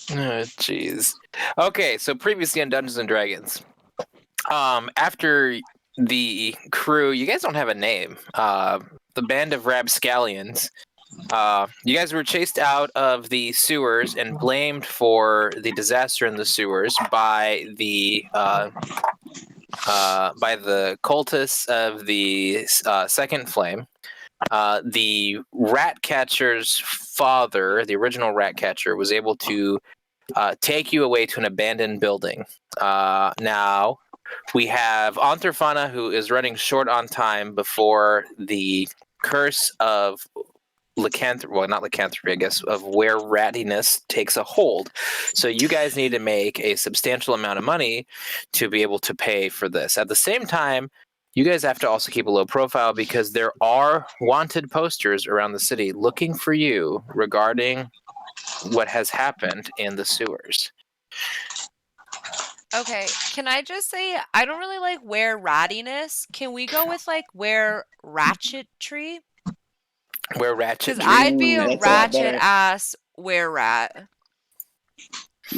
Jeez. Okay, so previously on Dungeons and Dragons, after the crew, you guys don't have a name. The band of Rapscallions. You guys were chased out of the sewers and blamed for the disaster in the sewers by the cultists of the Second Flame. The rat catcher's father, the original rat catcher, was able to take you away to an abandoned building. Now we have Antarfana, who is running short on time before the curse of lycanthropy, well, not lycanthropy, I guess, of where rattiness takes a hold. So you guys need to make a substantial amount of money to be able to pay for this. At the same time, you guys have to also keep a low profile because there are wanted posters around the city looking for you regarding what has happened in the sewers. Okay, can I just say I don't really like where rattiness. Can we go with like where ratchet tree? Where ratchet Because tree? I'd be a That's a lot ratchet better. ass where rat.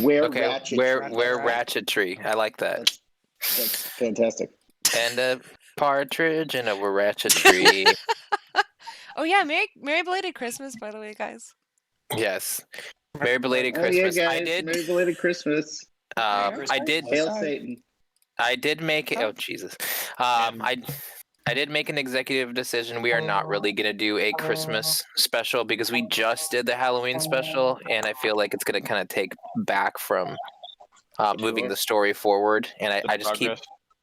Where Okay, ratchet? where ratchet tree? I like that. That's fantastic. And a partridge in a ratchet tree. Oh yeah, Merry belated Christmas, by the way, guys. Yes. Merry belated Oh Christmas. yeah, guys! I did. Merry belated Christmas. I did. Hail Satan. I did make it. Oh Jesus. I did make an executive decision. We are not really going to do a Christmas special because we just did the Halloween special, and I feel like it's going to kind of take back from moving the story forward. And I just keep.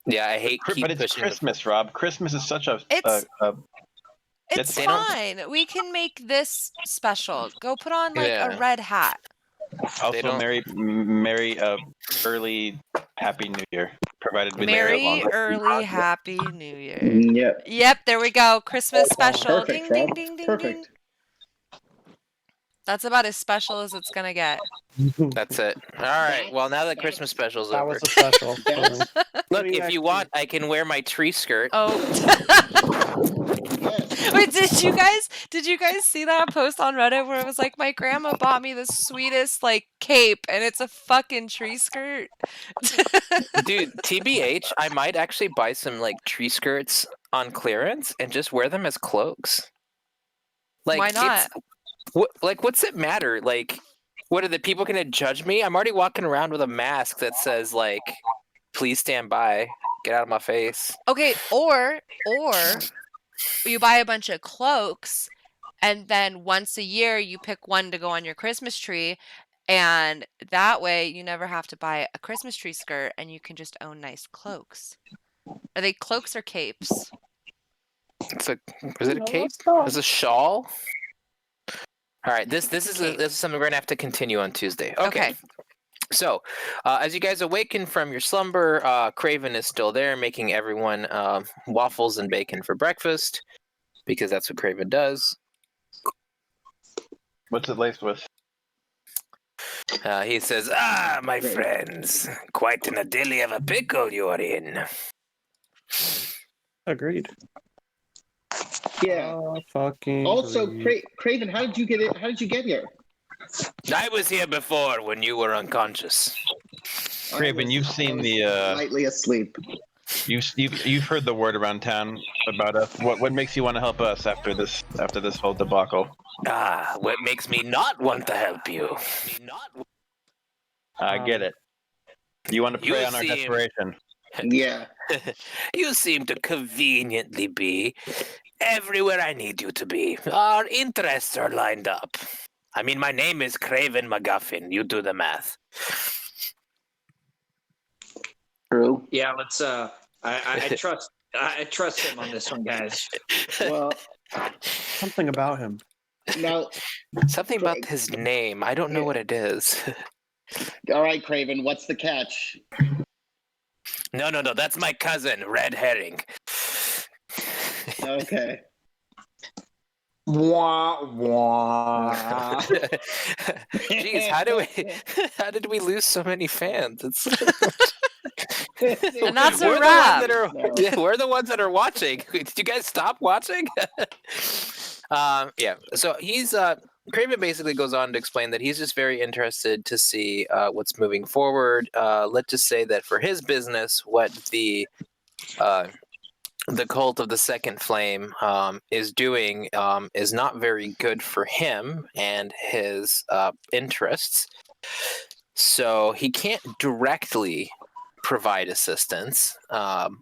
Yeah, I hate keep But it's pushing. Christmas, Rob. Christmas is such a. It's fine. We can make this special. Go put on like Yeah. a red hat. Also, merry early happy New Year, provided we live Merry longer. early happy New Year. Yep. Yep, there we go. Christmas special. Perfect, Ding, Rob. ding, ding, ding, Perfect. ding. That's about as special as it's gonna get. That's it. All right. Well, now that Christmas special's That over. was a special. Look, if you want, I can wear my tree skirt. Oh. Wait, did you guys see that post on Reddit where it was like my grandma bought me the sweetest like cape and it's a fucking tree skirt? Dude, TBH, I might actually buy some like tree skirts on clearance and just wear them as cloaks. Like, why not? What's it matter? Like, what are the people gonna judge me? I'm already walking around with a mask that says like, "Please stand by, get out of my face." Okay, or you buy a bunch of cloaks and then once a year you pick one to go on your Christmas tree, and that way you never have to buy a Christmas tree skirt and you can just own nice cloaks. Are they cloaks or capes? Is it a cape? Is it a shawl? All right, this is something we're gonna have to continue on Tuesday. Okay. So, as you guys awaken from your slumber, Craven is still there, making everyone waffles and bacon for breakfast, because that's what Craven does. What's it laced with? He says, my friends, quite an idyllic of a pickle you are in. Agreed. Yeah. Fucking. Also, Craven, how did you get it? How did you get here? I was here before when you were unconscious. Craven, you've seen the lightly asleep. You've heard the word around town about us. What makes you want to help us after this whole debacle? What makes me not want to help you? I get it. You want to prey on our desperation. Yeah. You seem to conveniently be everywhere I need you to be. Our interests are lined up. I mean, my name is Craven MacGuffin. You do the math. True. Yeah, let's. I trust him on this one, guys. Well, something about him. Now, something about his name. I don't know what it is. All right, Craven. What's the catch? No. That's my cousin, Red Herring. Okay. Wah wah. Jeez, how did we lose so many fans? It's and that's a wrap. We're the ones that are watching. Did you guys stop watching? Yeah. So he's Craven basically goes on to explain that he's just very interested to see what's moving forward. Let's just say that for his business, what the cult of the Second Flame is doing is not very good for him and his interests. So he can't directly provide assistance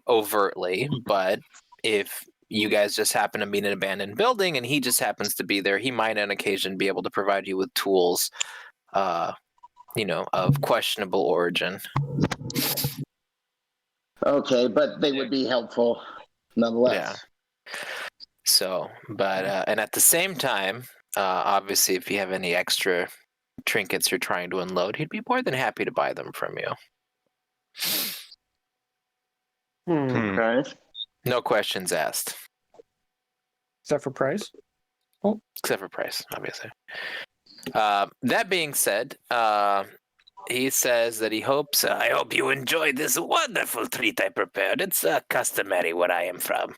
overtly, but if you guys just happen to be in an abandoned building and he just happens to be there, he might on occasion be able to provide you with tools, of questionable origin. Okay, but they would be helpful nonetheless. Yeah. So, but and at the same time, obviously, if you have any extra trinkets you're trying to unload, he'd be more than happy to buy them from you. Okay. No questions asked. Except for price. Except for price, obviously. That being said, he says that he hopes, I hope you enjoyed this wonderful treat I prepared. It's customary where I am from.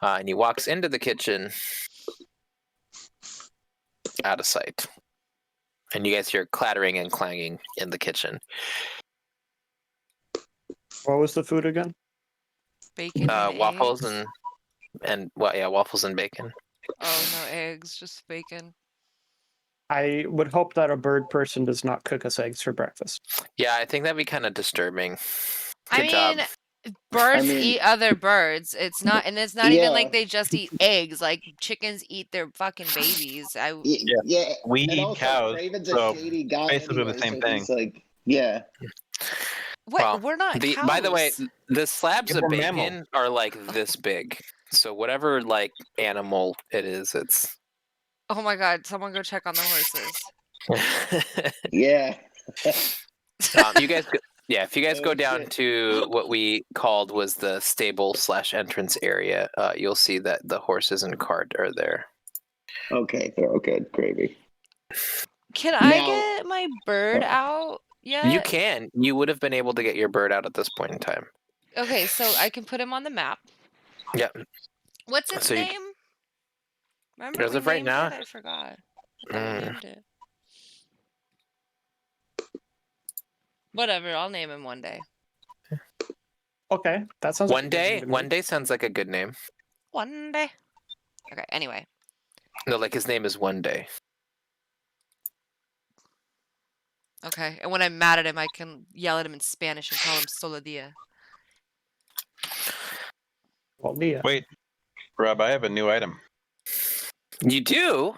And he walks into the kitchen, out of sight. And you guys hear clattering and clanging in the kitchen. What was the food again? Bacon and Waffles eggs? waffles and bacon. Oh, no eggs, just bacon. I would hope that a bird person does not cook us eggs for breakfast. Yeah, I think that'd be kind of disturbing. I Good job. mean, birds I mean- eat other birds. It's not even Yeah. like they just eat eggs. Like chickens eat their fucking babies. Yeah. We And eat also, cows, Craven's a so shady guy basically the anyway, same so he's like, yeah. What? Well, We're not cows. By the way, the slabs Yeah, of we're bacon mammals. are like this big. So whatever like animal it is, it's. Oh my god! Someone go check on the horses. Yeah. You guys, if you guys go Oh, down shit. to what we called was the stable/entrance area, you'll see that the horses and cart are there. Okay, they're good. Gravy. Can I Now- get my bird out yet? You can. You would have been able to get your bird out at this point in time. Okay, so I can put him on the map. Yeah. What's its So you- name? Remember As we of right named now? it? I forgot. I thought we named it. Whatever, I'll name him one day. Okay, that sounds like One a good day. name to me. One day sounds like a good name. One day. Okay, anyway. No, like his name is One Day. Okay, and when I'm mad at him, I can yell at him in Spanish and call him Solo Dia. Well, Leah. Wait, Rob, I have a new item. You do?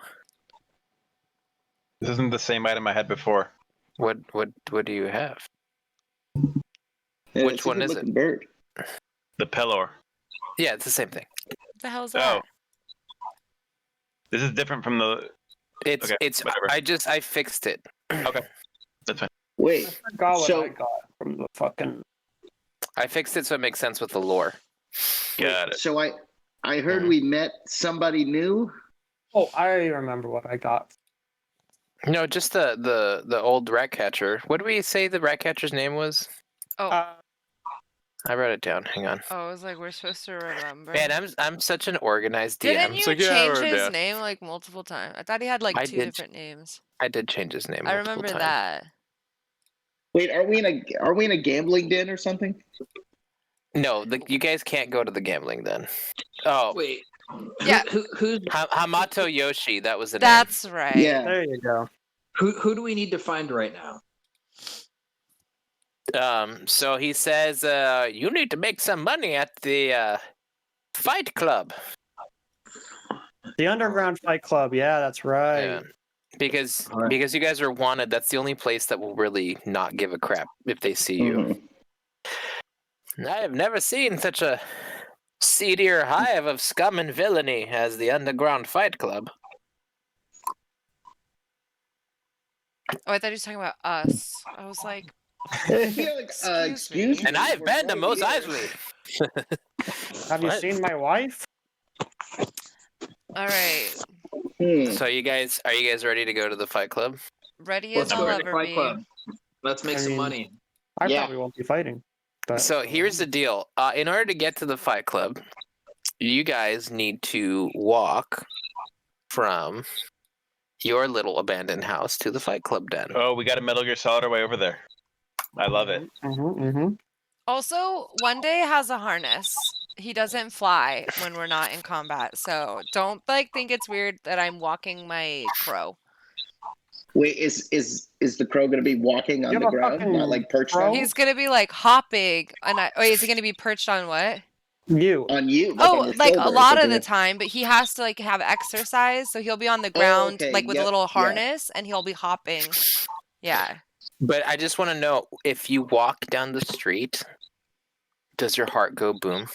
This isn't the same item I had before. What do you have? Yeah, Which it's a one is good-looking bird. The Pelor. Yeah, it's the same thing. What the hell is Oh. that? This is different from the. It's Okay, it's. whatever. I fixed it. Okay, that's fine. I Wait, forgot what So- I got from the fucking. I fixed it so it makes sense with the lore. Got it. so I heard we met somebody new. Oh, I remember what I got. No, just the old rat catcher. What did we say the rat catcher's name was? Oh, I wrote it down. Hang on. oh, I was like, we're supposed to remember. Man, I'm such an organized DM. Didn't you It's like, yeah, I change wrote it his down. name like multiple times? I thought he had like I two did. different names. I did change his name. I multiple remember times. that. Wait, are we in a gambling den or something? No, you guys can't go to the gambling den. Oh, Wait. Yeah. Who's Hamato Yoshi. That was the That's right. Yeah. There you go. who do we need to find right now? name. So he says, you need to make some money at the Fight Club. The Underground Fight Club. Yeah, that's right. Yeah. Because Alright. you guys are wanted, that's the only place that will really not give a crap if they see you. Mhm. I have never seen such a seedier hive of scum and villainy as the Underground Fight Club. Oh, I thought he was talking about us. I was like, Yeah, like, Excuse me. And I have been to Mos Eisley. Have you What? seen my wife? all right, So are you guys ready to go to the Fight Club? ready Let's as go I'll to the ever Fight be. Club. Let's make I some mean- money. I Yeah. probably won't be fighting. But So here's the deal. In order to get to the Fight Club, you guys need to walk from your little abandoned house to the Fight Club den. Oh, we got a Metal Gear Solid our way over there. I love it. Also, One Day has a harness. He doesn't fly when we're not in combat, so don't think it's weird that I'm walking my crow. Wait, is the crow going to be walking on You the have a ground, fucking not like perched crow? on you? He's gonna be hopping, and wait, is he gonna be perched on what? You. On you, like on Oh, your a shoulder or lot of something. the time, but he has to with exercise, so he'll be on the ground okay, with a yep, little yeah. harness, and he'll be hopping. Yeah. But I just want to know, if you walk down the street, does your heart go boom?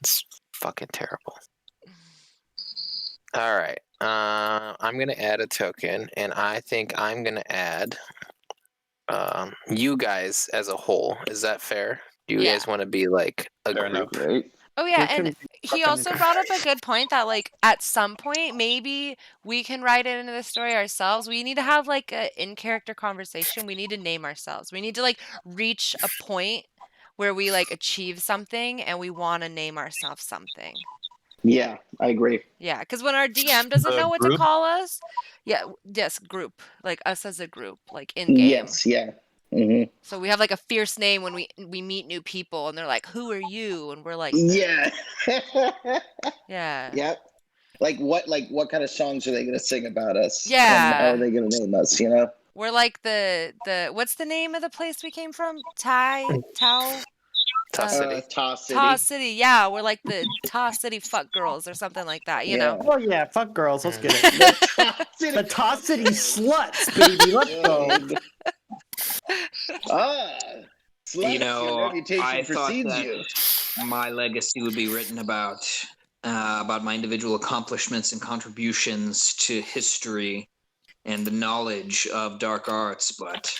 It's fucking terrible. All right. I'm going to add a token, and I think I'm going to add you guys as a whole. Is that fair? Do you Yeah. guys want to be like a Fair group? Right. Oh yeah, We can and he fucking- also brought up a good point that at some point maybe we can write it into the story ourselves. We need to have a in-character conversation. We need to name ourselves. We need to reach a point where we achieve something and we want to name ourselves something. Yeah, I agree. Yeah, because when our DM doesn't know what to Group? call us, yes, group, us as a group, in game. Yes, yeah. Hmm. So we have a fierce name when we meet new people, and they're like, "Who are you?" And we're like, Yeah. "Yeah, Yep. What kind of songs are they going to sing about us? Yeah. And how are they going to name us? You know. we're like the what's the name of the place we came from? Tau Toss City. Toss City. Ta City. Yeah, we're like the Ta City fuck girls or something like that. You know." Oh yeah, fuck girls. Let's get it. The Toss City. The Toss City sluts, baby. Let's go. Sluts, You know, your reputation I thought precedes that you. my legacy would be written about my individual accomplishments and contributions to history and the knowledge of dark arts, but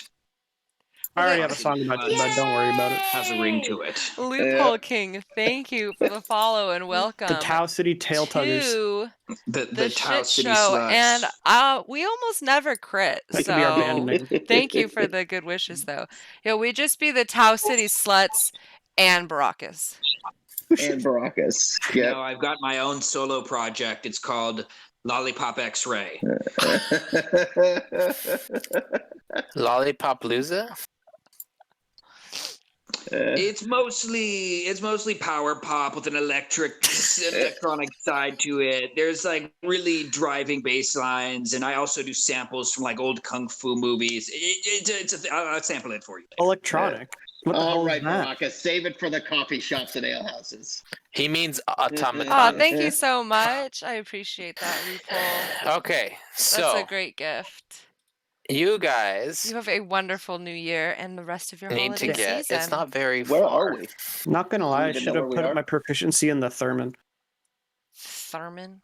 I already have a song about you, but don't worry about it. has a ring to it. Loophole King, thank you for the follow and welcome. The Tau City Tail Tuggers. to The the Tau shit City show, sluts. and we almost never crit. That could be our band So name. thank you for the good wishes, though. Yeah, we just be the Tau City sluts and Baracus. And Baracus. You Yeah. know, I've got my own solo project. It's called Lollipop X-Ray. Lollipop Loser? It's mostly power pop with an electronic side to it. There's really driving bass lines, and I also do samples from old kung fu movies. I'll sample it for you. Electronic. What the hell All is right, that? Baracus, save it for the coffee shops and ale houses. He means automaton. Oh, thank you so much. I appreciate that, Loophole. Okay, That's so a great gift. you guys You have a wonderful new year and the rest of your need holiday to get. season. It's not very Where far. are we? Not gonna lie, I even should know have where we put are? up my proficiency in the Thurman Thurman.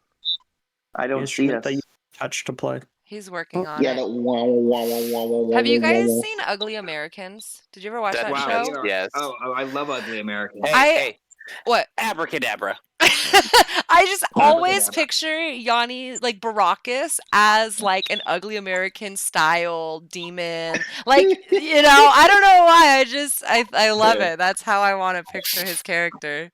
I don't see instrument us. that you touch to play. He's working on Yeah, it. the wow, wow, wow, wow, wow, Have you wow, guys wow. seen Ugly Americans? Did you ever watch that Wow. show? we are- Yes. Oh, I love Ugly Americans. Hey, What? abracadabra. I just always Abracadabra. picture Yanni Baracus as an Ugly American style demon. I don't know why. I love Yeah. it. That's how I want to picture his character.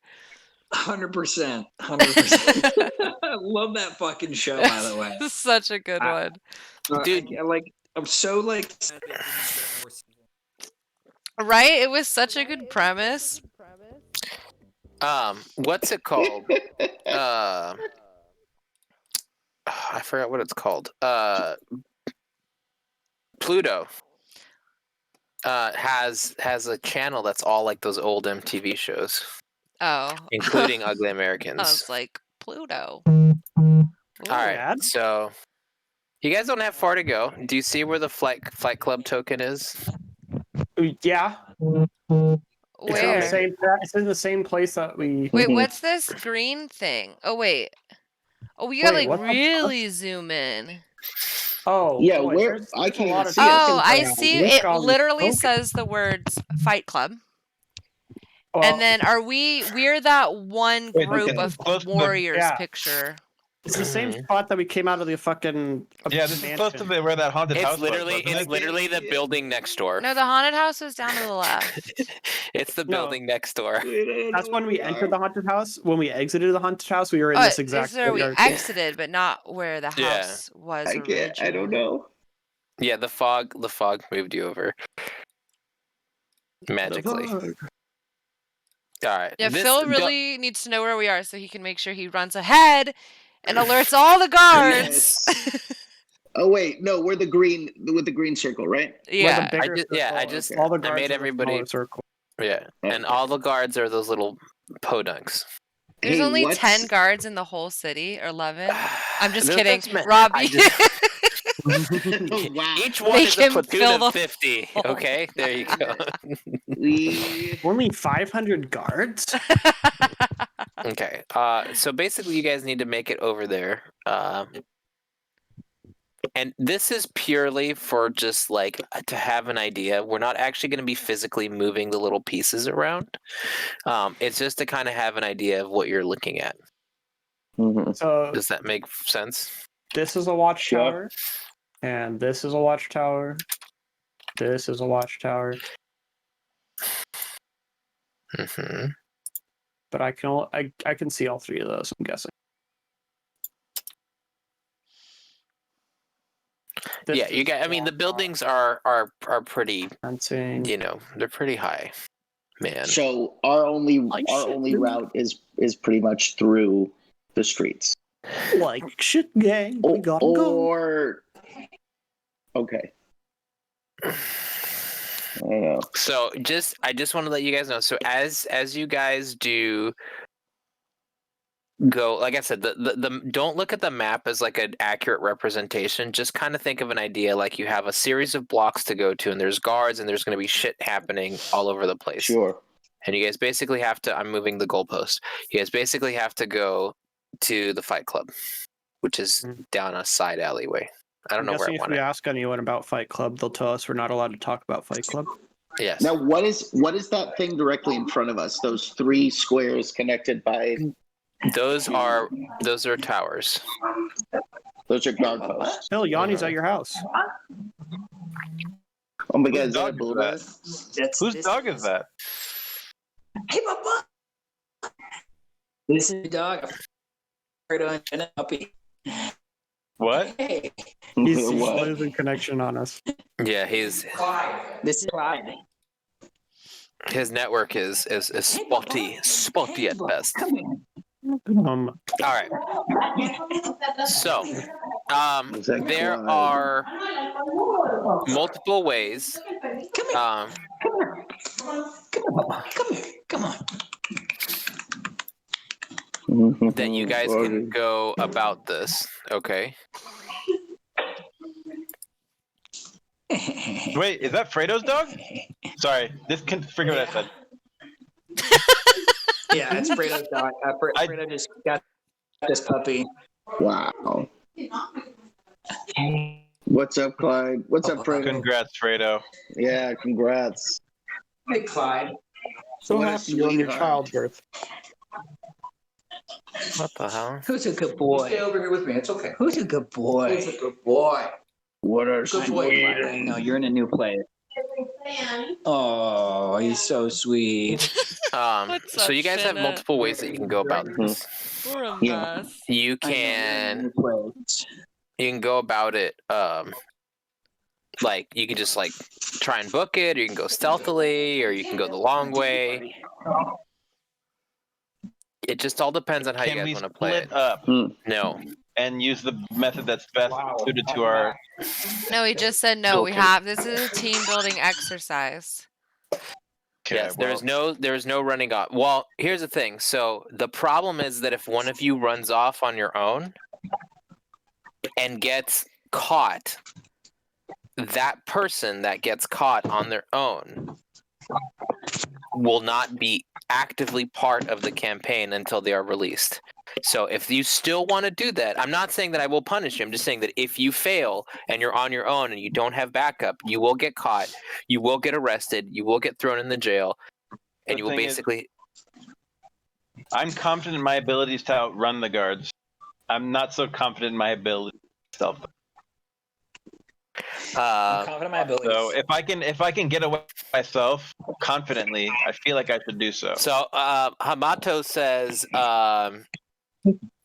100%. 100%. I love that fucking show, by the way. Such a good one. Dude. I'm so Right? It was such a good premise. What's it called? I forgot what it's called. Pluto has a channel that's all those old MTV shows, Oh. including Ugly I Americans. was like, Pluto. All right, Dad? so you guys don't have far to go. Do you see where the Fight Club token is? Yeah. It's in the Where? same. It's in the same place that we. Wait, what's this green thing? Oh, wait. Oh, we gotta Wait, what the fuck? really zoom in. Oh. Yeah, boy, where- there's I a can't lot even of see it. Oh, I tokens see. around. Look It at all these literally tokens. says the words Fight Club. Well, And then we're that one Wait, group okay. of Close to the- warriors Yeah. picture. It's the same spot that we came out of the fucking. Yeah, this is close to where that haunted house It's literally, was, wasn't it? the building next door. No, the haunted house is down to the left. It's the No. building next door. That's when we entered the haunted house. When we exited the haunted house, we were in this exact. This is where we courtyard. exited, but not where the Yeah. house was I originally. can't. I don't know. Yeah, the fog moved you over magically. All right. Yeah, this Phil go- really needs to know where we are so he can make sure he runs ahead and alerts all the guards. Yes. Oh wait, no, we're the green with the green circle, right? Yeah. I just all the I guards made are the everybody. smaller circle. Yeah, and all the guards are those little podunks. There's Hey, only what's- 10 guards in the whole city, or 11. I'm just That- kidding. that's ma- Robbie. I just- Wow. Each one Make is a him platoon fill of the 50. hole. Okay, there you go. We Only 500 guards. Okay, so basically, you guys need to make it over there. And this is purely for just like to have an idea. We're not actually going to be physically moving the little pieces around. It's just to kind of have an idea of what you're looking at. So Does that make sense? this is a watchtower, and this is a watchtower. This is a watchtower, Mm-hmm. but I can see all three of those. I'm guessing. This Yeah, you is got. I mean, the watchtower, buildings are pretty. fencing. You know, they're pretty high, man. so our only shit, dude. route is pretty much through the streets. Like shit, gang. We gotta go. Or okay. I don't know. So I just want to let you guys know. So as you guys do go, like I said, the don't look at the map as like an accurate representation. Just kind of think of an idea like you have a series of blocks to go to, and there's guards, and there's going to be shit happening all over the place. Sure. And you guys basically have to. I'm moving the goalpost. You guys basically have to go to the Fight Club, which is down a side alleyway. I don't know where I If want we it. ask anyone about Fight Club, they'll tell us we're not allowed to talk about Fight Club. Yes. Now what is that thing directly in front of us? Those three squares connected by Those are towers. those are guard posts. Phil, Yanni's at your house. Oh my god, Whose is that a dog is bulldog? Whose dog is that? Hey, Papa. This is the dog. Fredo and a puppy. What? Hey, He's What? losing connection on us. Yeah, he's this is Clyde. his network is spotty at best. Come here. All right. So, Is that there Clyde? are multiple ways. Come here. Come on. That you guys can go about this. Okay. Wait, is that Fredo's dog? Sorry, this can figure what I said. Yeah, it's Fredo's dog. Fredo just got this puppy. Wow. What's up, Clyde? What's up, Fredo? Congrats, Fredo. Yeah, congrats. Hey, Clyde. So What a happy you're on your sweetheart. childbirth. What the hell? Who's a good boy? Stay over here with me. It's okay. Who's a good boy? Who's a good boy? What a Good boy, sweet. I know you're in a new place. Oh, he's so sweet. What's So up, you guys have Shanna? multiple ways that you can go about this. We're a Yeah. mess. You I know, you're in a can new place. go about it like you can just like try and book it, or you can go stealthily, or you can go the long way. It just all depends on how Can you we guys want to play split it. up No. and use the method that's best suited to our? No, he just said no. We Okay. have. This is a team building exercise. Okay, Yes, there's well, no running off. Well, here's the thing. So the problem is that if one of you runs off on your own and gets caught, that person that gets caught on their own will not be actively part of the campaign until they are released. So if you still want to do that, I'm not saying that I will punish you. I'm just saying that if you fail and you're on your own and you don't have backup, you will get caught, you will get arrested, you will get thrown in the jail, and The you will thing is- basically I'm confident in my abilities to outrun the guards. I'm not so confident in my ability myself. I'm confident in my abilities. So if I can get away myself confidently, I feel like I should do so. So Hamato says,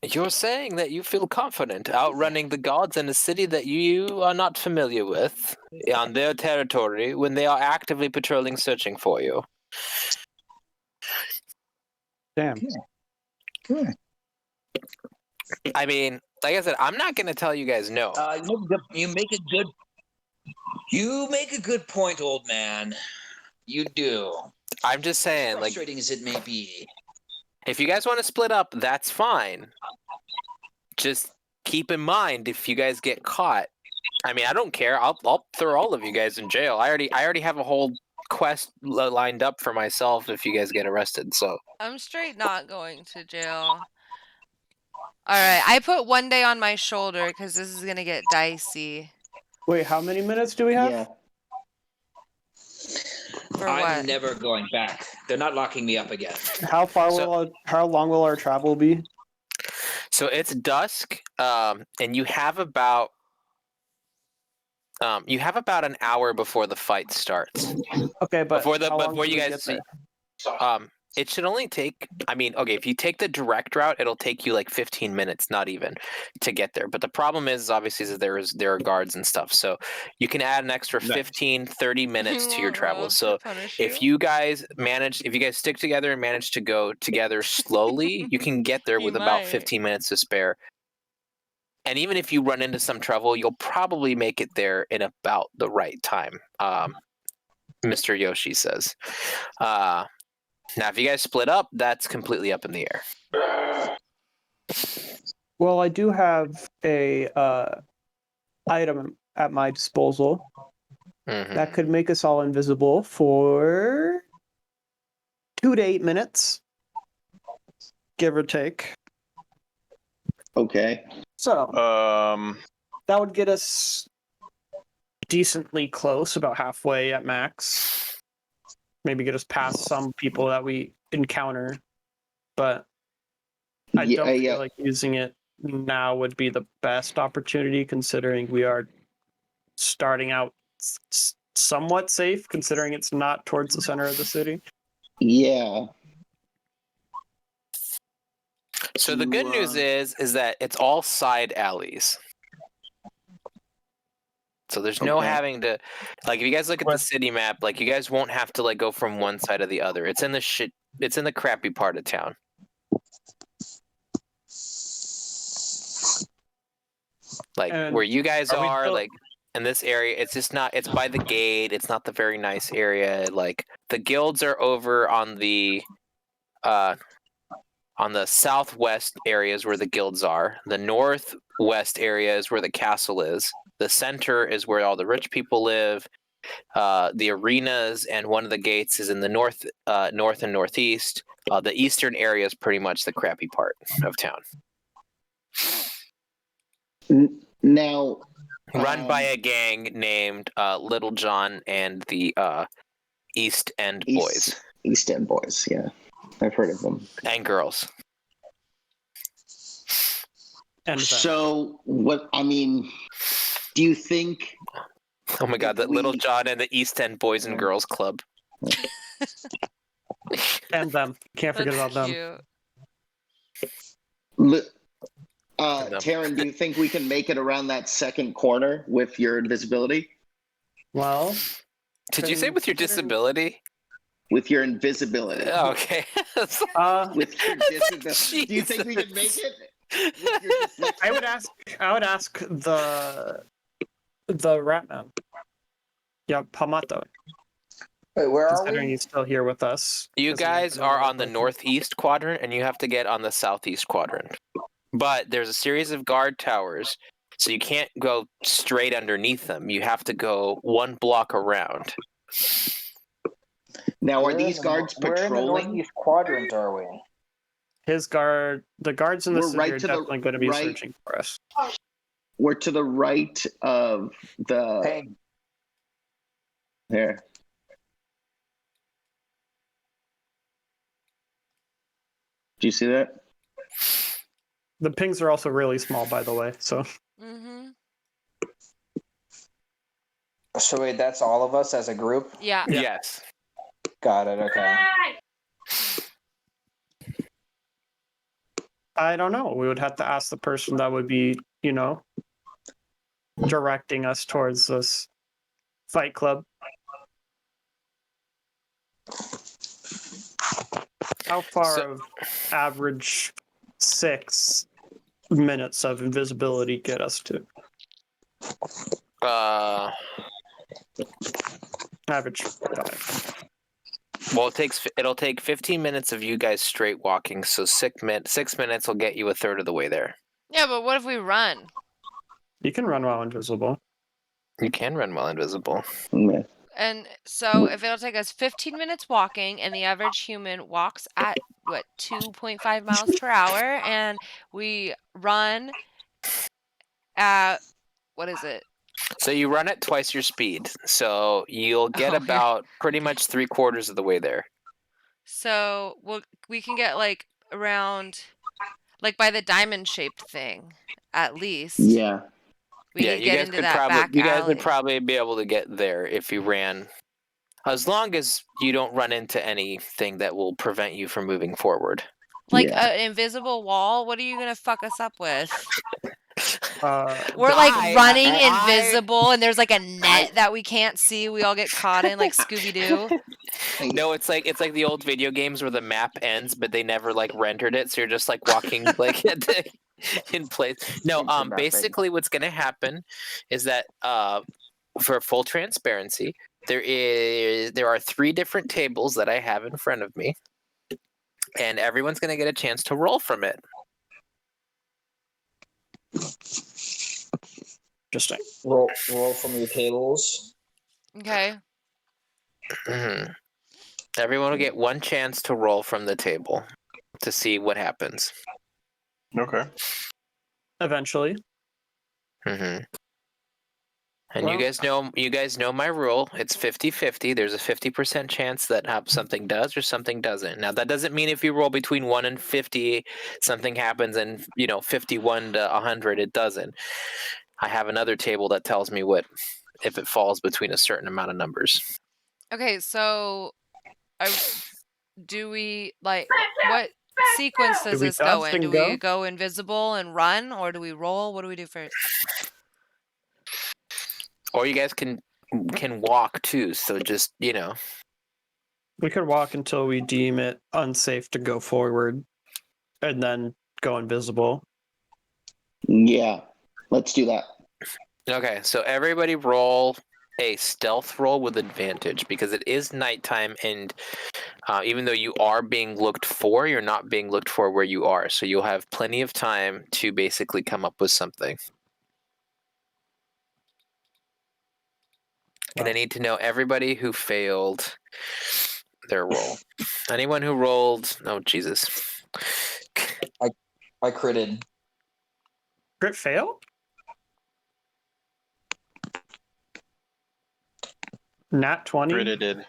you're saying that you feel confident outrunning the gods in a city that you are not familiar with on their territory when they are actively patrolling searching for you. Damn. Good. I mean, like I said, I'm not going to tell you guys no. You make a good point, old man. You do. I'm just saying, like, Frustrating as it may be. if you guys want to split up, that's fine. Just keep in mind if you guys get caught. I mean, I don't care. I'll throw all of you guys in jail. I already have a whole quest lined up for myself if you guys get arrested. So I'm straight not going to jail. All right, I put 1 day on my shoulder because this is gonna get dicey. Wait, how many minutes do we have? Yeah. For I'm what? never going back. They're not locking me up again. How long will our travel be? So it's dusk, and you have about an hour before the fight starts. Okay, but Before do you we guys get there? it should only take. I mean, okay, if you take the direct route, it'll take you like 15 minutes, not even, to get there. But the problem is obviously that there are guards and stuff, so you can add an extra Nice. 15, 30 minutes to your want travel. Rose to So punish if you guys stick together and manage to go together slowly, you can get there He with about might. 15 minutes to spare. And even if you run into some trouble, you'll probably make it there in about the right time, Mr. Yoshi says. Now, if you guys split up, that's completely up in the air. Well, I do have a item at my disposal Mhm. that could make us all invisible for 2 to 8 minutes, give or take. Okay. So that would get us decently close, about halfway at max. Maybe get us past some people that we encounter, but I don't feel like using it now would be the best opportunity, considering we are starting out somewhat safe, considering it's not towards the center of the city. Yeah. So the good news is that it's all side alleys. So there's no Okay. having to, like, if you guys look at the city map, like, you guys won't have to like go from one side to the other. It's in the crappy part of town. Like And where you guys are we are, still- like in this area, it's just not. It's by the gate. It's not the very nice area. Like the guilds are over on the southwest areas where the guilds are. The northwest area is where the castle is. The center is where all the rich people live. The arenas and one of the gates is in the north and northeast. The eastern area is pretty much the crappy part of town. Now, Run by a gang named Little John and the East End Boys. East End Boys, yeah. I've heard of them. And girls. And So, what, I mean, do you think... Oh my god, that Little John and the East End Boys and Girls Club. and them. Can't forget about That's them. cute. Taryn, do you think we can make it around that second corner with your invisibility? Well, Did you say with your disability? With your invisibility. Oh, okay. With your disability. Do you think we can make it? With your dyslexia? I would ask the rat man. Yeah, Hamato. Wait, where are Considering we? he's still here with us. You guys are on the northeast quadrant, and you have to get on the southeast quadrant. But there's a series of guard towers, so you can't go straight underneath them. You have to go one block around. Now, are these guards Where in the patrolling? northeast quadrant are we? The guards in the We're city right are to the definitely going to be right. searching for us. We're to the right of the... Hey, There. Do you see that? The pings are also really small, by the way. So Mm-hmm. So wait, that's all of us as a group? Yeah. Yeah. Yes. Got it, okay. I don't know. We would have to ask the person that would be, directing us towards this fight club. How far So- of average 6 minutes of invisibility get us to? Average 5. Well, it'll take 15 minutes of you guys straight walking, so 6 minutes will get you a third of the way there. Yeah, but what if we run? You can run while invisible. You can run while invisible. Yeah. And so if it'll take us 15 minutes walking and the average human walks at 2.5 miles per hour, and we run at what is it? So you run at twice your speed, so you'll get Oh, yeah. about pretty much 3/4 of the way there. So we can get like around like by the diamond shaped thing at least. Yeah. We Yeah, can you get guys into could that probably back you guys would alley. probably be able to get there if you ran, as long as you don't run into anything that will prevent you from moving forward. Like Yeah. an invisible wall. What are you gonna fuck us up with? Uh, We're like running I- invisible, and there's like a net that we can't see. We all get caught in like Scooby Doo. No, it's like the old video games where the map ends, but they never like rendered it, so you're just like walking like in place. No, Into nothing. basically what's gonna happen is that for full transparency, there are 3 different tables that I have in front of me, and everyone's gonna get a chance to roll from it. Interesting. Roll from your tables. Okay. Mhm. Everyone will get one chance to roll from the table to see what happens. Okay. Eventually. hmm And Well- you guys know my rule. It's 50-50. There's a 50% chance that something does or something doesn't. Now that doesn't mean if you roll between 1 and 50, something happens, and 51 to 100 it doesn't. I have another table that tells me what if it falls between a certain amount of numbers. Okay, so do we like what sequence does we this go dodge in? and Do we go? go invisible and run, or do we roll? What do we do first? Or you guys can walk too, so just, We could walk until we deem it unsafe to go forward and then go invisible. Yeah. Let's do that. Okay, so everybody roll a stealth roll with advantage because it is nighttime, and even though you are being looked for, you're not being looked for where you are. So you'll have plenty of time to basically come up with something. And I need to know everybody who failed their roll. Anyone who rolled, oh Jesus. I critted. Crit fail? Nat 20? Britta did.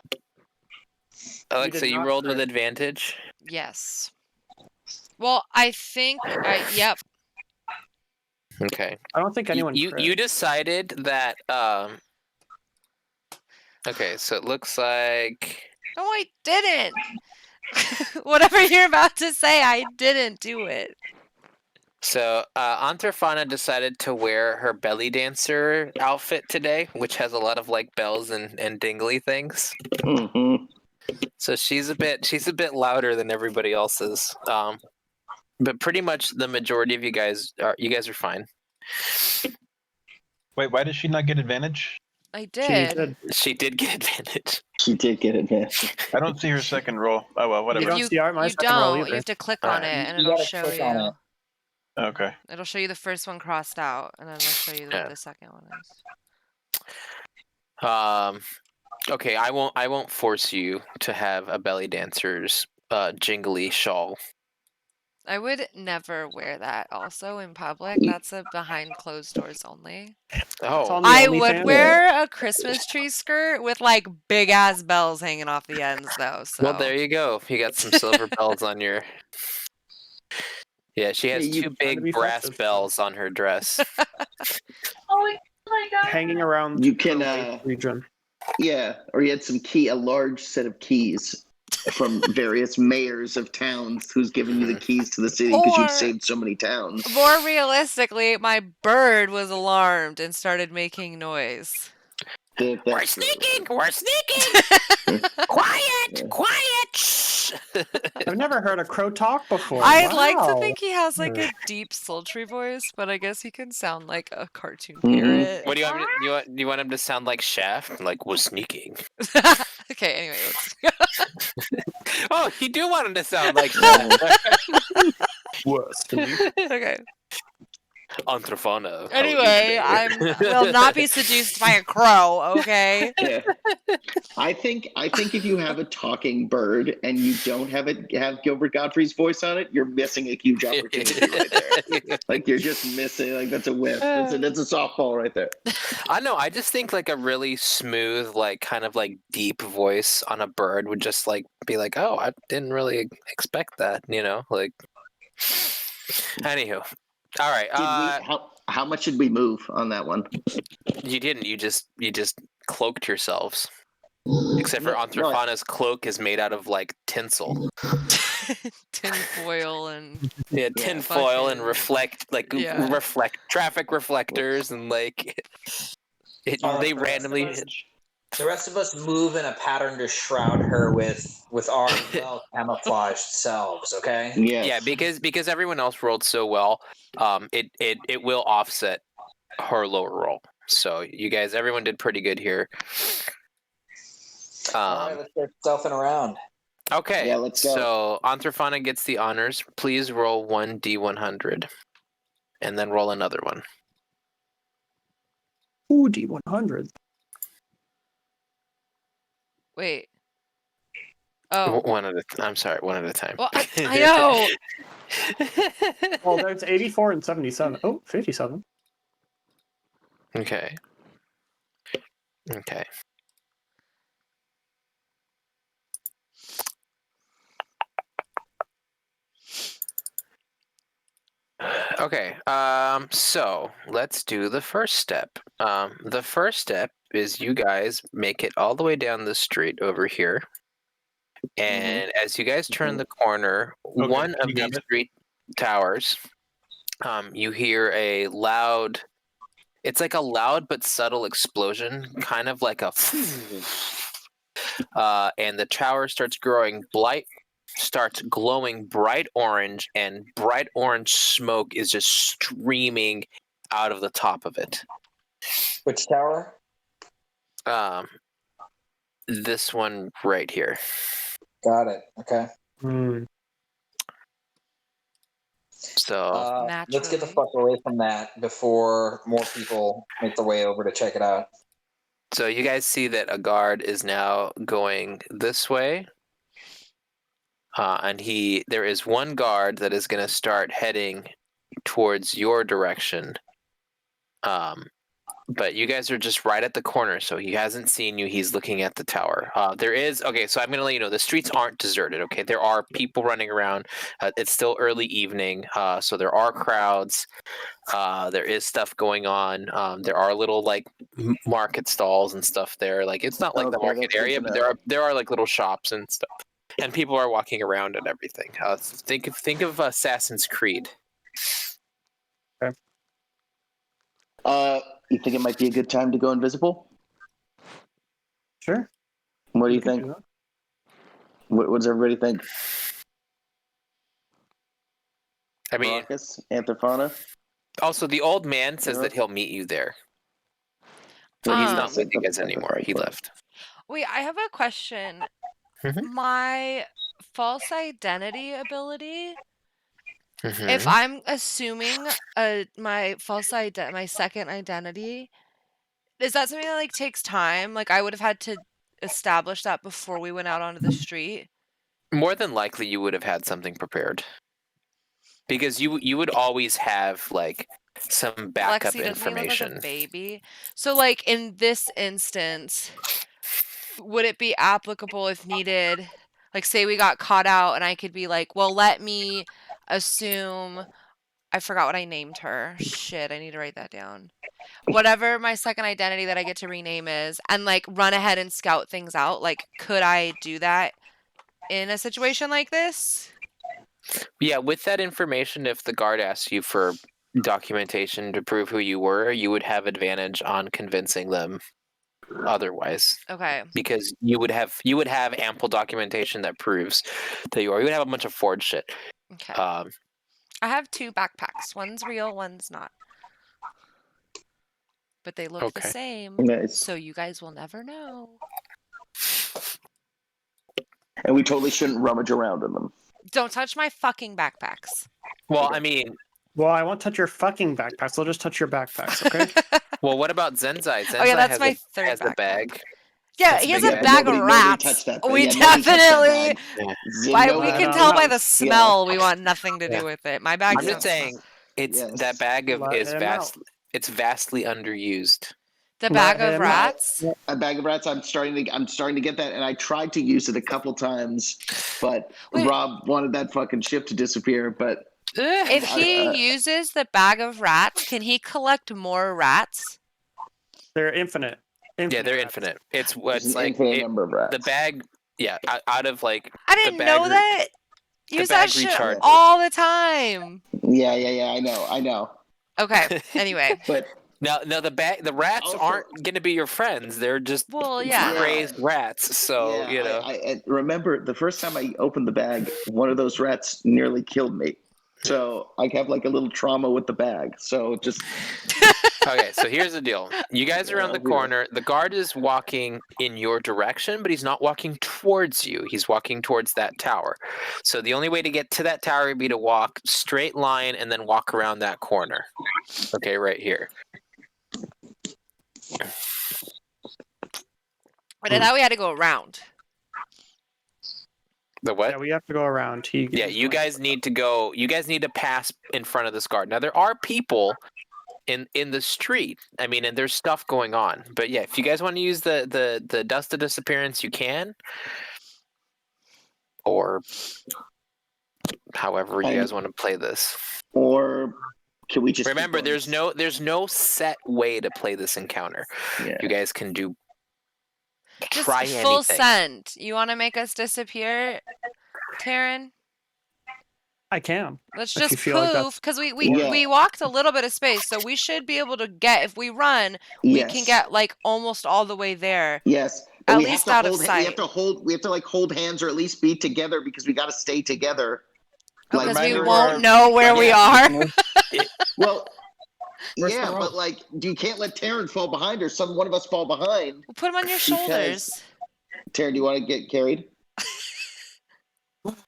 Alexa, did you not rolled with crit. advantage? Yes. Well, I think yep. Okay. I don't think anyone You crit. you decided that okay, so it looks like No, I didn't. Whatever you're about to say, I didn't do it. so Antarfana decided to wear her belly dancer outfit today, which has a lot of like bells and dingly things. hmm So she's a bit louder than everybody else's. But pretty much the majority of you guys are fine. Wait, why did she not get advantage? I She did. did. She did get advantage. She did get advantage. I don't see her second roll. Oh well, You whatever. don't see my You second roll don't. either. You have to click Alright. on it, and You it'll gotta show click on you. it. Okay. It'll show you the first one crossed out, and then it'll show you Yeah. what the second one is. Okay, I won't force you to have a belly dancer's jingly shawl. I would never wear that also in public. That's a behind closed doors only. Oh, on the I OnlyFans? would wear a Christmas tree skirt with like big ass bells hanging off the ends though. So well, there you go. You got some silver bells on your. Yeah, she has Yeah, two to big be brass festive. bells on her dress. Oh my god. Hanging around You can, the waist region. yeah, or you had a large set of keys from various mayors of towns who's giving you the keys to the city because you've Or- saved so many towns. More realistically, my bird was alarmed and started making noise. We're sneaking! We're sneaking! Quiet! Quiet! Shh! I've never heard a crow talk before. I'd like to Wow. think he has like a deep, sultry voice, but I guess he can sound like a cartoon Mhm. parrot. What do you want? Do you want him to sound like Shaft? Like we're sneaking. Okay, anyway, let's Oh, you do want him to sound like Shaft. okay. Antrofana. Anyway, I will not be seduced by a crow, okay? Yeah. I think if you have a talking bird and you don't have Gilbert Gottfried's voice on it, you're missing a huge opportunity right there. Like you're just missing. Like that's a whiff. That's a softball right there. I know. I just think like a really smooth, like kind of like deep voice on a bird would just like be like, oh, I didn't really expect that. You know, like. Anywho, all right. How much did we move on that one? You didn't. You just cloaked yourselves. Except for Antrofana's cloak is made out of like tinsel. Tin foil and Yeah, tin foil and fucking- reflect traffic reflectors and like they randomly. The rest of us move in a pattern to shroud her with our well camouflaged selves. Okay. Yes. Yeah, because everyone else rolled so well, it will offset her lower roll. So you guys, everyone did pretty good here. All right, let's get stealthing around. Okay. Yeah, let's go. So Antrofana gets the honors. Please roll 1d100, and then roll another one. Ooh, D100. Wait. Oh. One at a I'm sorry, one at a time. Well, I know. Well, there's 84 and 77. Oh, 57. Okay. Okay. Okay. So let's do the first step. The first step is you guys make it all the way down the street over here. And as you guys turn the corner, one of these street towers, you hear a loud. It's like a loud but subtle explosion, kind of like a. And the tower starts glowing bright orange, and bright orange smoke is just streaming out of the top of it. Which tower? This one right here. Got it. Okay. So let's get the fuck away from that before more people make their way over to check it out. So you guys see that a guard is now going this way. And there is one guard that is going to start heading towards your direction. But you guys are just right at the corner, so he hasn't seen you. He's looking at the tower. Okay, so I'm going to let you know, the streets aren't deserted, okay? There are people running around. It's still early evening, so there are crowds. There is stuff going on. There are little, like, market stalls and stuff there. Like, it's not like the market area, but there are like, little shops and stuff. And people are walking around and everything. Think of Assassin's Creed. Okay. You think it might be a good time to go invisible? Sure. What do you think? What does everybody think? I mean, Marcus, Anthrophana? Also, the old man says that he'll meet you there. So he's not with you guys anymore. He left. Wait, I have a question. My false identity ability. If I'm assuming my my second identity, is that something that like takes time? Like I would have had to establish that before we went out onto the street. More than likely, you would have had something prepared, because you would always have like some backup Lexi, information. Doesn't he look like a baby? So like in this instance, would it be applicable if needed? Like say we got caught out and I could be like, well, let me assume I forgot what I named her. Shit, I need to write that down. Whatever my second identity that I get to rename is, and like run ahead and scout things out. Like, could I do that in a situation like this? Yeah, with that information, if the guard asks you for documentation to prove who you were, you would have advantage on convincing them otherwise. Okay. Because you would have ample documentation that proves that you are. You would have a bunch of forged shit. Okay. I have 2 backpacks. One's real, one's not. But they look the Okay. same. Nice. So you guys will never know. And we totally shouldn't rummage around in them. Don't touch my fucking backpacks. Well, I mean, Well, I won't touch your fucking backpacks. I'll just touch your backpacks, okay? well, what about Zenzai? Zenzai Oh yeah, that's has my third has a bag. Yeah, That's he a has big a bag. bag of Nobody rats. touched that. We Yeah, nobody touched that definitely. bag. Why, No, we I can don't tell by know. the smell we want nothing to do Yeah. with it. My bag I'm just saying, it's Yes. that bag Let is him out. it's vastly underused. The bag Let of him rats. A bag of rats. I'm starting to get that, and I tried to use it a couple times, but Wait. Rob wanted that fucking ship to disappear. But If he uses the bag of rats, can he collect more rats? They're infinite. Yeah, they're rats. infinite. It's there's an like infinite number of rats. the bag. Yeah, out of like I the didn't bag know re- that. Use that bag shit recharges. all the time. Yeah. I know. Okay. Anyway. But No, the rats Also- aren't going to be your friends. They're just Well, yeah. crazed rats. So yeah, you know. I remember the first time I opened the bag, one of those rats nearly killed me. So I have like a little trauma with the bag. So just Okay, so here's the deal. You guys are around the corner. The guard is walking in your direction, but he's not walking towards you. He's walking towards that tower. So the only way to get to that tower would be to walk straight line and then walk around that corner. Okay, right here. But I thought we had to go around. The what? Yeah, we have to go around. Yeah, you guys need to go. You guys need to pass in front of this guard. Now there are people in the street. I mean, and there's stuff going on. But yeah, if you guys want to use the dust of disappearance, you can. Or however you guys want to play this. or can we just Remember, keep going? there's no set way to play this encounter. Yeah. You guys can do Just try full anything. send. You want to make us disappear, Taryn? I can. Let's If you just feel like that's- poof, because we Yeah. walked a little bit of space, so we should be able to get, if we run, we can Yes. get like almost all the way there. Yes. At we have least to out of hold, We sight. have to like hold hands or at least be together because we got to stay together. Because we remind me won't where- know where we are. Well, Where's yeah, the rope? but like, you can't let Taryn fall behind or one of us fall behind. We'll put them on your shoulders. Taryn, do you want to get carried?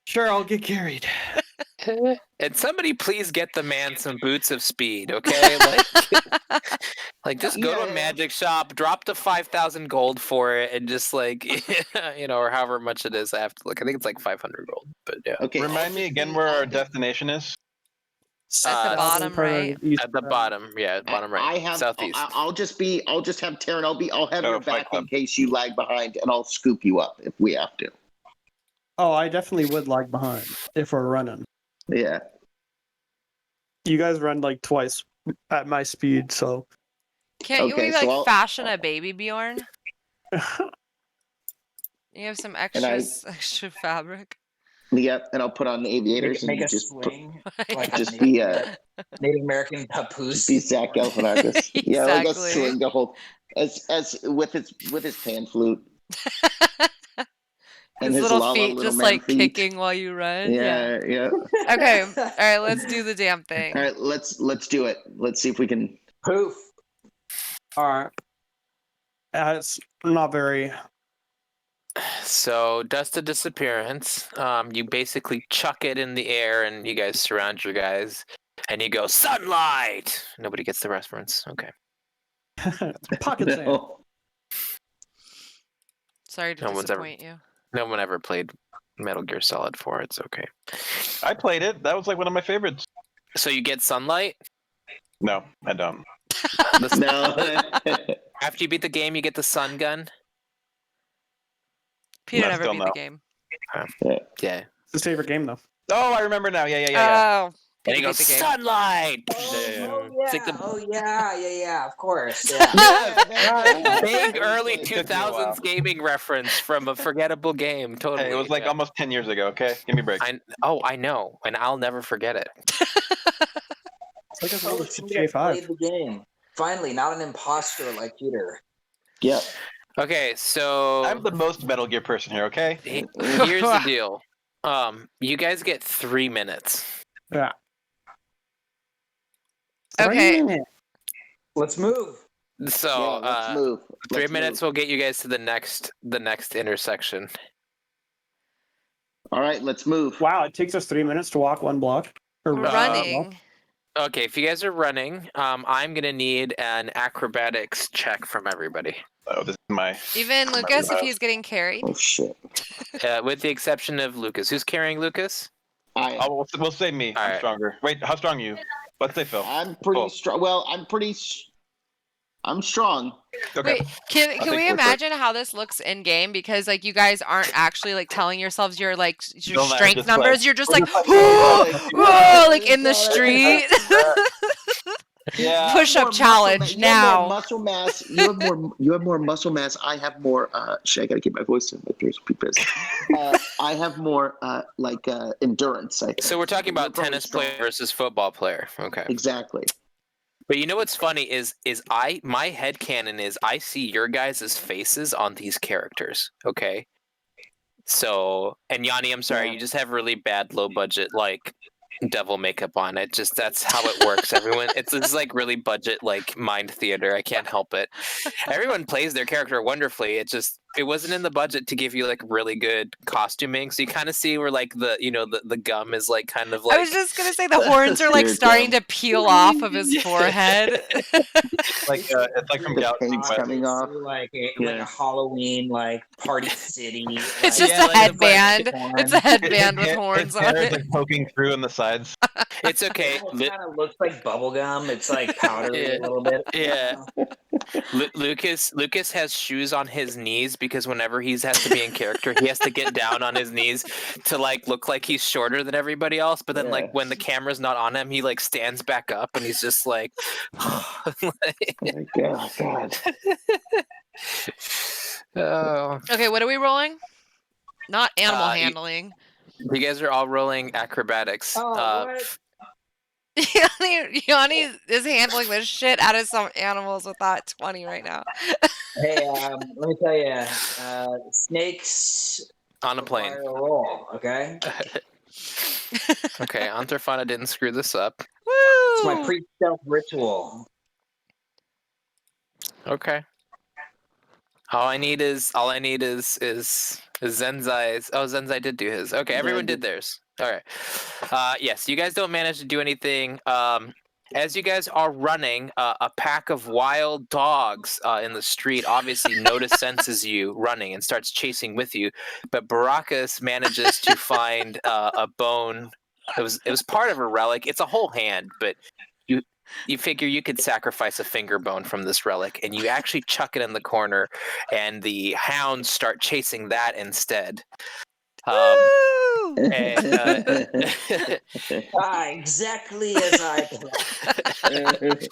Sure, I'll get carried. And somebody please get the man some boots of speed, okay? Like just go to a Yeah. magic shop, drop the 5,000 gold for it, and just like or however much it is. I have to look. I think it's like 500 gold. But yeah, Okay. Remind me again where our destination is. At the bottom right. at the bottom, bottom right, I have. southeast. I'll just have Taryn. I'll have your Fight back in Club. case you lag behind, and I'll scoop you up if we have to. Oh, I definitely would lag behind if we're running. Yeah. You guys run like twice at my speed, so Can't Okay, you so like I'll- fashion a baby Bjorn? You have some extra fabric. Yep. And I'll put on the aviators Make and a just swing. Like a just be Native American papoose. be Zach Galifianakis. Yeah, like a Exactly. swing the whole as with his pan flute. And His his little Lala feet little just man like feet. kicking while you run. Yeah. Okay. All right. Let's do the damn thing. All right, let's do it. Let's see if we can. Poof. all right. It's not very. So dust of disappearance. You basically chuck it in the air, and you guys surround your guys, and you go sunlight. Nobody gets the reference. Okay. Pocket sand. No. Sorry to No one's ever- disappoint you. No one ever played Metal Gear Solid 4. It's okay. I played it. That was like one of my favorites. So you get sunlight. No, I don't. No. After you beat the game, you get the sun gun. Peter No, never still beat no. the game. Yeah. It's his favorite game though. Oh, I remember now. Yeah. Oh, And he Peter goes, beat the game. sunlight! Oh It's like yeah. the Oh yeah. Of course. Yeah. big early It took me a while. 2000s gaming reference from a forgettable game. Totally. Hey, it was like almost 10 years ago. Okay, give me a break. I know, and I'll never forget it. It's like as Oh, old as somebody GTA 5. played the game. Finally, not an imposter like Peter. Yep. Okay, so I'm the most Metal Gear person here. Okay. here's the deal. You guys get 3 minutes. Yeah. Okay. 3 minutes. Let's move. So let's move. 3 Let's minutes move. will get you guys to the next intersection. All right, let's move. Wow, it takes us 3 minutes to walk 1 block. Or, We're running. Okay, if you guys are running, I'm gonna need an acrobatics check from everybody, Oh, this is my. Even Lucas, if he's getting carried. Oh shit. with the exception of Lucas. Who's carrying Lucas? Oh, we'll say me. All I'm right. stronger. Wait, how strong are you? Let's say Phil. I'm pretty Cool. strong. Well, I'm strong. Wait, Okay. can think we we're imagine how this looks in game? Because like you guys aren't actually like telling yourselves your like your Bill and I are strength just numbers. like- You're just we're like, just like, whoa, like in the street. Yeah. Push up challenge You have now. more muscle mass. You have more muscle mass. I have more. Shit, I gotta keep my voice in. My ears be pissed. I have more endurance. I think. So we're talking about You're probably tennis player versus football player. Okay. Exactly. But you know what's funny is my headcanon is I see your guys' faces on these characters. Okay. So, and Yanni, I'm sorry, you just have really bad low budget like devil makeup on it. Just that's how it works. Everyone, it's like really budget like mind theater. I can't help it. Everyone plays their character wonderfully. It wasn't in the budget to give you like really good costuming. So you kind of see where like the gum is like kind of like. I was just gonna say the horns are like You're starting dumb. to peel off of his forehead. It's like from The Galaxy paint's Quest. coming off. Like a Yeah. Halloween party city. It's like- just Yeah, a like, headband. horn. It's a headband with His horns hair on is it. like poking through on the sides. It's okay. It kind of looks like bubblegum. It's like powdery Yeah. a little bit. Yeah. Lucas has shoes on his knees because whenever he has to be in character, he has to get down on his knees to like look like he's shorter than everybody else. But then like Yeah. when the camera's not on him, he like stands back up and he's just like, God. oh. Okay, what are we rolling? Not animal You- handling. You guys are all rolling acrobatics. Oh, what? Yanni is handling the shit out of some animals with that 20 right now. Hey, let me tell you, snakes On a plane. require a roll. Okay, Okay, Antarfana didn't screw this up. it's my Woo! pre-stealth ritual. Okay. All I need is Zenzai's. Oh, Zenzai did do his. Okay, everyone did theirs. All right. Yes, you guys don't manage to do anything. As you guys are running, a pack of wild dogs in the street obviously senses you running and starts chasing with you. But Baracus manages to find a bone. It was part of a relic. It's a whole hand, but you figure you could sacrifice a finger bone from this relic, and you actually chuck it in the corner, and the hounds start chasing that instead. Woo! And, Exactly as I planned.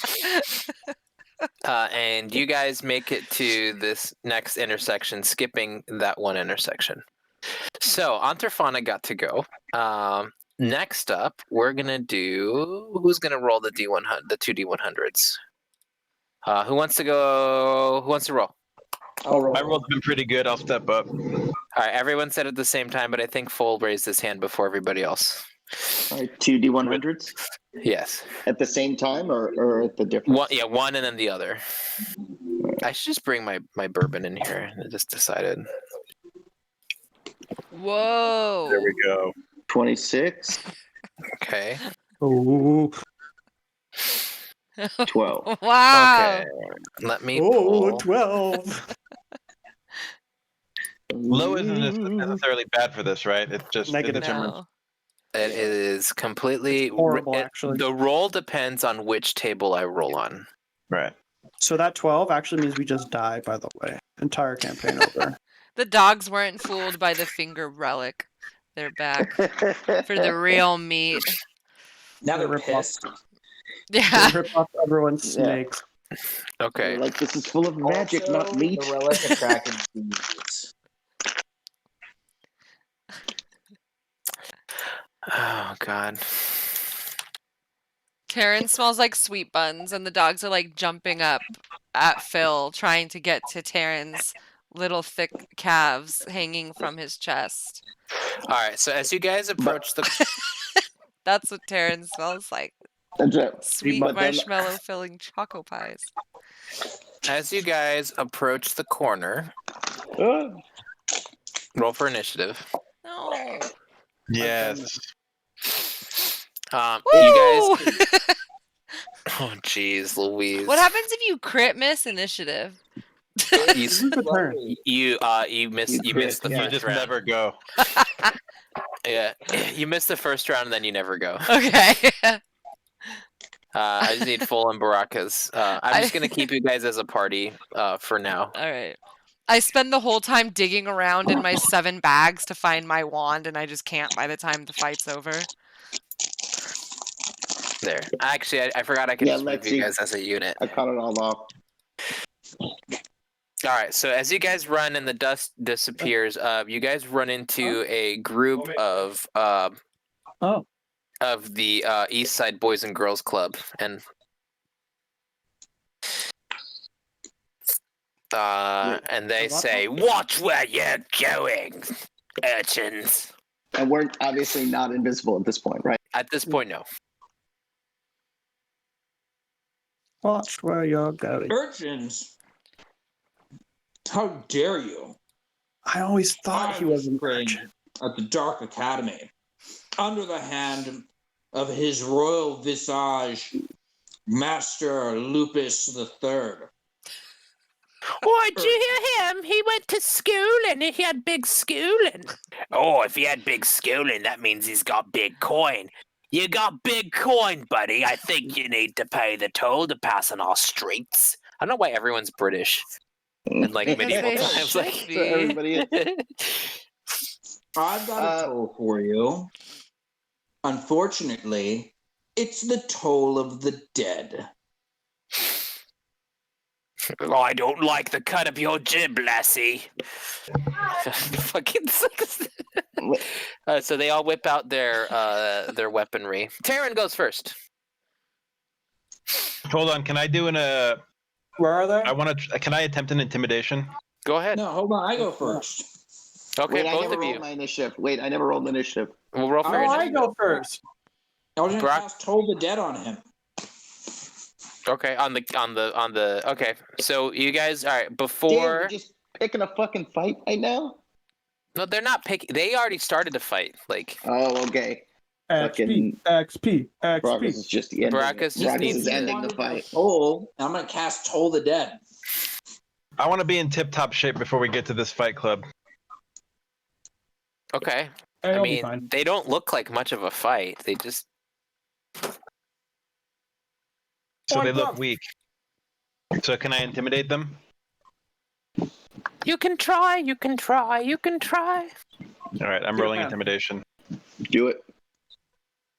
and you guys make it to this next intersection, skipping that one intersection. So Antarfana got to go. Next up, we're gonna do. Who's gonna roll the D100, the two D100s? Who wants to go? Who wants to roll? My roll's been pretty good. I'll step up. All right, everyone said at the same time, but I think Phol raised his hand before everybody else. All right, 2 D100s Yes. at the same time or at the different? One and then the other. I should just bring my bourbon in here. I just decided. Whoa. There we go. 26, Okay. Oh, 12. Wow. Okay. Let me oh, pull. 12. Low isn't necessarily bad for this, right? It's just Negative. No. It is completely Horrible, actually. The roll depends on which table I roll on. Right. So that 12 actually means we just die, by the way. Entire campaign over. The dogs weren't fooled by the finger relic. They're back for the real meat. Now they're Rip off. pissed. Yeah. They rip off everyone's Yeah. snakes. Okay. Like, this is full of magic, Also, not meat. The relic attracted bees. Oh God. Taryn smells like sweet buns, and the dogs are like jumping up at Phil, trying to get to Taryn's little thick calves hanging from his chest. All right. So as you guys approach the That's what Taryn smells like. That's it. Sweet But then- marshmallow filling choco pies. as you guys approach the corner, roll for initiative. No. Yes. You Woo! guys. Oh jeez, Louise. What happens if you crit miss initiative? You Good turn. you missed the crit, You first just round. never go. Yeah, you missed the first round and then you never go. Okay. I just need Phol and Baraka's. I'm just gonna keep you guys as a party for now. All right. I spend the whole time digging around in my 7 bags to find my wand, and I just can't by the time the fight's over. There. Actually, I forgot I could Yeah, just move let's you see. guys as a unit. I cut it all off. All right. So as you guys run and the dust disappears, you guys run into a group of Oh, the East Side Boys and Girls Club, and and they say, "Watch where you're going, urchins." And we're obviously not invisible at this point, right? At this point, no. watch where you're going. Urchins. How dare you? I always thought he was an urchin. At the Dark Academy, under the hand of his royal visage, Master Lupus III. Oh, did you hear him? He went to school and he had big schooling. Oh, if he had big schooling, that means he's got big coin. You got big coin, buddy. I think you need to pay the toll to pass on our streets. I don't know why everyone's British. And like Because medieval they times, should like be. Everybody is. I've got a toll for you. Unfortunately, it's the toll of the dead. Oh, I don't like the cut of your jib, lassie. Fucking sucks. So they all whip out their weaponry. Taryn goes first. Hold on. Can I do Where are they? I want to. Can I attempt an intimidation? Go ahead. No, hold on. I go first. Okay, Wait, I both never of rolled you. my initiative. Wait, I never rolled initiative. We'll roll for Oh, your I initiative. go first. I was going to Brock- cast Toll the Dead on him. Okay, on the. Okay, so you guys, all right. Damn, Before you're just picking a fucking fight right now? no, they're not picking. They already started to fight. Like Oh, okay. XP, XP, Baracus XP. is just ending Baracus just Baracus needs is to- ending the fight. Toll. I'm going to cast Toll the Dead. I want to be in tip-top shape before we get to this fight club. okay, Hey, I I'll be mean fine. they don't look like much of a fight. They just So they Point look up. weak. So can I intimidate them? you can try, you can try, you can try. All right, I'm Good rolling man. intimidation. Do it.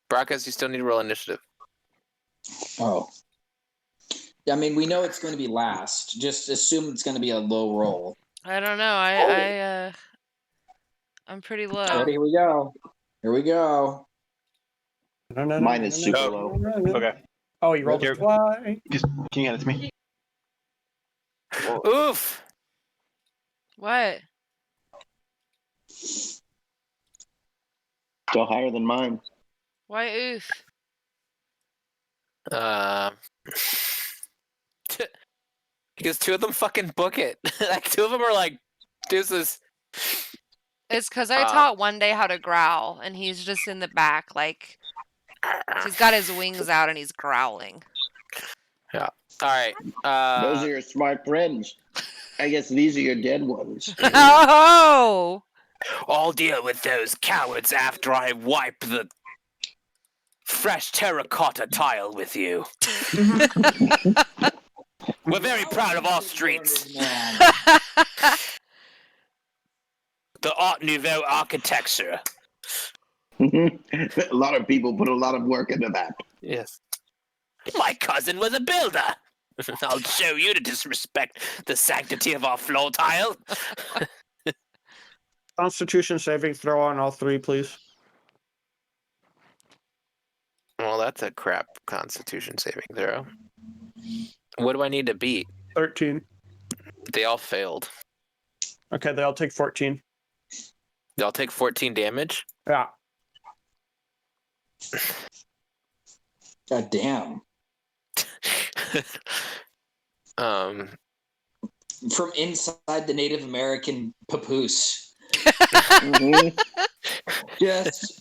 Baracus, you still need to roll initiative. Oh. I mean, we know it's going to be last. Just assume it's going to be a low roll. I don't know. I'm pretty low. Ready? Here we go. Here we go. Mine is super low. Okay. Oh, you rolled Here. a fly. Can you hand it to me? Oof. What? Still higher than mine. Why oof? Because two of them fucking book it. Like two of them are like, deuces. It's because I taught one day how to growl, and he's just in the back, like he's got his wings out and he's growling. All right. Those are your smart friends. I guess these are your dead ones. Oh! I'll deal with those cowards after I wipe the fresh terracotta tile with you. We're very proud of our streets. The Art Nouveau architecture. A lot of people put a lot of work into that. Yes. My cousin was a builder. I'll show you to disrespect the sanctity of our floor tile. Constitution saving throw on all three, please. Well, that's a crap Constitution saving throw. What do I need to beat? 13. They all failed. Okay, they all take 14. They all take 14 damage. Yeah. God damn. From inside the Native American papoose. Just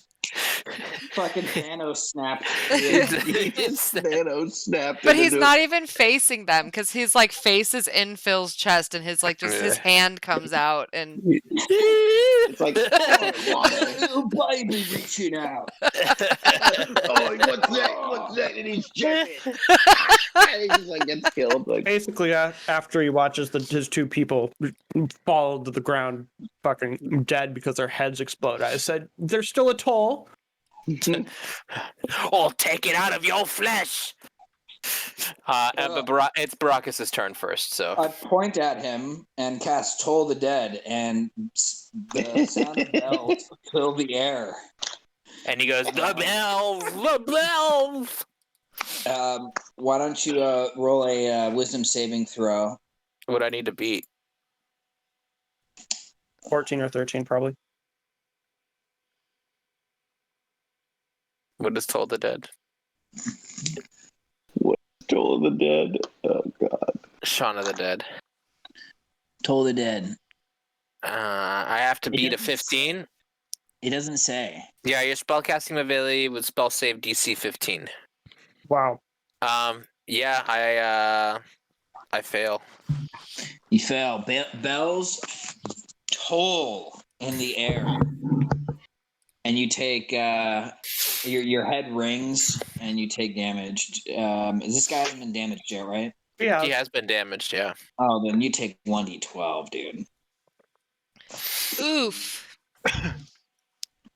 fucking Thanos snapped. Thanos snapped. But he's not even facing them because his like face is in Phil's chest and his like just his hand comes out and It's like water. Little baby reaching out. Oh, what's that? What's that? And he's jamming. He just like gets killed. Like Basically, after he watches his two people fall to the ground, fucking dead because their heads explode, I said, "There's still a toll." I'll take it out of your flesh. But it's Baracus' turn first, so I point at him and cast Toll the Dead, and the sound of bells fill the air. and he goes, the bells, the bells. Why don't you roll a wisdom saving throw? What do I need to beat? 14 or 13, probably. What is Toll the Dead? Toll of the Dead. Oh god. Shaun of the Dead. Toll the Dead. I have to beat a 15. It doesn't say. Yeah, your spellcasting ability with spell save DC 15. Wow. Yeah, I fail. You fail. Bells toll in the air, and you take your head rings, and you take damage. Is this guy hasn't been damaged yet, right? Yeah. He has been damaged, yeah. Oh, then you take 1d12, dude. oof.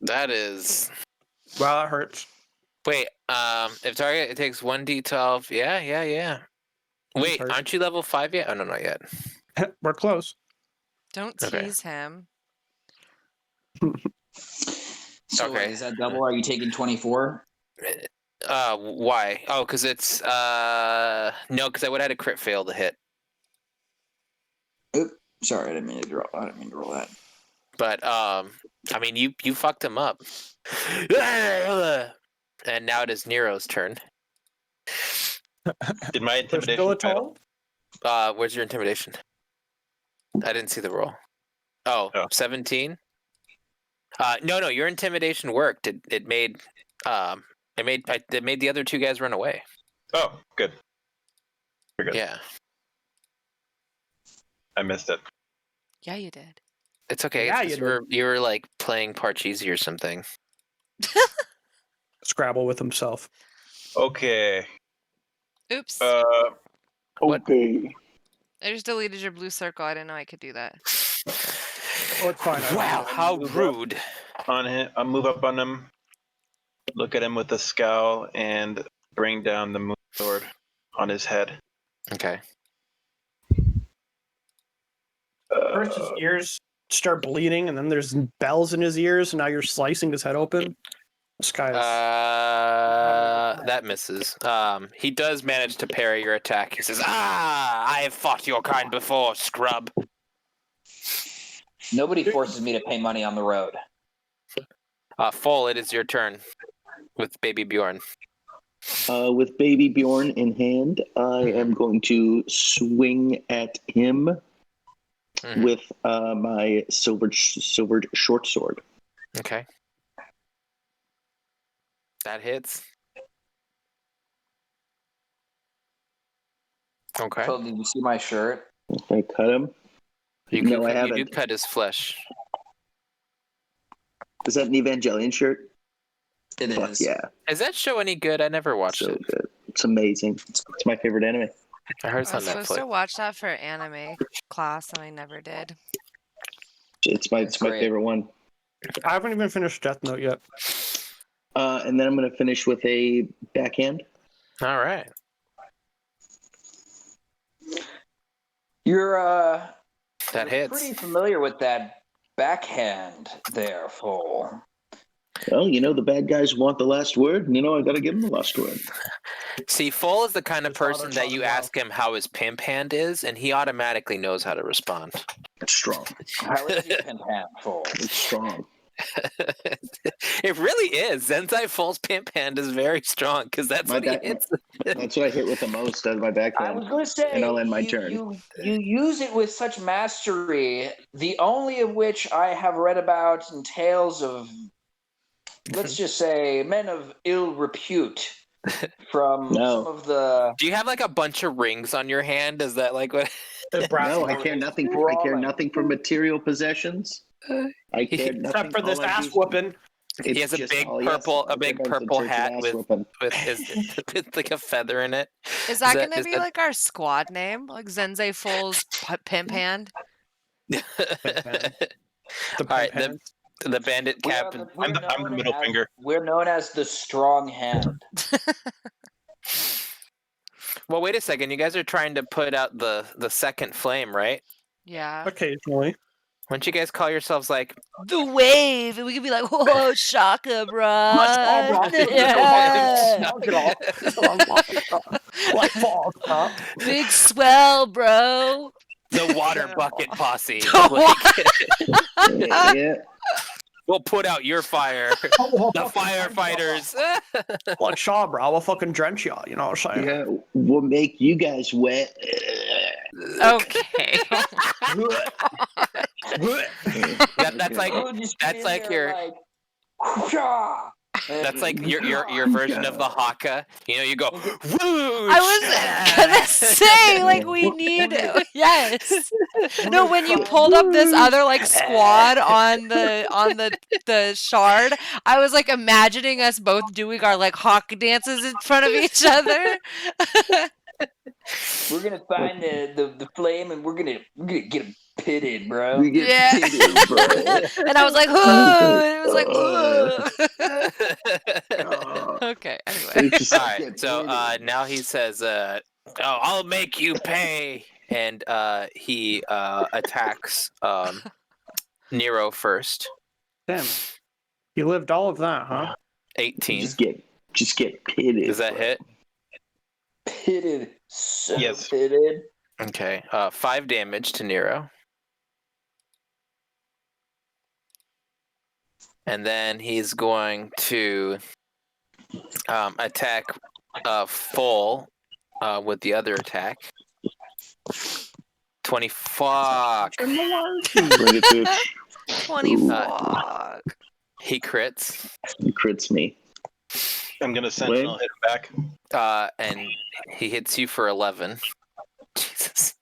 That is. Wow, that hurts. Wait, if target it takes 1d12. Yeah. Wait, hurts. aren't you level 5 yet? Oh no, not yet. We're close. Don't Okay. tease him. So Okay. is that double? Are you taking 24? Why? Oh, because it's no, because I would have had a crit fail to hit. Oop, sorry, I didn't mean to roll that. But I mean, you fucked him up. And now it is Nero's turn. Did my There's intimidation still a fail? toll? Where's your intimidation? I didn't see the roll. Oh, Oh. 17? No, your intimidation worked. It made the other two guys run away. Oh, good. We're good. Yeah. I missed it. Yeah, you did. It's okay. Yeah, It's 'cause you were like playing Parcheesi or something. Scrabble with himself. Okay. Oops. What? Okay. I just deleted your blue circle. I didn't know I could do that. Oh, it's fine. Wow, how rude. On him, I'll move up on him, look at him with a scowl, and bring down the moon sword on his head. Okay. First, his ears start bleeding, and then there's bells in his ears, and now you're slicing his head open. This guy is... That misses. He does manage to parry your attack. He says, I have fought your kind before, scrub. Nobody forces me to pay money on the road. Phol, it is your turn with Baby Bjorn. With Baby Bjorn in hand, I am going to swing at him with my silvered short sword. Okay. That hits. Okay. So did you see my shirt? If I cut him. You No, I do haven't. cut his flesh. Is that an Evangelion shirt? It Fuck is. yeah. Is that show any good? I never watched So it. good. It's amazing. It's my favorite anime. I heard it's I on was supposed to Netflix. watch that for anime class, and I never did. It's my great. favorite one. I haven't even finished Death Note yet. And then I'm going to finish with a backhand. All right. You're That you're hits. pretty familiar with that backhand there, Phol. Well, the bad guys want the last word, and I got to give them the last word. See, Phol is the kind of His father person taught that him you well. ask him how his pimp hand is, and he automatically knows how to respond. It's strong. How is your pimp hand, Phol? It's strong. It really is. Zensai Phol's pimp hand is very strong because that's My what he back- hits. That's what I hit with the most out of my I backhand. was going to say, And I'll end my you, turn. you use it with such mastery, the only of which I have read about in tales of, let's just say, men of ill repute from No. some of the... Do you have like a bunch of rings on your hand? Is that like what? The brass No, I knuckles. care nothing. I care Brawling. nothing for material possessions. I care nothing. Except for this all I ass do is- whooping. He has a just- big oh, yes, purple, a I've big been to purple church hat ass with whipping. with like a feather in it. Is that that- gonna is be that- like our squad name? Like Zensei Phol's pimp hand? The All right, pimp hand. the bandit We are captain. the- we're I'm the known middle as- finger. We're known as the strong hand. Well, wait a second. You guys are trying to put out the second flame, right? Yeah. Occasionally. Why don't you guys call yourselves like? The wave, and we could be like, "Whoa, Shaka, bruh." Like fall, huh? Big swell, bro. The water bucket posse. Yeah. We'll put out your fire. The firefighters. Like Shaw, bro. I'll fucking drench y'all. You know what I'm saying? Yeah. We'll make you guys wet. Okay. That's like We'll just that's be like there your like, "Whoosha!" that's like your version of the haka. You go. Woo! I was gonna say, like, we need yes. No, when you pulled up this other like squad on the shard, I was like imagining us both doing our like hawk dances in front of each other. We're gonna find the flame and we're gonna get him pitted, bro. We get Yeah. pitted, bro. And I was like, "Whoa!" And it was like, "Whoa." Okay. Anyway. It's just All like, right. get So pitted. now he says, "Oh, I'll make you pay," and he attacks Nero first. Damn. You lived all of that, huh? 18. Just get pitted. Does that bro. hit? Pitted. So Yes. pitted. Okay. 5 damage to Nero. And then he's going to attack Phol with the other attack. 20. Fuck. Bring it, bitch. 20 fuck. He crits. He crits me. I'm gonna sentinel hit him back. And he hits you for 11. Jesus.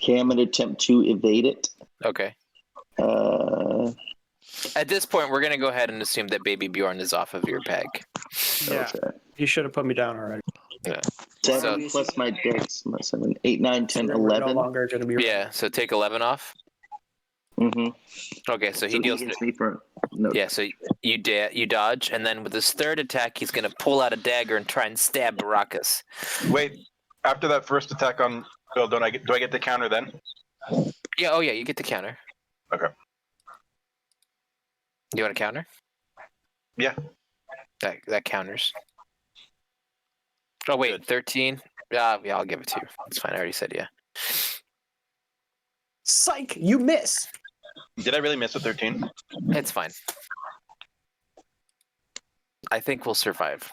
Okay, I'm going to attempt to evade it. Okay. At this point, we're going to go ahead and assume that Baby Bjorn is off of your peg. Yeah. Okay. You should have put me down already. 7 plus my dex, my 7, 8, 9, 10, So we're no 11. longer going to be. Yeah, so take 11 off. Mm-hmm. Okay, so he deals. hits me for no. Yeah, so you dodge, and then with his third attack, he's going to pull out a dagger and try and stab Baracus. Wait, after that first attack on Bill, do I get the counter then? Yeah, oh yeah, you get the counter. Okay. Do you want a counter? Yeah. That counters. Oh wait, Good. 13. Yeah, I'll give it to you. It's fine. I already said yeah. Psych! You miss! Did I really miss a 13? It's fine. I think we'll survive.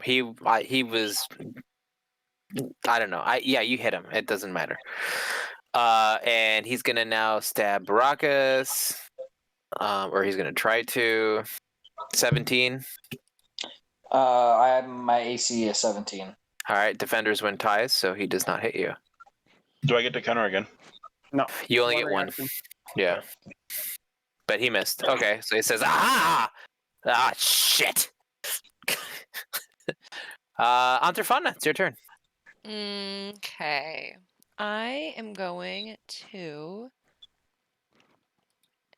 He was. I don't know. Yeah, you hit him. It doesn't matter. And he's gonna now stab Baracus, or he's gonna try to. 17. My AC is 17. All right, defenders win ties, so he does not hit you. Do I get to counter again? No. You only get one. reaction. Yeah. But he missed. Okay, so he says, "Ah, shit." Anterfana, it's your turn. Okay. I am going to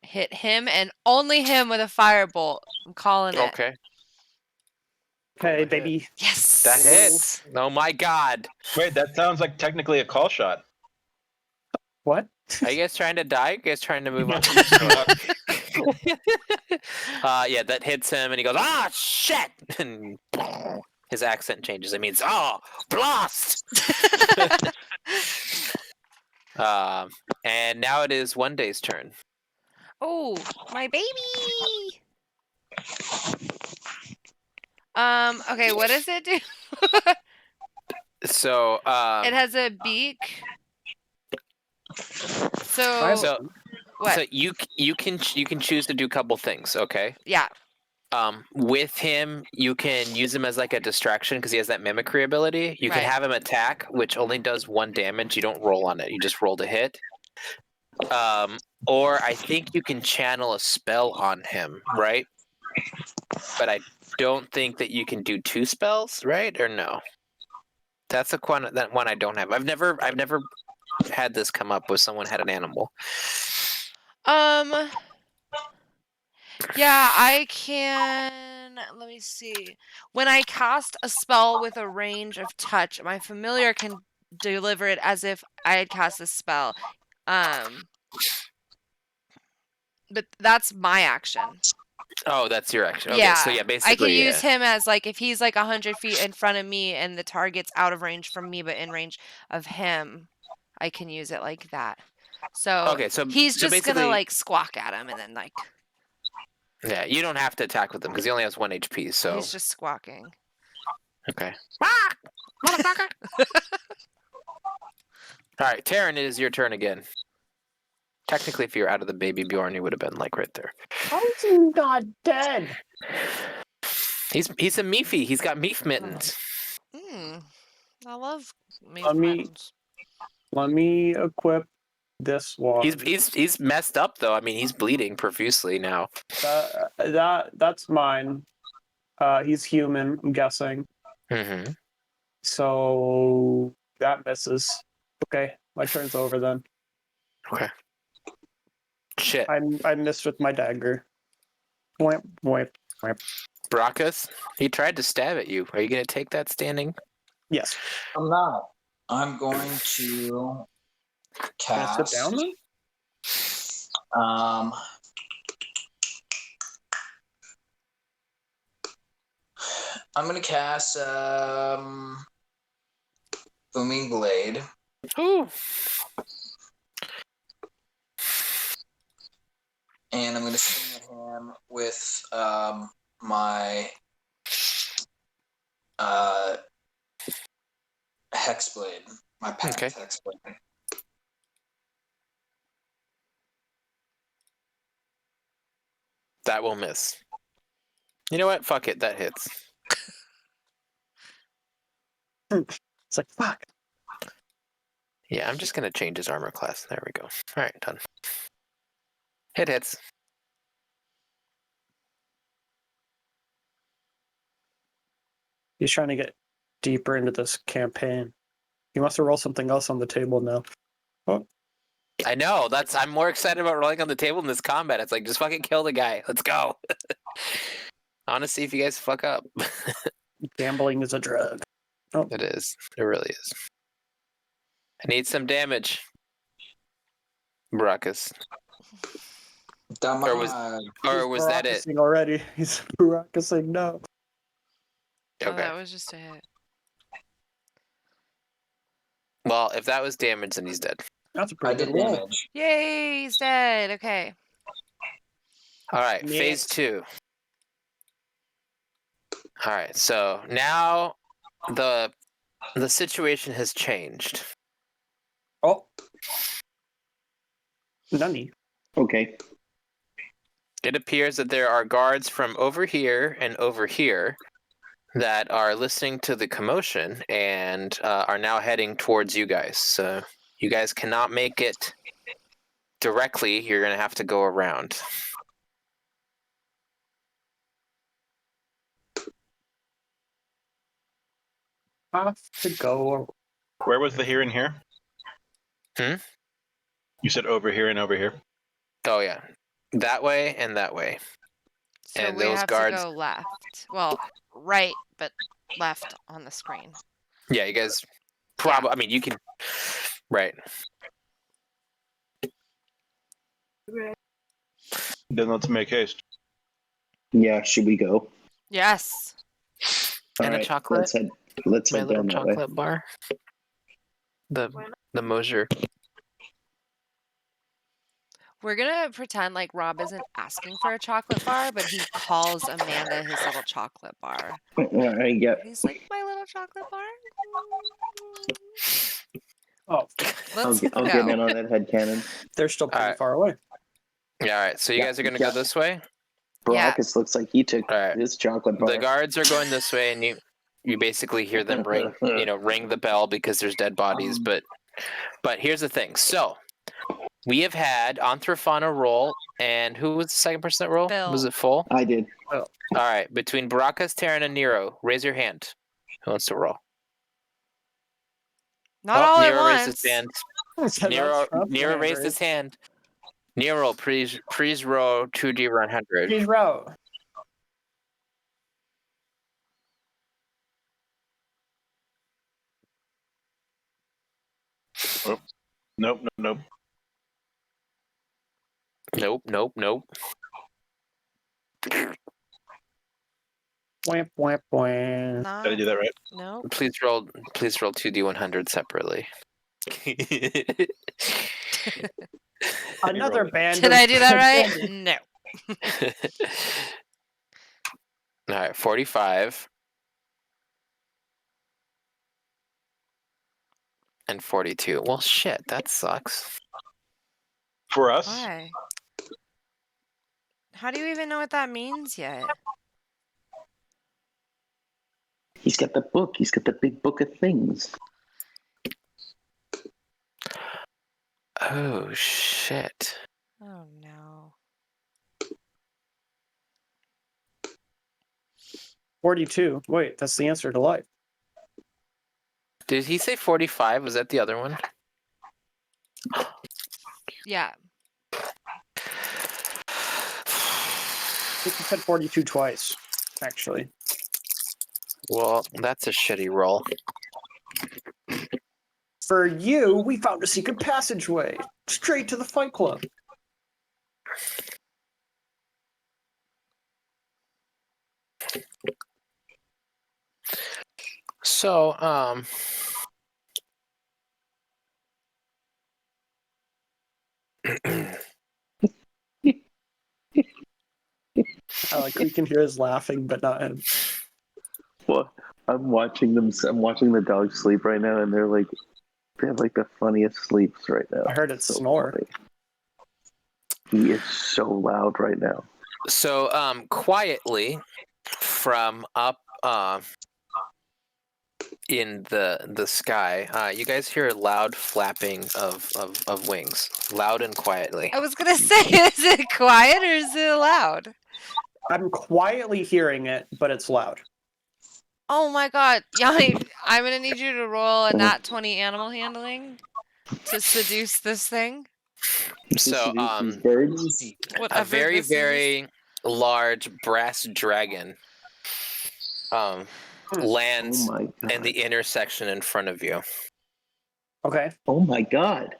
hit him and only him with a firebolt. I'm calling it. Okay. Okay, baby. Yes. That hits. Oh my god. Wait, that sounds like technically a call shot. What? Are you guys trying to die? Are you guys trying to move on? Yeah, that hits him, and he goes, "Ah, shit!" And his accent changes. It means, "Oh, blast!" And now it is One Day's turn. Oh, my baby. Okay, what does it do? So, It has a beak. So, so, what? so you can choose to do a couple things. Okay. Yeah. With him, you can use him as like a distraction because he has that mimicry ability. You can Right. have him attack, which only does 1 damage. You don't roll on it. You just roll to hit. Or I think you can channel a spell on him, right? But I don't think that you can do 2 spells, right? Or no? That's that one I don't have. I've never had this come up with someone had an animal. Yeah, I can. Let me see. When I cast a spell with a range of touch, my familiar can deliver it as if I had cast a spell. But that's my action. Oh, that's your action. Okay, Yeah, so yeah, I can basically, use him as like if he's like 100 feet in front of me and the target's out of range from me, but in range of him, I can use it like that. So Okay, so he's just basically, gonna like squawk at him and then like yeah, you don't have to attack with him because he only has 1 HP. So he's just squawking. okay, motherfucker. All right, Taryn, it is your turn again. Technically, if you're out of the baby Bjorn, you would have been like right there. How is he not dead? Oh. He's a meefy. He's got meef mittens. I love Let me equip this one. He's messed up though. I mean, he's bleeding profusely now. That's mine. He's human, I'm guessing. Mm-hmm. So that misses. Okay, my turn's over then. Okay. Shit. I missed with my dagger. Wimp, wimp, wimp. Brackus, he tried to stab at you. Are you gonna take that standing? Yes. I'm not. I'm going to Can I sit cast. down then? I'm gonna cast Booming Blade. Ooh. And I'm gonna swing at him with my Hexblade. My packed Okay. Hexblade. That will miss. You know what? Fuck it. That hits. It's like, fuck. Yeah, I'm just gonna change his armor class. There we go. All right, done. Hit hits. He's trying to get deeper into this campaign. He wants to roll something else on the table now. Oh, I know. I'm more excited about rolling on the table in this combat. It's like just fucking kill the guy. Let's go. I want to see if you guys fuck up. gambling is a drug. Oh, It is. It really is. I need some damage. Brackus. Or was that it? Baracusing already. He's baracusing no. Oh, Okay. that was just a hit. Well, if that was damage, then he's dead. That's a I pretty did good roll. damage. Yay, he's dead. Okay. All right, phase 2. All right, so now the situation has changed. Oh. Nunny. Okay. It appears that there are guards from over here and over here that are listening to the commotion and are now heading towards you guys. So you guys cannot make it directly. You're going to have to go around. Have to go. Where was the here and here? Hmm? You said over here and over here. Oh, yeah. that way and that way. So And we those have guards- to go left. Well, right, but left on the screen. Yeah, you guys probably. I mean, you can. Right. Then let's make haste. Yeah, should we go? Yes. All And a right, chocolate? Let's My head little down that way. chocolate bar. The Mosier. We're gonna pretend like Rob isn't asking for a chocolate bar, but he calls Amanda his little chocolate bar. All right, yeah. He's like, my little chocolate bar. Oh, Let's I'll get in on that headcanon. they're still pretty Alright. far away. Yeah, all right. So you Yeah, guys are gonna yeah. go this way. Yeah. Baracus looks like he took All right. his chocolate bar. The guards are going this way, and you basically hear them ring the bell because there's dead bodies. But here's the thing. So we have had Anthrofana roll, and who was the second person that rolled? Phil. Was it Phol? I did. All right. Between Baracus, Terran, and Nero, raise your hand. Who wants to roll? Not all Nero at raised once. his hand. That's Nero right. raised his hand. Nero, please roll 2d100. Please row. Nope. Nope. Nope. Wamp, wamp, wamp. Not, Did I do that right? no. Please roll 2d100 separately. Another band. Did of- I do that right? No. All right, 45 and 42. Well, shit, that sucks. For us? Why? How do you even know what that means yet? He's got the book. He's got the big book of things. Oh shit. Oh no. 42. Wait, that's the answer to life. Did he say 45? Was that the other one? Yeah. I think you said 42 twice, actually. Well, that's a shitty roll. For you, we found a secret passageway straight to the Fight Club. So, We can hear us laughing, but not him. Well, I'm watching them. I'm watching the dogs sleep right now, and they have like the funniest sleeps right now. I heard it So snore. funny. He is so loud right now. So, quietly from up in the sky, you guys hear a loud flapping of wings, loud and quietly. I was gonna say, is it quiet or is it loud? I'm quietly hearing it, but it's loud. Oh my god, Yanni, I'm gonna need you to roll a nat 20 animal handling to seduce this thing. So, These birds. Easy. a Whatever very this is. very large brass dragon lands Oh my god. in the intersection in front of you. Okay. Oh my god.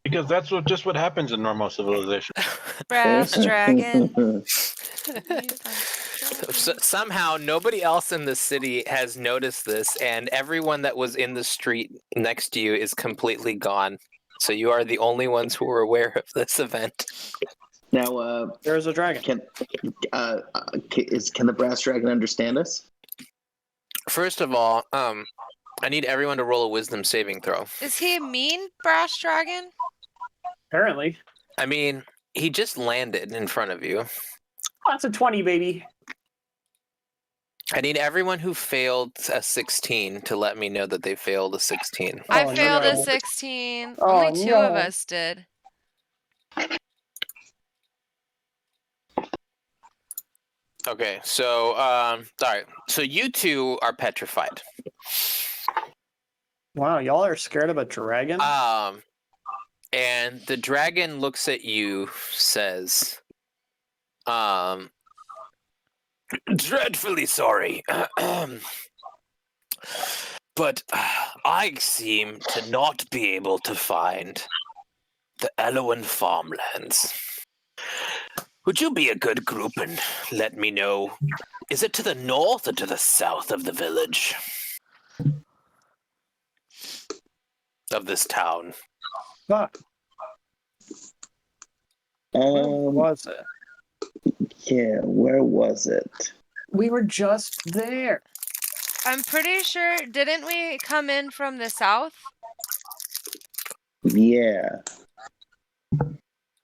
Because that's just what happens in normal civilization. Brass dragon. Somehow nobody else in the city has noticed this, and everyone that was in the street next to you is completely gone. So you are the only ones who are aware of this event. Now, There's a dragon. can the brass dragon understand us? First of all, I need everyone to roll a wisdom saving throw. Is he a mean brass dragon? Apparently. I mean, he just landed in front of you. That's a 20, baby. I need everyone who failed a 16 to let me know that they failed a 16. I Oh, failed no. a 16. Oh, Only two of no. us did. Okay, so all right, so you two are petrified. Wow, y'all are scared of a dragon? And the dragon looks at you, says, dreadfully sorry, but I seem to not be able to find the Eloan farmlands. Would you be a good group and let me know, is it to the north or to the south of the village? Of this town? But where was it? Yeah, where was it? We were just there. I'm pretty sure, didn't we come in from the south? Yeah.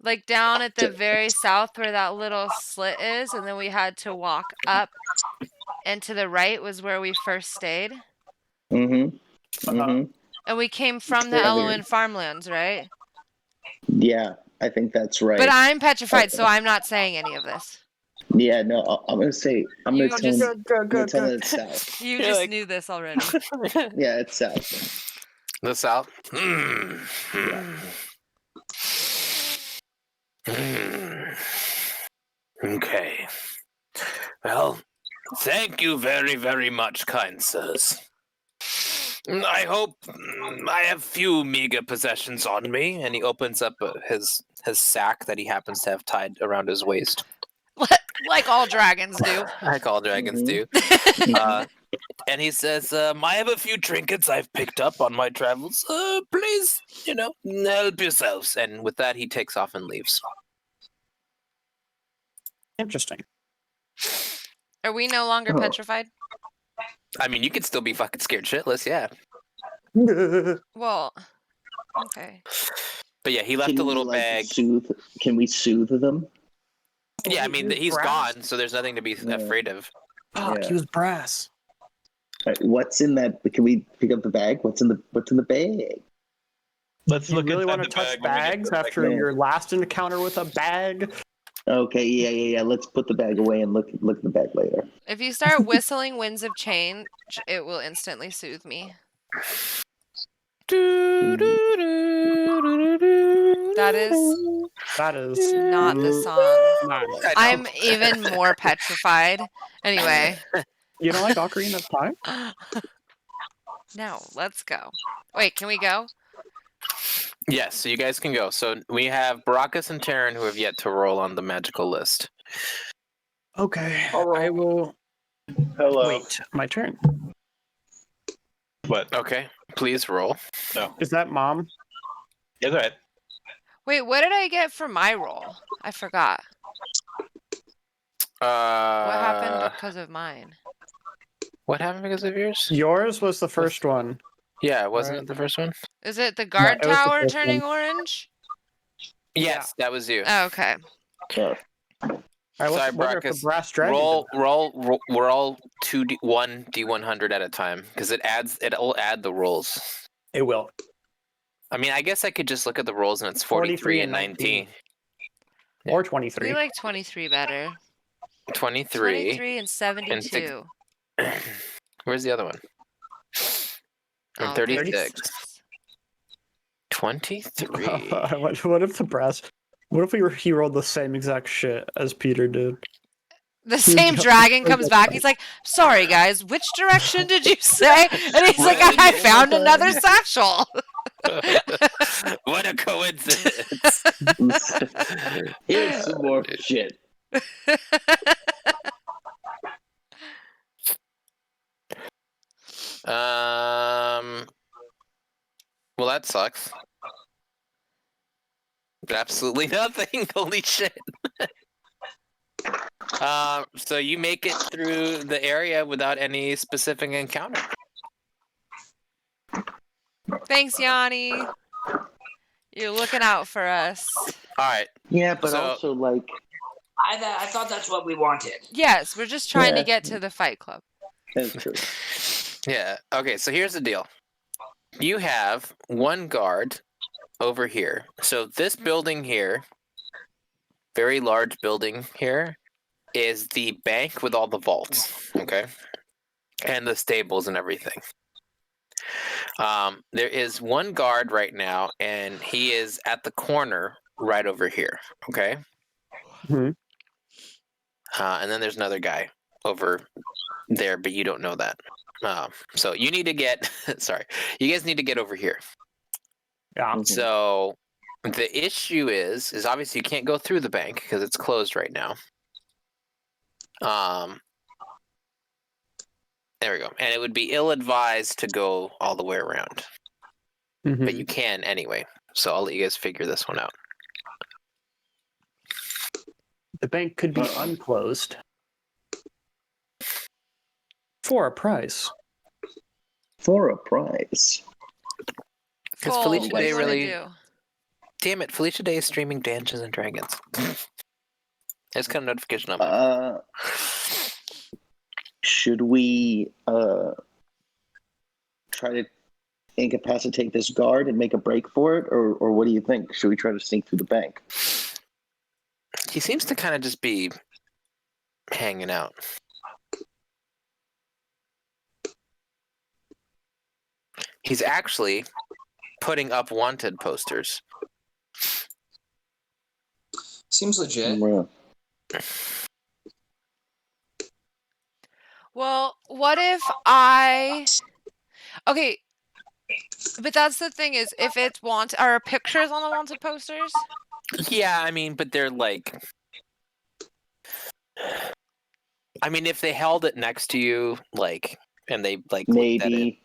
Like down at the very south where that little slit is, and then we had to walk up, and to the right was where we first stayed. Mm-hmm. Mm-hmm. And we came from the Yeah, Eloan farmlands, right? Yeah, I think that's right. But I'm petrified, so I'm not saying any of this. Yeah, no, I'm gonna say I'm You gonna tell just- him. I'm gonna tell him it's south. You You're just like- knew this already. Yeah, it's south. The south? Okay. Well, thank you very, very much, kind sirs. I hope I have few meager possessions on me. And he opens up his sack that he happens to have tied around his waist. Like all dragons do. Like all dragons do. And he says, I have a few trinkets I've picked up on my travels. Please, help yourselves. And with that, he takes off and leaves. Interesting. Are we no longer petrified? I mean, you could still be fucking scared shitless, yeah. Well, okay. But yeah, he left a little bag. Can we soothe them? Yeah, I mean, he's brass. gone, so there's nothing to be afraid of. Fuck, Yeah. he was brass. Right, what's in that? Can we pick up the bag? What's in the bag? Let's You look really inside want to the touch bag when we get bags to the after Yeah. your last encounter with a bag? Okay, yeah. Let's put the bag away and look at the bag later. If you start whistling Winds of Change, it will instantly soothe me. That is That is not the song. not it. I'm even more petrified. Anyway. You don't like Ocarina of Time? No, let's go. Wait, can we go? Yes, so you guys can go. So we have Baracus and Terran who have yet to roll on the magical list. Okay. All right. I will Hello. wait. My turn. What? Okay, please roll. Is that Mom? It's all right. Wait, what did I get for my roll? I forgot. What happened because of mine? What happened because of yours? Yours was the first one. Yeah, wasn't Right. it the first one? Is it the guard it was the tower first turning one. orange? Yes, that was you. Oh, okay. Yeah. I Sorry, wonder if Brackus. the brass dragon. Roll. We're all 1 D100 at a time because it'll add the rolls. It will. I mean, I guess I could just look at the rolls and it's 43 and 19. Or We 23. like 23 better. 23. 23 and 72. Where's the other one? Oh, 36. 23. What if the brass? What if he rolled the same exact shit as Peter did? The same dragon comes back. He's like, sorry, guys, which direction did you say? And he's like, I found another satchel. What a coincidence. Here's some more shit. Well, that sucks. Absolutely nothing. Holy shit. So you make it through the area without any specific encounter. Thanks, Yanni. You're looking out for us. All right. Yeah, but So- also like I thought that's what we wanted. Yes, we're just trying to Yeah. get to the fight club. that's true. Yeah. Okay. So here's the deal. You have one guard over here. So this building here, very large building here, is the bank with all the vaults. Okay. And the stables and everything. There is one guard right now, and he is at the corner right over here. Okay. Hmm. And then there's another guy over there, but you don't know that. So you need to get. Sorry, you guys need to get over here. Yeah. Mhm. So the issue is obviously you can't go through the bank because it's closed right now. There we go. And it would be ill-advised to go all the way around, but Mhm. you can anyway. So I'll let you guys figure this one out. The bank could be unclosed for a price. For a price. Because Phol, Felicia what do Day you want to really- do? Damn it, Felicia Day is streaming Dungeons and Dragons. It's got a notification on my Should we try to incapacitate this guard and make a break for it, or what do you think? Should we try to sneak through the bank? He seems to kind of just be hanging out. He's actually putting up wanted posters. Seems legit. Yeah. Well, what if I... Okay, but that's the thing is, if it's are pictures on the wanted posters? Yeah, I mean, but they're like... I mean, if they held it next to you, like, and they, like, looked at it. Maybe.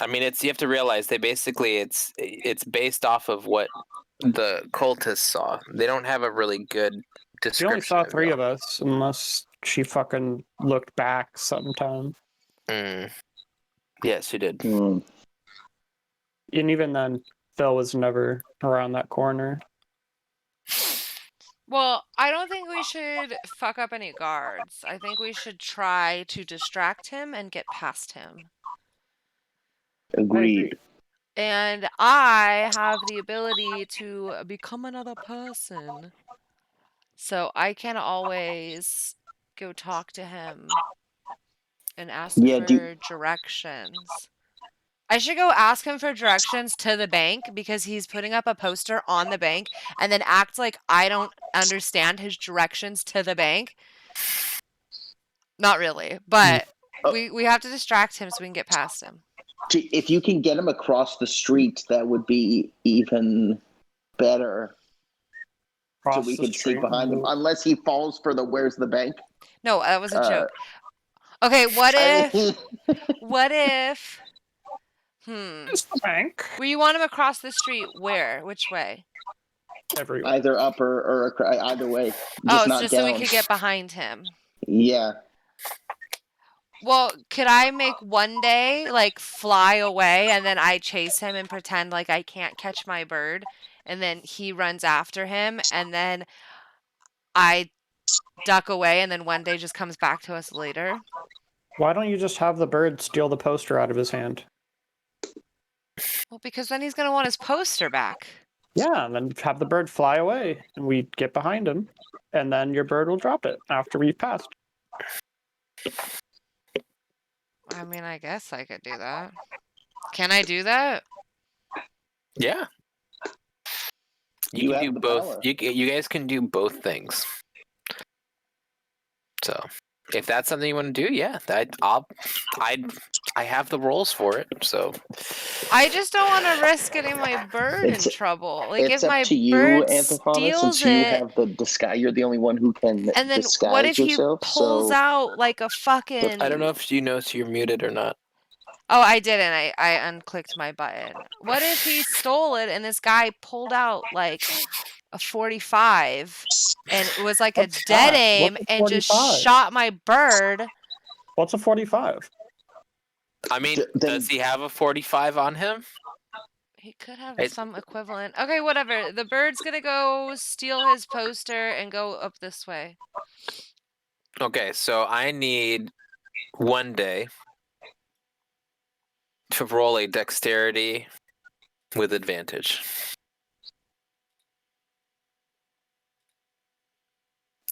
I mean, you have to realize they basically, it's based off of what the cultists saw. They don't have a really good She description. only saw three it. of us, unless she fucking looked back sometime. Yes, you did. Hmm. And even then, Phil was never around that corner. Well, I don't think we should fuck up any guards. I think we should try to distract him and get past him. Agreed. And I have the ability to become another person. So I can always go talk to him and ask Yeah, for directions. I should go ask him for directions to the bank because he's putting up a poster on the bank and then act like I don't understand his directions to the bank. Not really, but we have to distract him so we can get past him. If you can get him across the street, that would be even better. So we can sneak behind him, unless he falls for the "Where's the bank?" No, that was a joke. Okay, what if? What if? It's the bank. Well, you want him across the street? Where? Which way? Everywhere. Either up or either way. Oh, it's not just down. so we could get behind him. Yeah. Well, could I make one day like fly away and then I chase him and pretend like I can't catch my bird and then he runs after him and then I duck away and then one day just comes back to us later? Why don't you just have the bird steal the poster out of his hand? Well, because then he's going to want his poster back. Yeah, and then have the bird fly away, and we get behind him, and then your bird will drop it after we've passed. I mean, I guess I could do that. Can I do that? Yeah. You can have do the both. power. You guys can do both things. So, if that's something you want to do, yeah, I have the rolls for it. So, I just don't want to risk getting my bird in trouble. Like it's if up my to you, bird Anthophana, steals since you it, have the disguise. You're the only one who can and then disguise what if yourself. he pulls so out like a fucking? I don't know if you know if you're muted or not. Oh, I didn't. I unclicked my button. What if he stole it and this guy pulled out like a 45 and it was like a dead aim What's a and just 45? shot my bird? What's a 45? I mean, then- does he have a 45 on him? He could have It's- some equivalent. Okay, whatever. The bird's gonna go steal his poster and go up this way. Okay, so I need one day to roll a dexterity with advantage.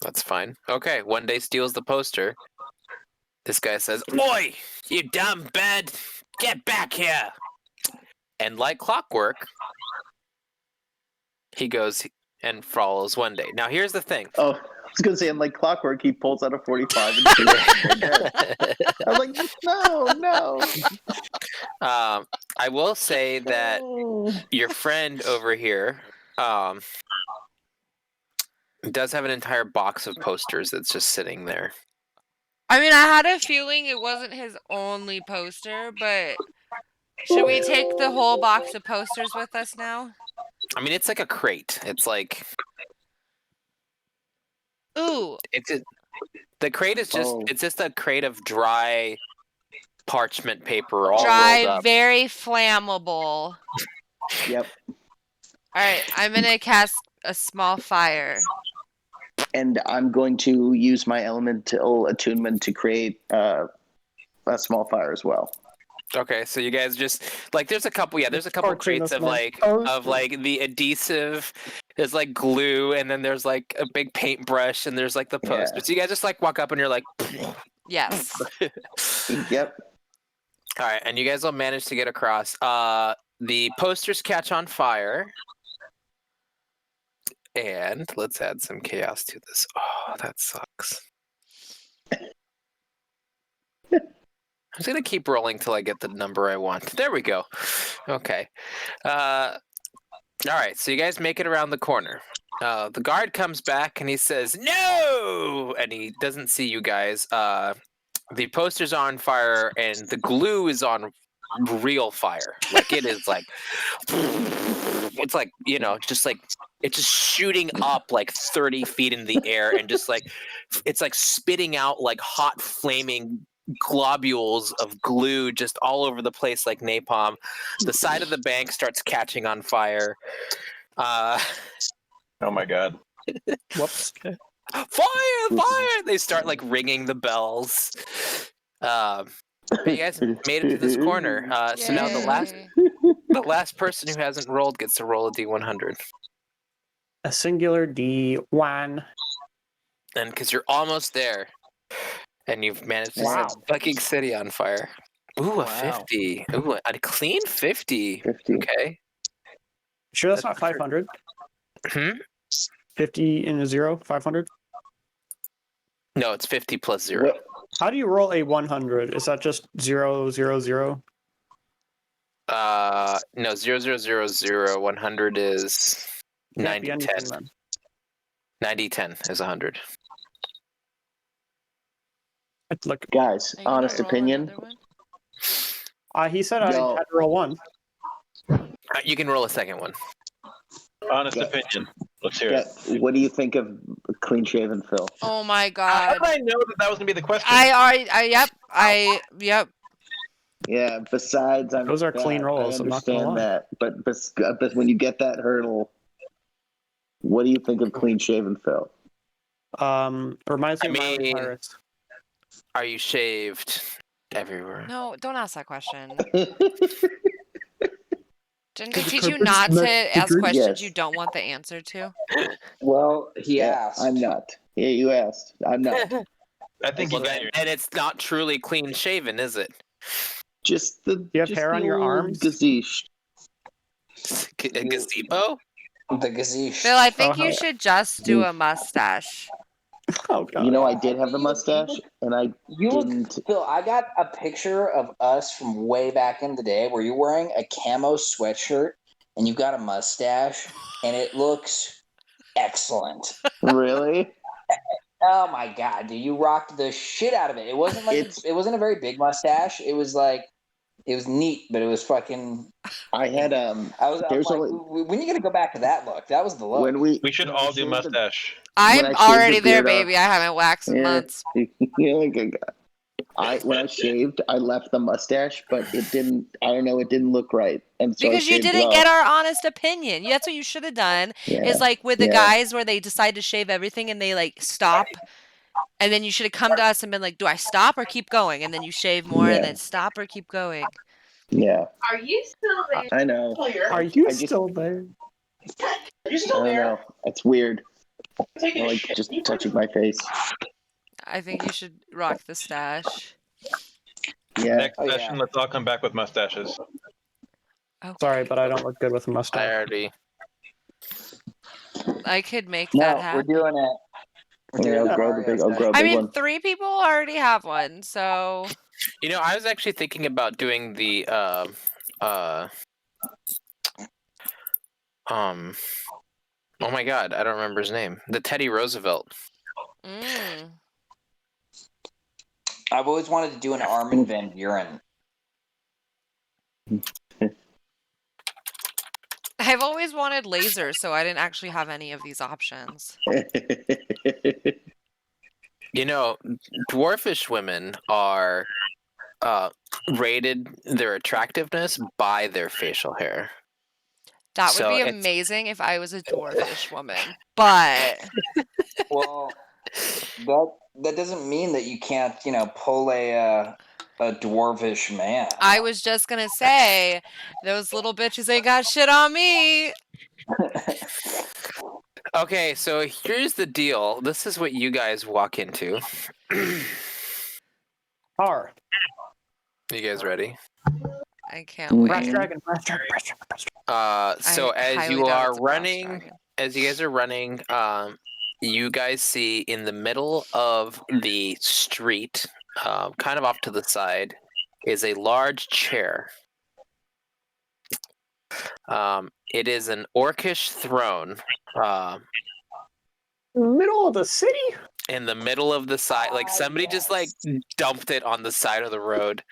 That's fine. Okay, one day steals the poster. This guy says, "Oi, you damn bed! Get back here! And like clockwork, he goes and follows one day. Now, here's the thing. Oh, I was gonna say, and like clockwork, he pulls out a 45 and shoots him dead. I was like, no. I will say that your friend over here does have an entire box of posters that's just sitting there. I mean, I had a feeling it wasn't his only poster, but should we take the whole box of posters with us now? I mean, it's like a crate. It's like Ooh, the crate is just it's just a crate of dry parchment paper all rolled dry, up. very flammable. Yep. All right, I'm gonna cast a small fire. And I'm going to use my elemental attunement to create a small fire as well. Okay, so you guys just like there's a couple crates of like the adhesive, there's like glue, and then there's like a big paintbrush, and there's like the posters. Yeah. So you guys just like walk up and you're like, Yes. Yep. All right, and you guys will manage to get across. The posters catch on fire, and let's add some chaos to this. Oh, that sucks. I'm just gonna keep rolling till I get the number I want. There we go. Okay. All right, so you guys make it around the corner. The guard comes back and he says, "No!" And he doesn't see you guys. The posters are on fire and the glue is on real fire. Like it is like, it's like, you know, just like, it's just shooting up like 30 feet in the air and just like, it's like spitting out like hot flaming globules of glue just all over the place like napalm. The side of the bank starts catching on fire. Oh my god. Whoops. Fire! They start like ringing the bells. But you guys made it to this corner. So now the last person who hasn't rolled gets to roll a d100. A singular D1. And because you're almost there, and you've managed to set fucking city on fire. Ooh, a 50. Ooh, a clean 50. 50. Okay. Sure, that's not 500. 50 and a 0, 500. No, it's 50 plus 0. What? How do you roll a 100? Is that just 0, 0, 0? No, 0, 0, 0, 0. 100 is 90, 10. 90, 10 is 100. Look, Guys, honest opinion. he said I had to roll one. You can roll a second one. Honest opinion. Let's hear it. What do you think of clean shaven Phil? Oh my How god. did I know that was gonna be the question? Yep. Yeah. Besides, Those are clean rolls. I I'm not gonna understand lie. that, but when you get that hurdle, what do you think of clean shaven Phil? Reminds me of Miley mean- Cyrus. Are you shaved everywhere? No, don't ask that question. Didn't they teach you not to ask questions you don't want the answer to? Well, he Yeah, asked. I'm not. Yeah, you asked. I'm not. I think Well, you then, and it's not truly clean shaven, is it? Just the. You have just hair the on your old arms? Gazeesh. A gazebo? The gazeesh. Phil, I think Oh, you should just do a mustache. Oh god. You know, I did have the mustache, and I didn't. Phil, I got a picture of us from way back in the day where you're wearing a camo sweatshirt and you've got a mustache, and it looks excellent. Really? Oh my god, dude, you rocked the shit out of it. It wasn't like it wasn't a very big mustache. It was like it was neat, but it was fucking. I had I was There's like, only when you gonna go back to that look? That was the look. when we should when I all do shaved the- mustache. I'm I shaved already the there, beard off- baby. I haven't waxed in Yeah. months. When I shaved, I left the mustache, but it didn't. I don't know. It didn't look right, and so I Because you shaved it didn't off. get our honest opinion. That's what you should have done. Yeah. Is like with the Yeah. guys where they decide to shave everything and they like stop. And then you should have come to us and been like, do I stop or keep going? And then you shave more Yeah. and then stop or keep going. Yeah, Are you still there? I know. Are you I just- still there? Are you I still don't there? know. It's weird. Taking I a like shit. just touching my face. I think you should rock the stash. Yeah. Next Oh, yeah. session, let's all come back with mustaches. Okay. Sorry, but I don't look good with a I mustache. already. I could make No, that we're happen. doing it. We're Yeah, doing I'll grow the Mario big. I'll grow a I big mean, one. 3 people already have one, so You know, I was actually thinking about doing the oh my god, I don't remember his name. The Teddy Roosevelt. mm. I've always wanted to do an Armin van Buren. I've always wanted lasers, so I didn't actually have any of these options. You know, dwarfish women are rated their attractiveness by their facial hair. That would So be it's- amazing if I was a dwarfish woman, but Well, that doesn't mean that you can't, pull a dwarvish man. I was just gonna say those little bitches ain't got shit on me. Okay, so here's the deal. This is what you guys walk into. Power. You guys ready? I can't Brass wait. dragon. Brass dragon. Brass dragon. Brass dragon. So I as highly you doubt are it's a brass running, dragon. as you guys are running, you guys see in the middle of the street, kind of off to the side, is a large chair. It is an orcish throne Middle of the city. in the middle of the side. Like somebody just like dumped it on the side of the road.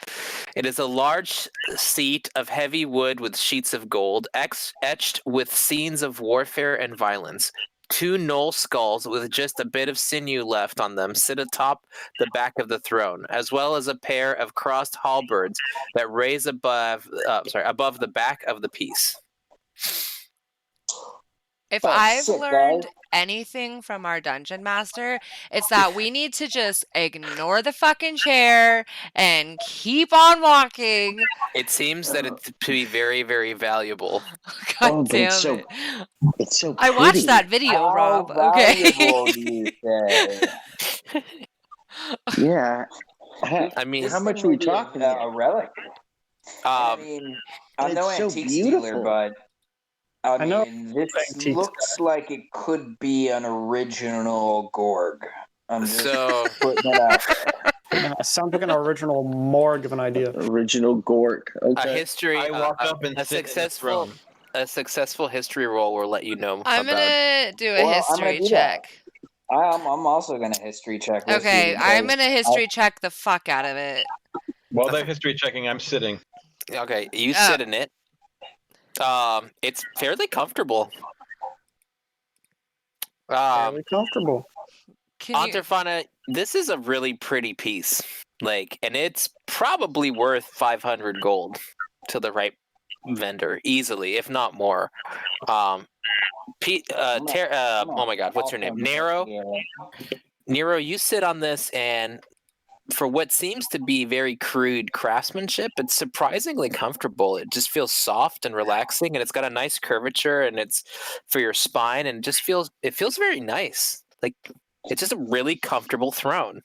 It is a large seat of heavy wood with sheets of gold, etched with scenes of warfare and violence. 2 gnoll skulls with just a bit of sinew left on them sit atop the back of the throne, as well as a pair of crossed halberds that raise above the back of the piece. If Oh, I've sick, learned guys. anything from our dungeon master, it's that we need to just ignore the fucking chair and keep on walking. It seems that it's to be very, very valuable. God Oh, but damn it's so it. it's so I pretty. watched that video, How Rob. Okay. valuable do you say? Yeah. I mean, This how much thing are we may be talking a here? relic. And I mean, I'm it's no so antiques dealer, beautiful. but I I know mean, this antiques looks like it could be an original Gorg. I'm just So putting it out there. Sounds like an original morgue of an idea. Original Gork. a Okay. history, I walk up and a sit in the successful, throne. a successful history roll will let you know I'm about. gonna do a Well, I'm gonna history do that. check. I'm also gonna history check with Okay, you. I'm because gonna history check the fuck out of it. While they're history checking, I'm sitting. Okay, you sit in it. It's fairly comfortable. Fairly comfortable. Can you Anterfana, this is a really pretty piece. Like, and it's probably worth 500 gold to the right vendor, easily, if not more. Oh my god, what's her name? Nero. Yeah. Nero, you sit on this, and for what seems to be very crude craftsmanship, it's surprisingly comfortable. It just feels soft and relaxing, and it's got a nice curvature, and it's for your spine, and it feels very nice. Like, it's just a really comfortable throne.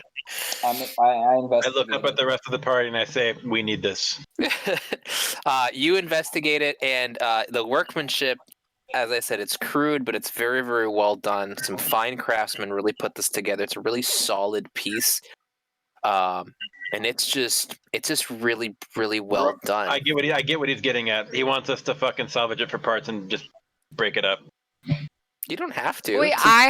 I I look up at the rest of the party and I say, "We need this." You investigate it, and the workmanship, as I said, it's crude, but it's very, very well done. Some fine craftsmen really put this together. It's a really solid piece, and it's just really, really well done. I get what he's getting at. He wants us to fucking salvage it for parts and just break it up. You don't have to. Wait, I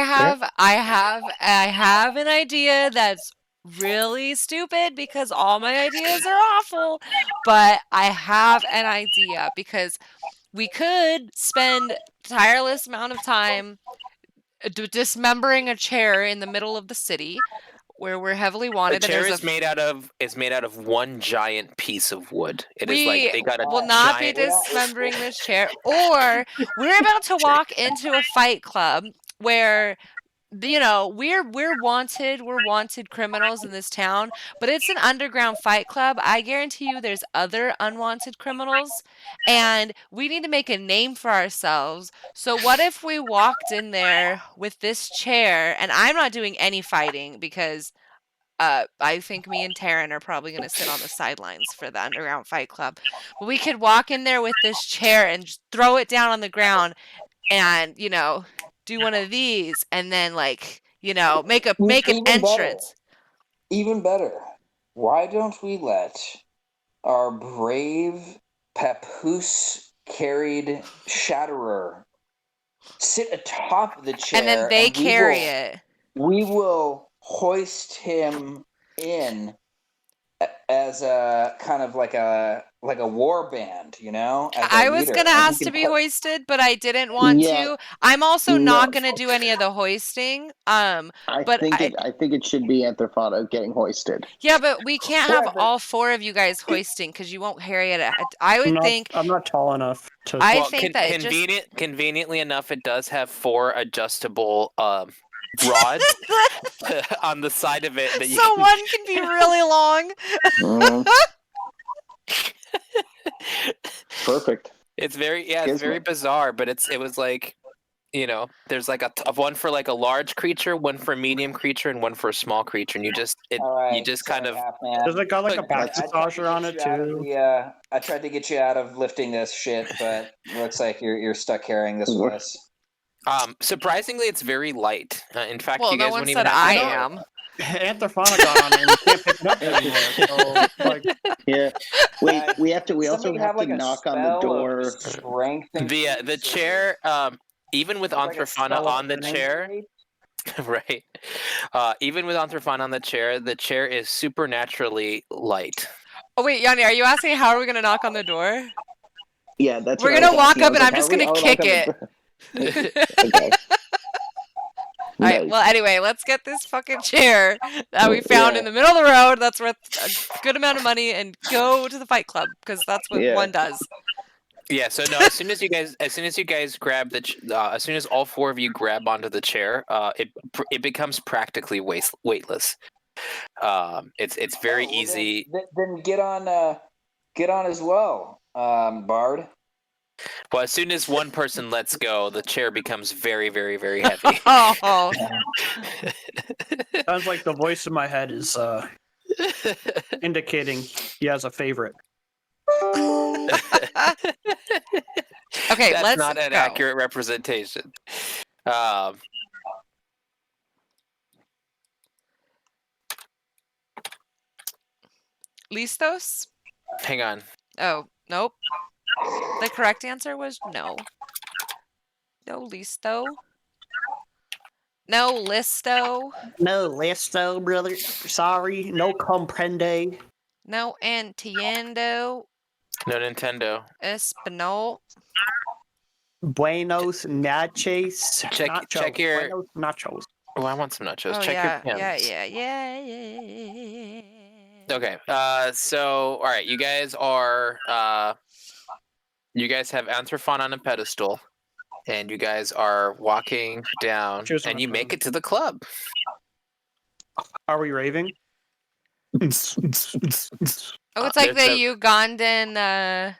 have an idea that's really stupid because all my ideas are awful, but I have an idea because we could spend tireless amount of time dismembering a chair in the middle of the city where we're heavily The wanted. chair and is made out of one giant piece of wood. It is we like they got a will not be giant. dismembering this chair, or we're about to walk into a fight club where we're wanted criminals in this town, but it's an underground fight club. I guarantee you there's other unwanted criminals, and we need to make a name for ourselves. So what if we walked in there with this chair, and I'm not doing any fighting because I think me and Taryn are probably going to sit on the sidelines for the Underground Fight Club. But we could walk in there with this chair and just throw it down on the ground and, do one of these and then make an Even entrance. Even better. Why don't we let our brave papoose carried shatterer sit atop the chair And then they we carry will, it. We will hoist him in as a kind of like a war band, as I our was leader. going to And he ask can to be put- hoisted, but I didn't want Yeah. to. I'm also No. not going to do any of the hoisting. But I think it should be Anthrophono getting hoisted. Yeah, but we can't have Yeah, but- all four of you guys hoisting because you won't carry it. I would think. I'm not tall enough to. I think that conveniently enough, it does have 4 adjustable rods on the side of it that you so one can be really long. Mm. Perfect. It's very bizarre, but it was like, there's like one for like a large creature, one for a medium creature, and one for a small creature, and you just kind of. Does it got like a back I tried to massager on get it you out of too? I tried to get you out of lifting this shit, but looks like you're stuck carrying this with us. Surprisingly, it's very light. In fact, Well, you no guys one won't said even have I to am. Anthrophono got on it and you can't pick it up anymore. So, like, Yeah. Wait, we also Somebody have like to a knock on the spell of door. strength the chair. Even with Like a Anthrophono spell of on the chair, right? Even with Anthrophono on the chair is supernaturally light. Oh wait, Yanni, are you asking how are we gonna knock on the door? Yeah, that's. We're what I gonna was walk asking. I up was and like, I'm just how are we- gonna oh, kick knock on it. the- Okay. All right. Nice. Well, anyway, let's get this fucking chair that we found Yeah. in the middle of the road. That's worth a good amount of money, and go to the fight club because that's what Yeah. one does. Yeah. So no, as soon as you guys grab as soon as all 4 of you grab onto the chair, it becomes practically weightless. It's very easy. Then get on as well, Bard. Well, as soon as one person lets go, the chair becomes very, very, very heavy. Oh, sounds like the voice in my head is indicating he has a favorite. okay. That's Let's not an go. accurate representation. Listos? Hang on. Oh, nope. The correct answer was no. No listo. No listo. No, Listo, brother. Sorry, no comprende. No entiendo. No Nintendo. Espanol. Buenos nachos. Check your. Buenos nachos. Oh, I want some nachos. Oh Check yeah, your yeah, pins. yeah. Okay. So all right, you guys are. You guys have Anthrophon on a pedestal, and you guys are walking down, Choose and one you of make them. it to the club. Are we raving? Oh, it's like There's the no- Ugandan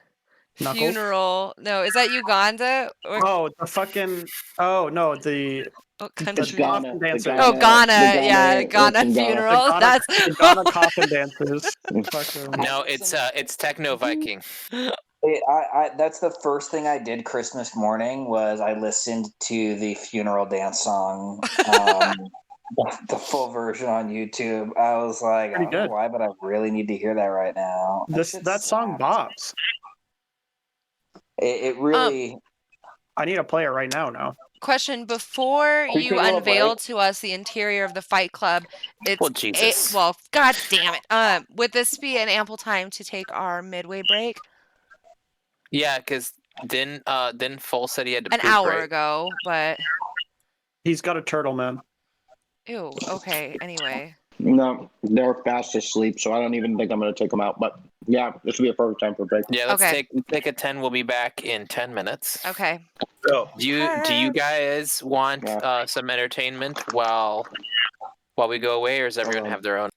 Knuckles? funeral. No, is that Uganda? Or Oh, the fucking. Oh, no, the. what The country? Ghana. dancer. Oh, Ghana. Yeah, it's Ghana in Ghana. funeral. Ghana, That's the Ghana coffin dancers. Fucking. No, it's Techno Viking. That's the first thing I did Christmas morning was I listened to the funeral dance song, the full version on YouTube. I was like, I Pretty don't know good. why, but I really need to hear that right now. That song bops. It really. I need to play it right now. question: before Can we you take a little unveil break? to us the interior of the Fight Club, it's Well, Jesus. well, God damn it. Would this be an ample time to take our midway break? Yeah, because then Phol said he had to An poop, hour right? ago, but He's got a turtle, man. ew. Okay. Anyway. No, they're fast asleep, so I don't even think I'm going to take them out. But yeah, this would be a perfect time for a break. Yeah, let's Okay. take a 10. We'll be back in 10 minutes. Okay. Go. Do you guys want some entertainment while we go away, or does everyone have their own?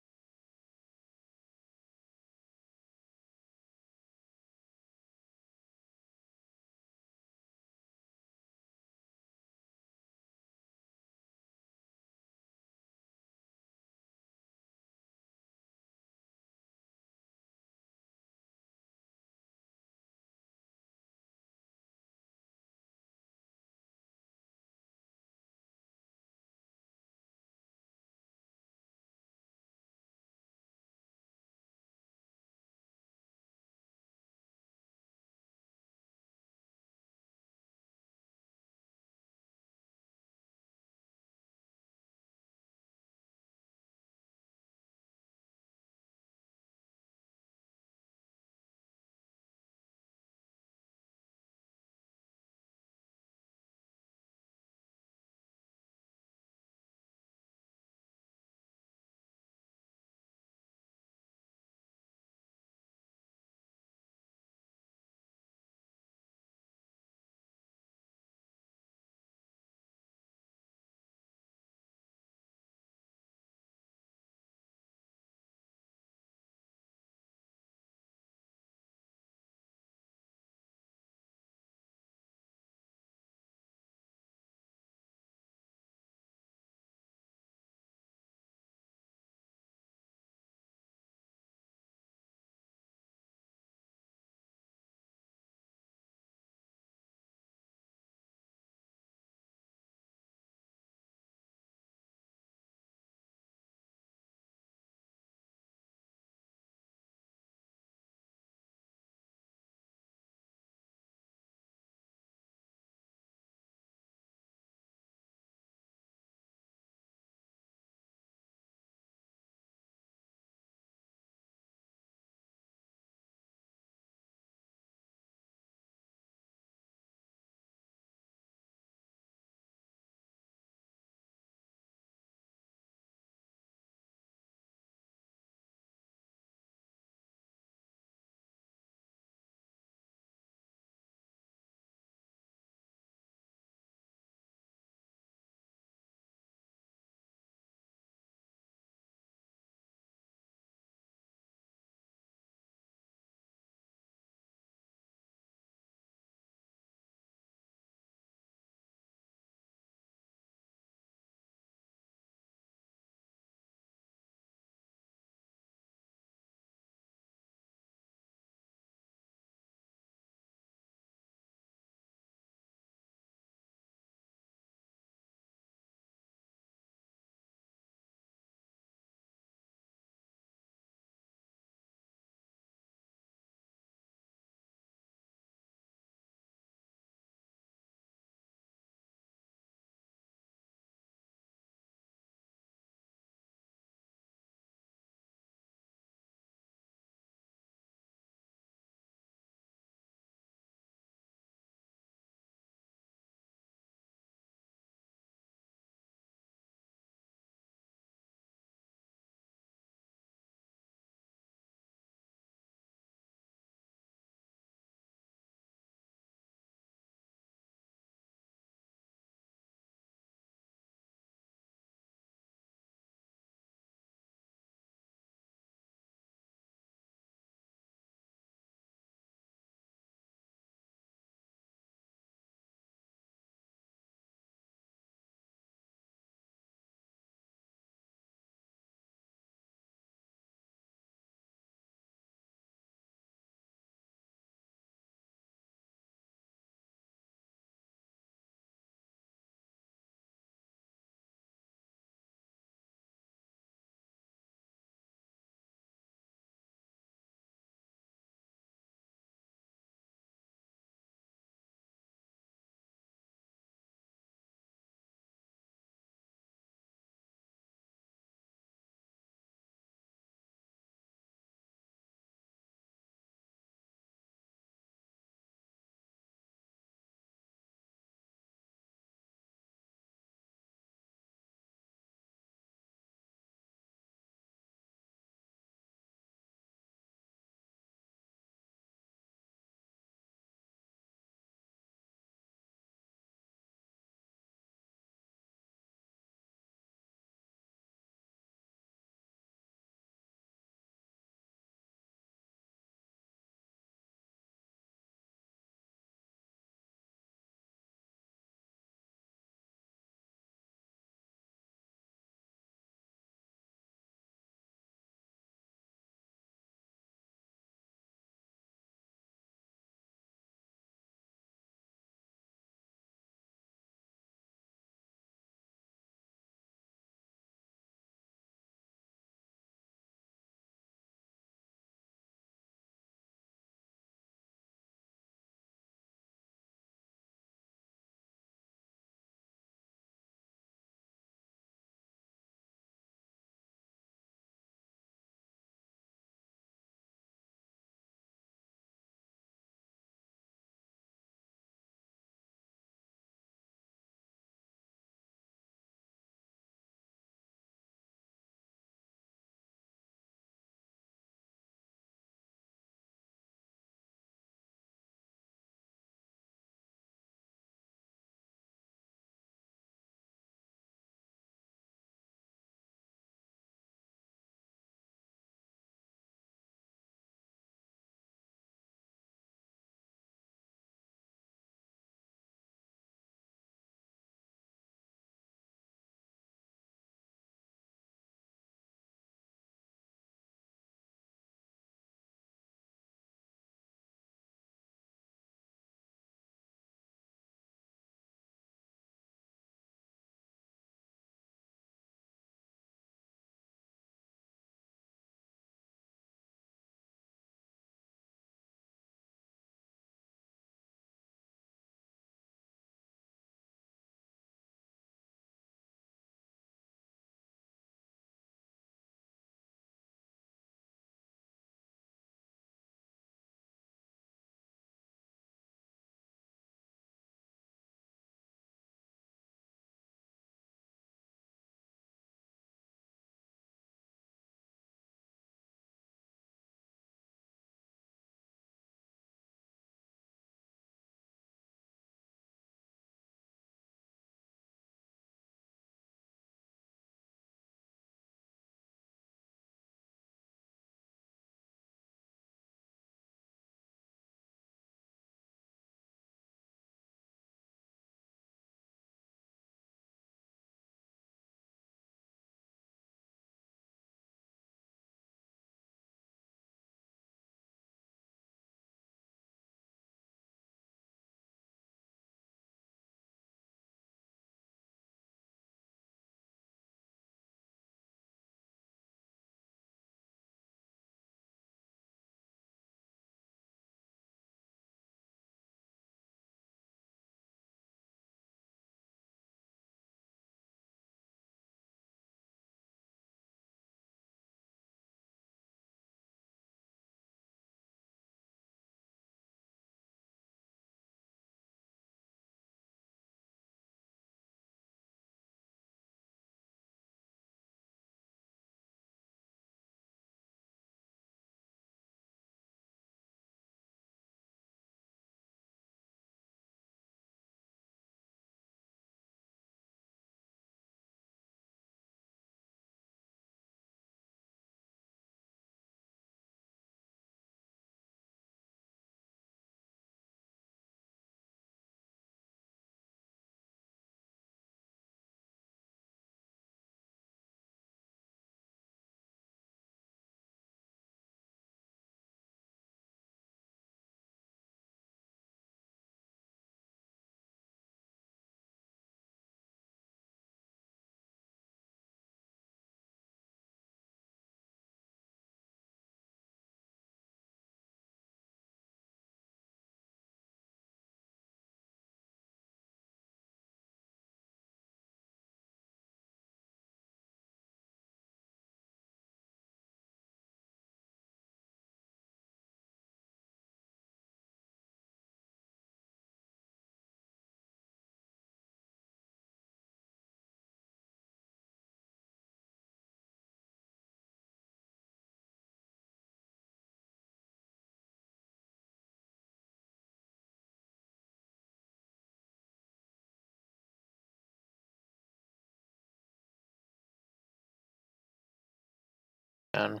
And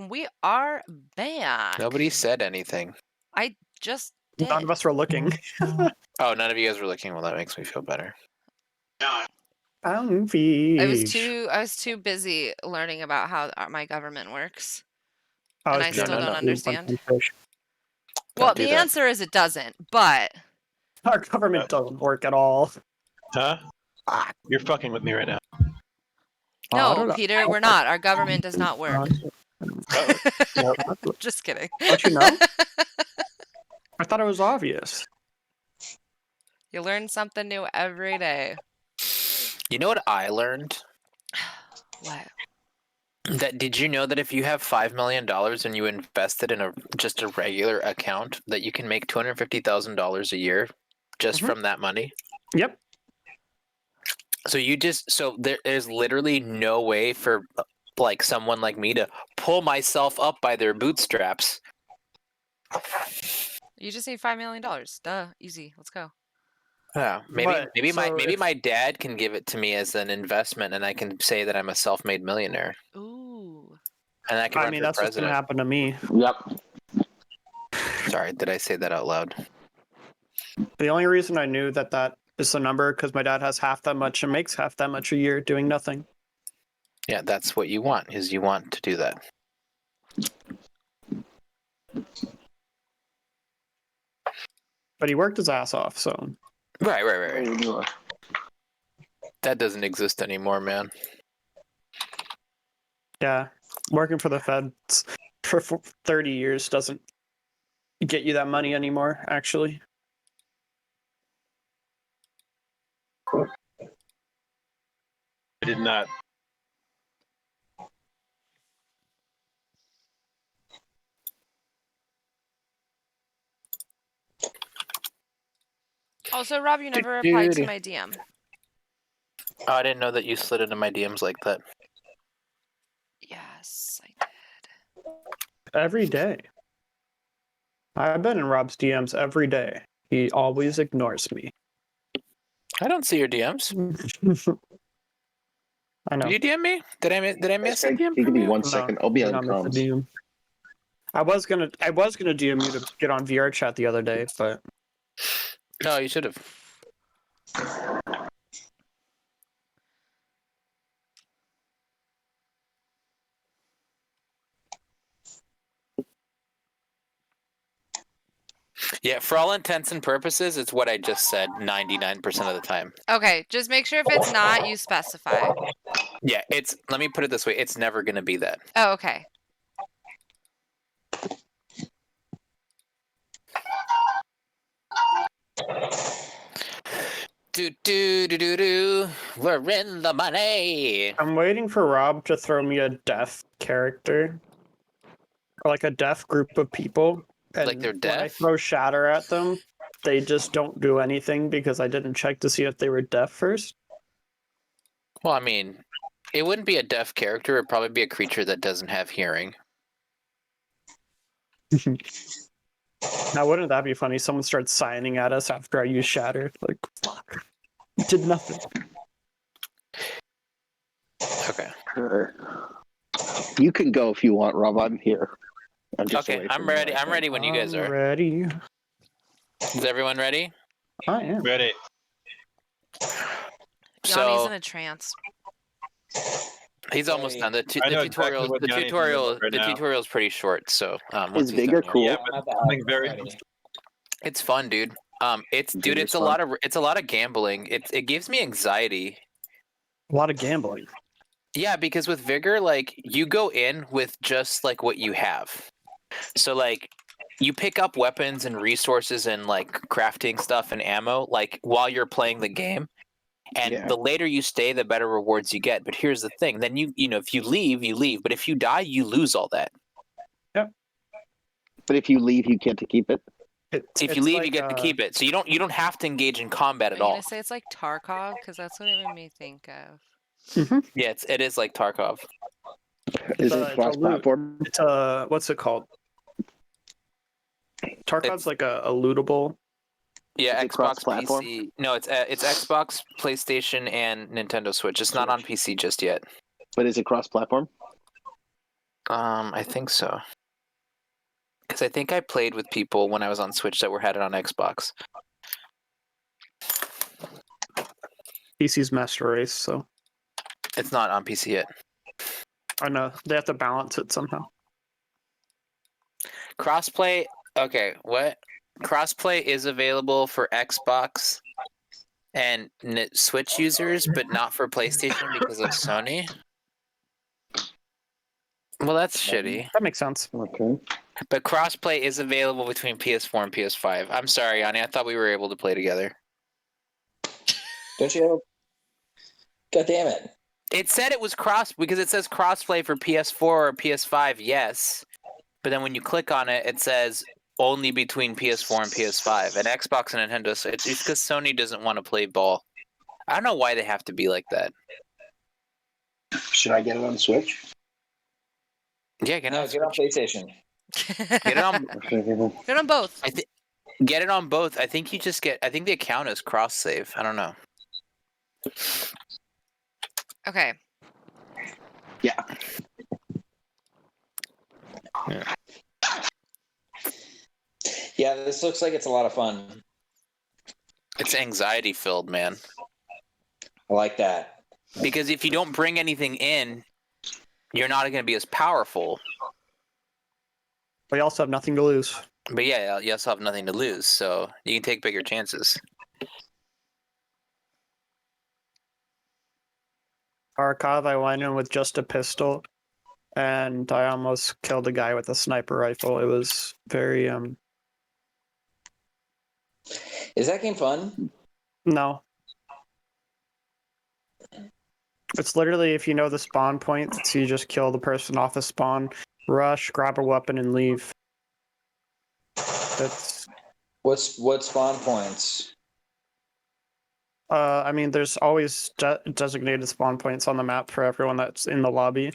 We are back. nobody said anything. I just did. None of us were looking. Oh, none of you guys were looking. Well, that makes me feel better. I was too busy learning about how my government works. And I still don't understand. Well, do the that. answer is it doesn't, but Our government doesn't work at all. Huh? You're fucking with me right now. I no, don't know. Peter, we're not. Our government does not work. Just kidding. Don't you know? I thought it was obvious. You learn something new every day. You know what I learned? What? Did you know that if you have $5 million and you invest it in just a regular account, that you can make $250,000 a year just from that money? Yep. So there is literally no way for like someone like me to pull myself up by their bootstraps. You just need $5 million. Duh. Easy. Let's go. Yeah, maybe if- my dad can give it to me as an investment, and I can say that I'm a self-made millionaire, Ooh. and I can run I mean, for that's what's gonna president. happen to me. Yep. Sorry, did I say that out loud? The only reason I knew that is the number because my dad has half that much and makes half that much a year doing nothing. Yeah, that's what you want. Is you want to do that. But he worked his ass off, so Right. That doesn't exist anymore, man. yeah. Working for the feds for 30 years doesn't get you that money anymore, actually. I did not. Also, Rob, you never replied to my DM. Oh, I didn't know that you slid into my DMs like that. Yes, I did. Every day. I've been in Rob's DMs every day. He always ignores me. I don't see your DMs. I know. Did you DM me? Did I miss a Hey, DM give from me you? 1 second. I'll be you're on not missing comms. DM. I was gonna DM you to get on VR chat the other day, but No, you should have. Yeah, for all intents and purposes, it's what I just said 99% of the time. Okay, just make sure if it's not, you specify. Yeah, let me put it this way, it's never going to be that. Oh, okay. We're in the money. I'm waiting for Rob to throw me a deaf character. Or like a deaf group of people. And Like they're when I deaf? throw shatter at them, they just don't do anything because I didn't check to see if they were deaf first. Well, I mean, it wouldn't be a deaf character. It'd probably be a creature that doesn't have hearing. Now, wouldn't that be funny? Someone starts signing at us after I use shatter. Like, fuck. Did nothing. Okay. You can go if you want, Rob. I'm here. I'm just Okay, away I'm from ready. my I'm ready when you guys I'm are. ready. Is everyone ready? I am. Ready. Yanni's in a trance. He's almost done. The I know exactly what Yanni's doing right now. tutorial's pretty short, so once Is he's Vigor done, cool? Yeah, but something very. it's fun, dude. It's Vigor's a fun. lot of gambling. It gives me anxiety. A lot of gambling. Yeah, because with Vigor, like you go in with just like what you have. So like you pick up weapons and resources and like crafting stuff and ammo like while you're playing the game. And Yeah. the later you stay, the better rewards you get. But here's the thing: then you know, if you leave, you leave. But if you die, you lose all that. But if you leave, you get to keep it. If you leave, you get to keep it. So you don't have to engage in combat Are at you all. gonna say it's like Tarkov? Because that's what it made me think of. Yeah, it is like Tarkov. Is It's it cross-platform? It's a what's it called? Tarkov's like a lootable. Yeah, Is it Xbox, cross-platform? PC. No, it's Xbox, PlayStation, and Nintendo Switch. It's not on PC just yet. But is it cross-platform? I think so. Because I think I played with people when I was on Switch that had it on Xbox. PC's Master Race, so It's not on PC yet. I know they have to balance it somehow. Crossplay. Okay, what? Crossplay is available for Xbox and Switch users, but not for PlayStation because of Sony. Well, that's shitty. That makes sense. Okay. But crossplay is available between PS4 and PS5. I'm sorry, Ani. I thought we were able to play together. Don't you have? God damn it! It said it was because it says crossplay for PS4 or PS5. Yes, but then when you click on it, it says only between PS4 and PS5 and Xbox and Nintendo. So it's because Sony doesn't want to play ball. I don't know why they have to be like that. Should I get it on Switch? Yeah, get it No, on get on PlayStation. Get it on. Get on both. Get it on both. I think you just get. I think the account is cross save. I don't know. Okay. Yeah. Yeah, this looks like it's a lot of fun. It's anxiety filled, man. I like that. Because if you don't bring anything in, you're not going to be as powerful. But you also have nothing to lose. But yeah, you also have nothing to lose, so you can take bigger chances. Arkav, I went in with just a pistol, and I almost killed a guy with a sniper rifle. It was very Is that game fun? No. It's literally if you know the spawn point, so you just kill the person off the spawn, rush, grab a weapon, and leave. That's. What spawn points? I mean, there's always designated spawn points on the map for everyone that's in the lobby.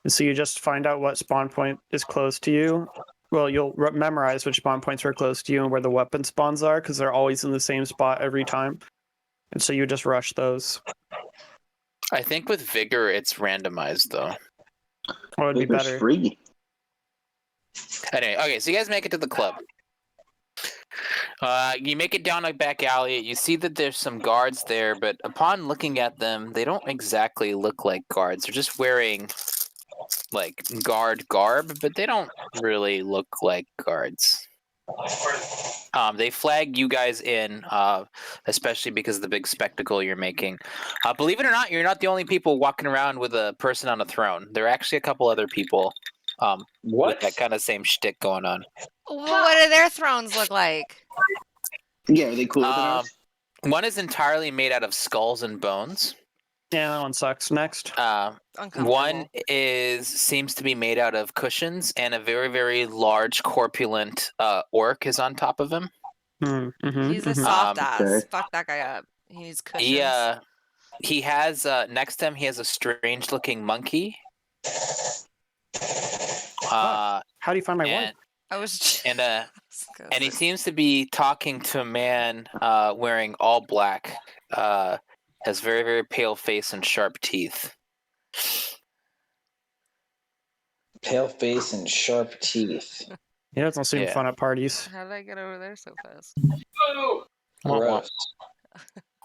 And so you just find out what spawn point is close to you. Well, you'll memorize which spawn points are close to you and where the weapon spawns are, because they're always in the same spot every time. And so you just rush those. I think with Vigor, it's randomized, though. What would be Vigor's better? free. Anyway, okay, so you guys make it to the club. You make it down a back alley. You see that there's some guards there, but upon looking at them, they don't exactly look like guards. They're just wearing, like, guard garb, but they don't really look like guards. They flag you guys in, especially because of the big spectacle you're making. Believe it or not, you're not the only people walking around with a person on a throne. There are actually a couple other people with that kind of same shtick going on. What do their thrones look like? Yeah, are they cooler than ours? One is entirely made out of skulls and bones. Yeah, that one sucks. Next. One seems to be made out of cushions, and a very, very large, corpulent orc is on top of him. He's a soft ass. Okay. Fuck that guy up. He needs cushions. He has next to him. He has a strange-looking monkey. How do you find my wife? I was. And he seems to be talking to a man wearing all black. Has very, very pale face and sharp teeth. Pale face and sharp teeth. He doesn't seem fun at parties. How did I get over there so fast? Gross.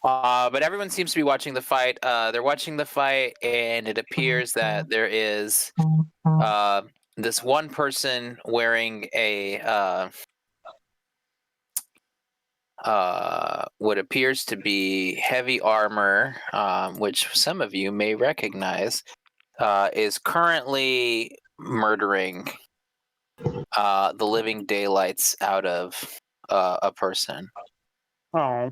But everyone seems to be watching the fight. They're watching the fight, and it appears that there is this one person wearing a what appears to be heavy armor, which some of you may recognize, is currently murdering the living daylights out of a person. Oh.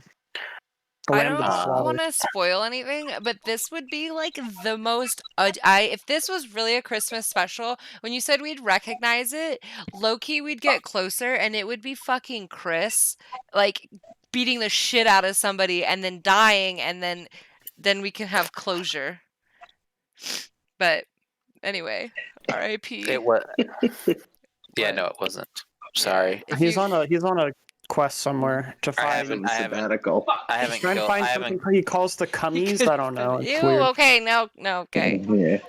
I don't want to spoil anything, but this would be like the most. If this was really a Christmas special, when you said we'd recognize it, low-key we'd get closer, and it would be fucking Chris, like beating the shit out of somebody and then dying, and then we can have closure. But anyway, R.I.P. It was. Yeah, no, it wasn't. Sorry. He's on a quest somewhere to find. I haven't Trying to find something he calls the cummies. I don't know. It's Ew. weird. Okay. No. Okay. Yeah.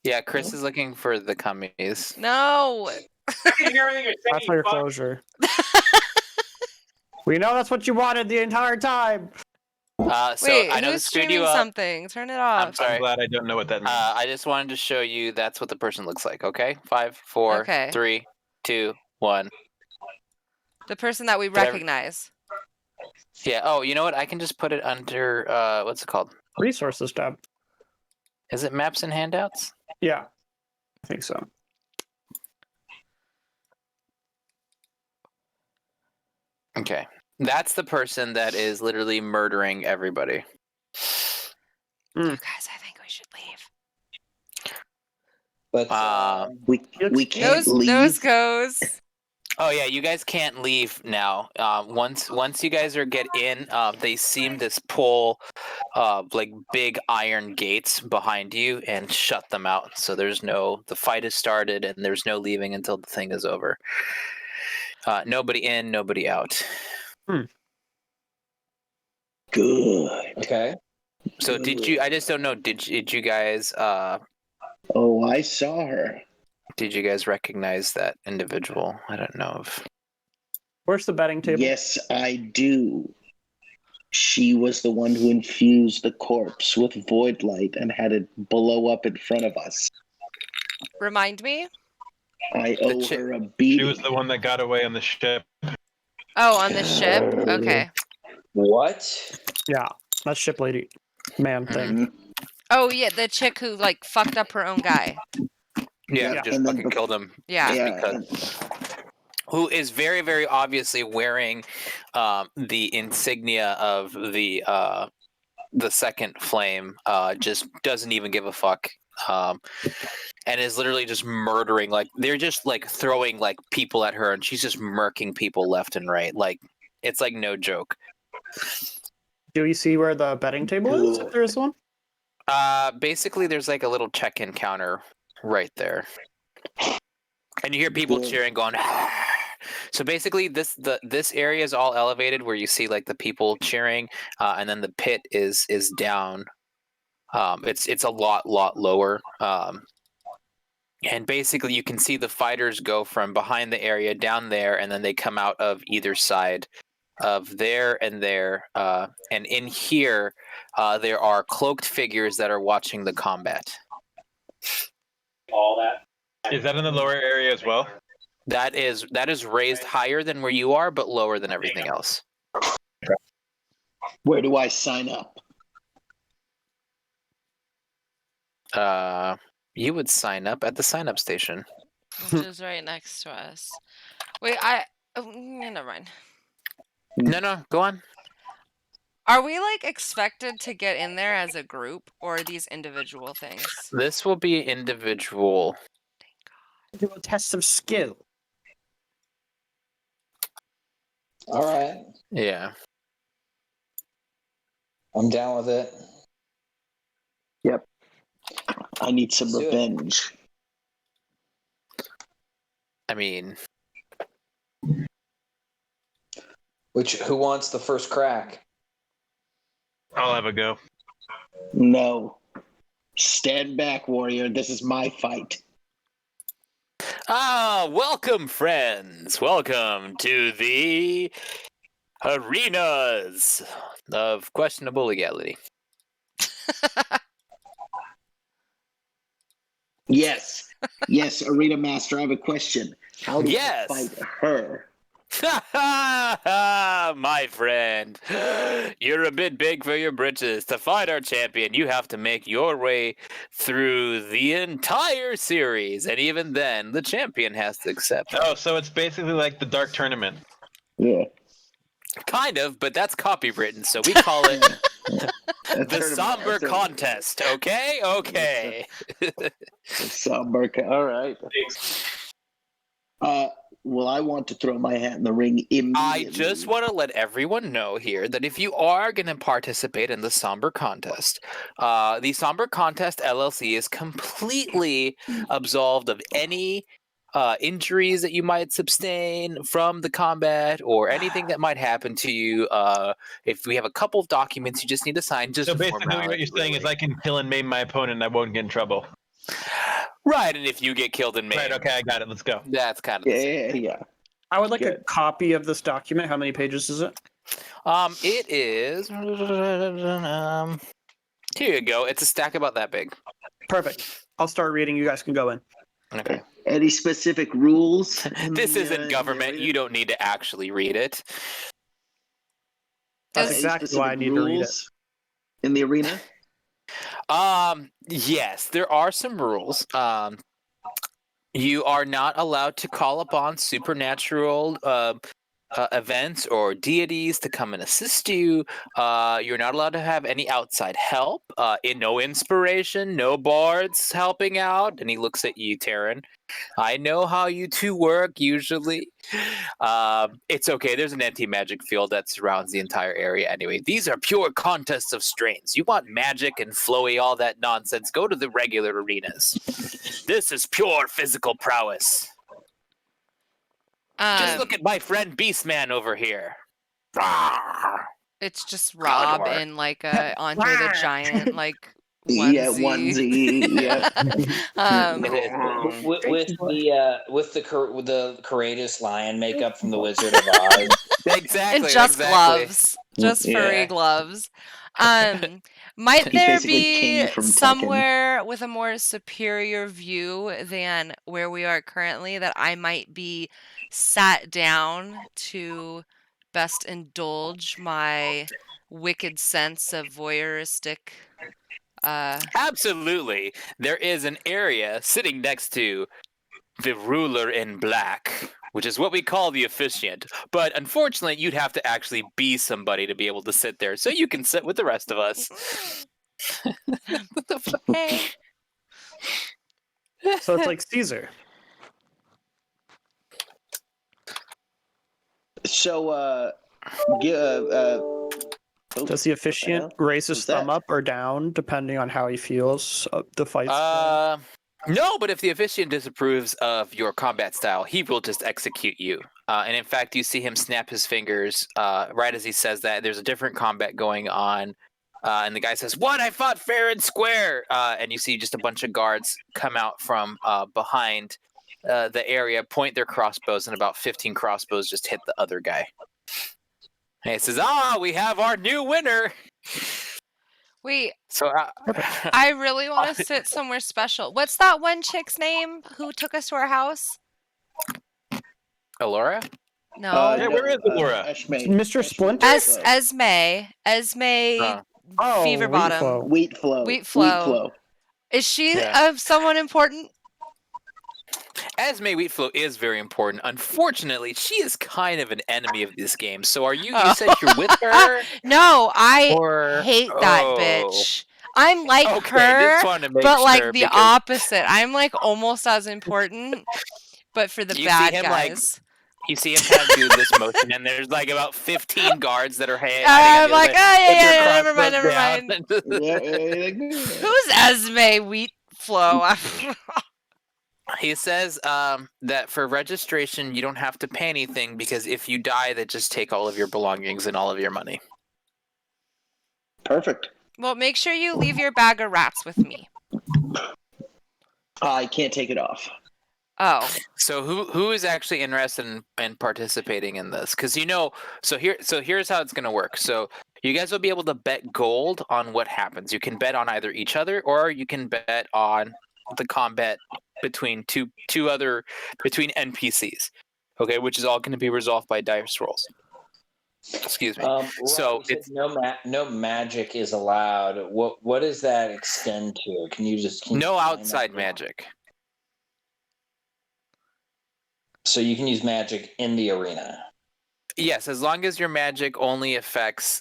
Yeah, Chris is looking for the cummies. No. I can hear everything you're saying. That's for your closure. We know that's what you wanted the entire time. So Wait, I know who's this screwed streaming you up. something? Turn it I'm off. sorry. I'm glad I don't know what that means. I just wanted to show you that's what the person looks like. Okay, 5, 4, Okay. 3, 2, 1. The person that we Did I- recognize. Yeah. Oh, you know what? I can just put it under what's it called? Resources tab. Is it maps and handouts? Yeah, I think so. Okay. That's the person that is literally murdering everybody. You guys, I think we should leave. But We can't leave. Nose goes. Oh yeah, you guys can't leave now. Once you guys get in, they seem to pull like big iron gates behind you and shut them out. So the fight has started and there's no leaving until the thing is over. Nobody in, nobody out. Good. okay. So I just don't know. Did you guys? Oh, I saw her. Did you guys recognize that individual? I don't know if. Where's the betting table? Yes, I do. She was the one who infused the corpse with void light and had it blow up in front of us. Remind me. I owe chick- her a She beating. was the one that got away on the ship. Oh, on the ship? Okay. What? Yeah, that ship lady man thing. Mhm. Oh, yeah, the chick who, like, fucked up her own guy. Yeah, Yeah, just and then fucking killed him. Yeah. Yeah. Who is very, very obviously wearing the insignia of the second flame. Just doesn't even give a fuck. And is literally just murdering. Like they're just like throwing like people at her, and she's just murking people left and right. Like it's like no joke. Do we see where the betting table is, if there is one? Basically, there's like a little check-in counter right there, and you hear people Good. cheering, going. So basically, this area is all elevated, where you see like the people cheering, and then the pit is down. It's a lot lower. And basically, you can see the fighters go from behind the area down there, and then they come out of either side of there and there. And in here, there are cloaked figures that are watching the combat. Is that in the lower area as well? That is raised higher than where you are, but lower than everything else. Where do I sign up? You would sign up at the sign-up station. Which is right next to us. Wait, never mind. No, go on. Are we, like, expected to get in there as a group, or are these individual things? This will be individual. Do a test of skill. All right. Yeah. I'm down with it. I need some Let's do it. revenge. I mean, Who wants the first crack? I'll have a go. No. Stand back, warrior. This is my fight. welcome, friends. Welcome to the arenas of questionable legality. Yes. Yes, Arena Master, I have a question. How do Yes. I fight her? My friend, you're a bit big for your britches. To fight our champion, you have to make your way through the entire series, and even then, the champion has to accept. Oh, so it's basically like the Dark Tournament. Yeah. Kind of, but that's copywritten, so we call it the somber Tournament. contest. Okay, okay. Somber. All right. Well, I want to throw my hat in the ring immediately. I just want to let everyone know here that if you are going to participate in the Somber Contest, the Somber Contest LLC is completely absolved of any injuries that you might sustain from the combat or anything that might happen to you. If we have a couple of documents you just need to sign, just So a basically, what formality, you're saying is really. I can kill and maim my opponent and I won't get in trouble. Right, and if you get killed in Maine, Right. Okay, I got it. Let's go. that's kind of the same. Yeah. I would like a Good. copy of this document. How many pages is it? It is. Here you go. It's a stack about that big. Perfect. I'll start reading. You guys can go in. Okay. Any specific rules? This isn't government. You don't need to actually read it. That's Does- exactly why I need to read it. In the arena? Yes, there are some rules. You are not allowed to call upon supernatural events or deities to come and assist you. You're not allowed to have any outside help. No inspiration, no bards helping out. And he looks at you, Taryn. I know how you two work usually. It's okay. There's an anti-magic field that surrounds the entire area anyway. These are pure contests of strains. You want magic and flowy, all that nonsense, go to the regular arenas. This is pure physical prowess. Just look at my friend Beastman over here. Rawr. It's just Rob Condor. in like a Andre the Giant like Yeah, onesie. onesie. Yeah. It is. With the courageous lion makeup from the Wizard of Oz. Exactly. And just exactly. gloves. Just furry Yeah. gloves. Might He's there basically be King from Tekken. somewhere with a more superior view than where we are currently that I might be sat down to best indulge my wicked sense of voyeuristic Absolutely. There is an area sitting next to the ruler in black, which is what we call the officiant. But unfortunately, you'd have to actually be somebody to be able to sit there, so you can sit with the rest of us. Hey. So it's like Caesar. So, Does the officiant raise his What's that? thumb up or down depending on how he feels the fight's going? No, but if the officiant disapproves of your combat style, he will just execute you. And in fact, you see him snap his fingers right as he says that. There's a different combat going on. And the guy says, "What? I fought fair and square." And you see just a bunch of guards come out from behind the area, point their crossbows, and about 15 crossbows just hit the other guy. And he says, we have our new winner. Wait, So I really want to sit somewhere special. What's that one chick's name who took us to our house? Alora? No. Yeah, where is Laura? Mr. Splinter? Esme Fever Bottom. Wheat Wheat flow. Wheat Flow. Is she of someone important? Esme Wheatflow is very important. Unfortunately, she is kind of an enemy of this game. So are you? Oh. You said you're with her? No, I Or- hate that Oh. bitch. I'm like Okay, her, just wanted to make but like sure, the because opposite. I'm like almost as important, but for the You see bad him, like, guys. you see him kind of do this motion, and there's like about 15 guards that are hanging. I'm like, never mind. Yeah. Who's Esme Wheatflow? He says that for registration, you don't have to pay anything because if you die, they just take all of your belongings and all of your money. Perfect. Well, make sure you leave your bag of rats with me. I can't take it off. Oh, So who is actually interested in participating in this? Because here's how it's gonna work. So you guys will be able to bet gold on what happens. You can bet on either each other, or you can bet on the combat between between NPCs. Okay, which is all going to be resolved by dice rolls. Excuse me. So it's no magic is allowed. What does that extend to? Can you no explain outside that? magic. So you can use magic in the arena. Yes, as long as your magic only affects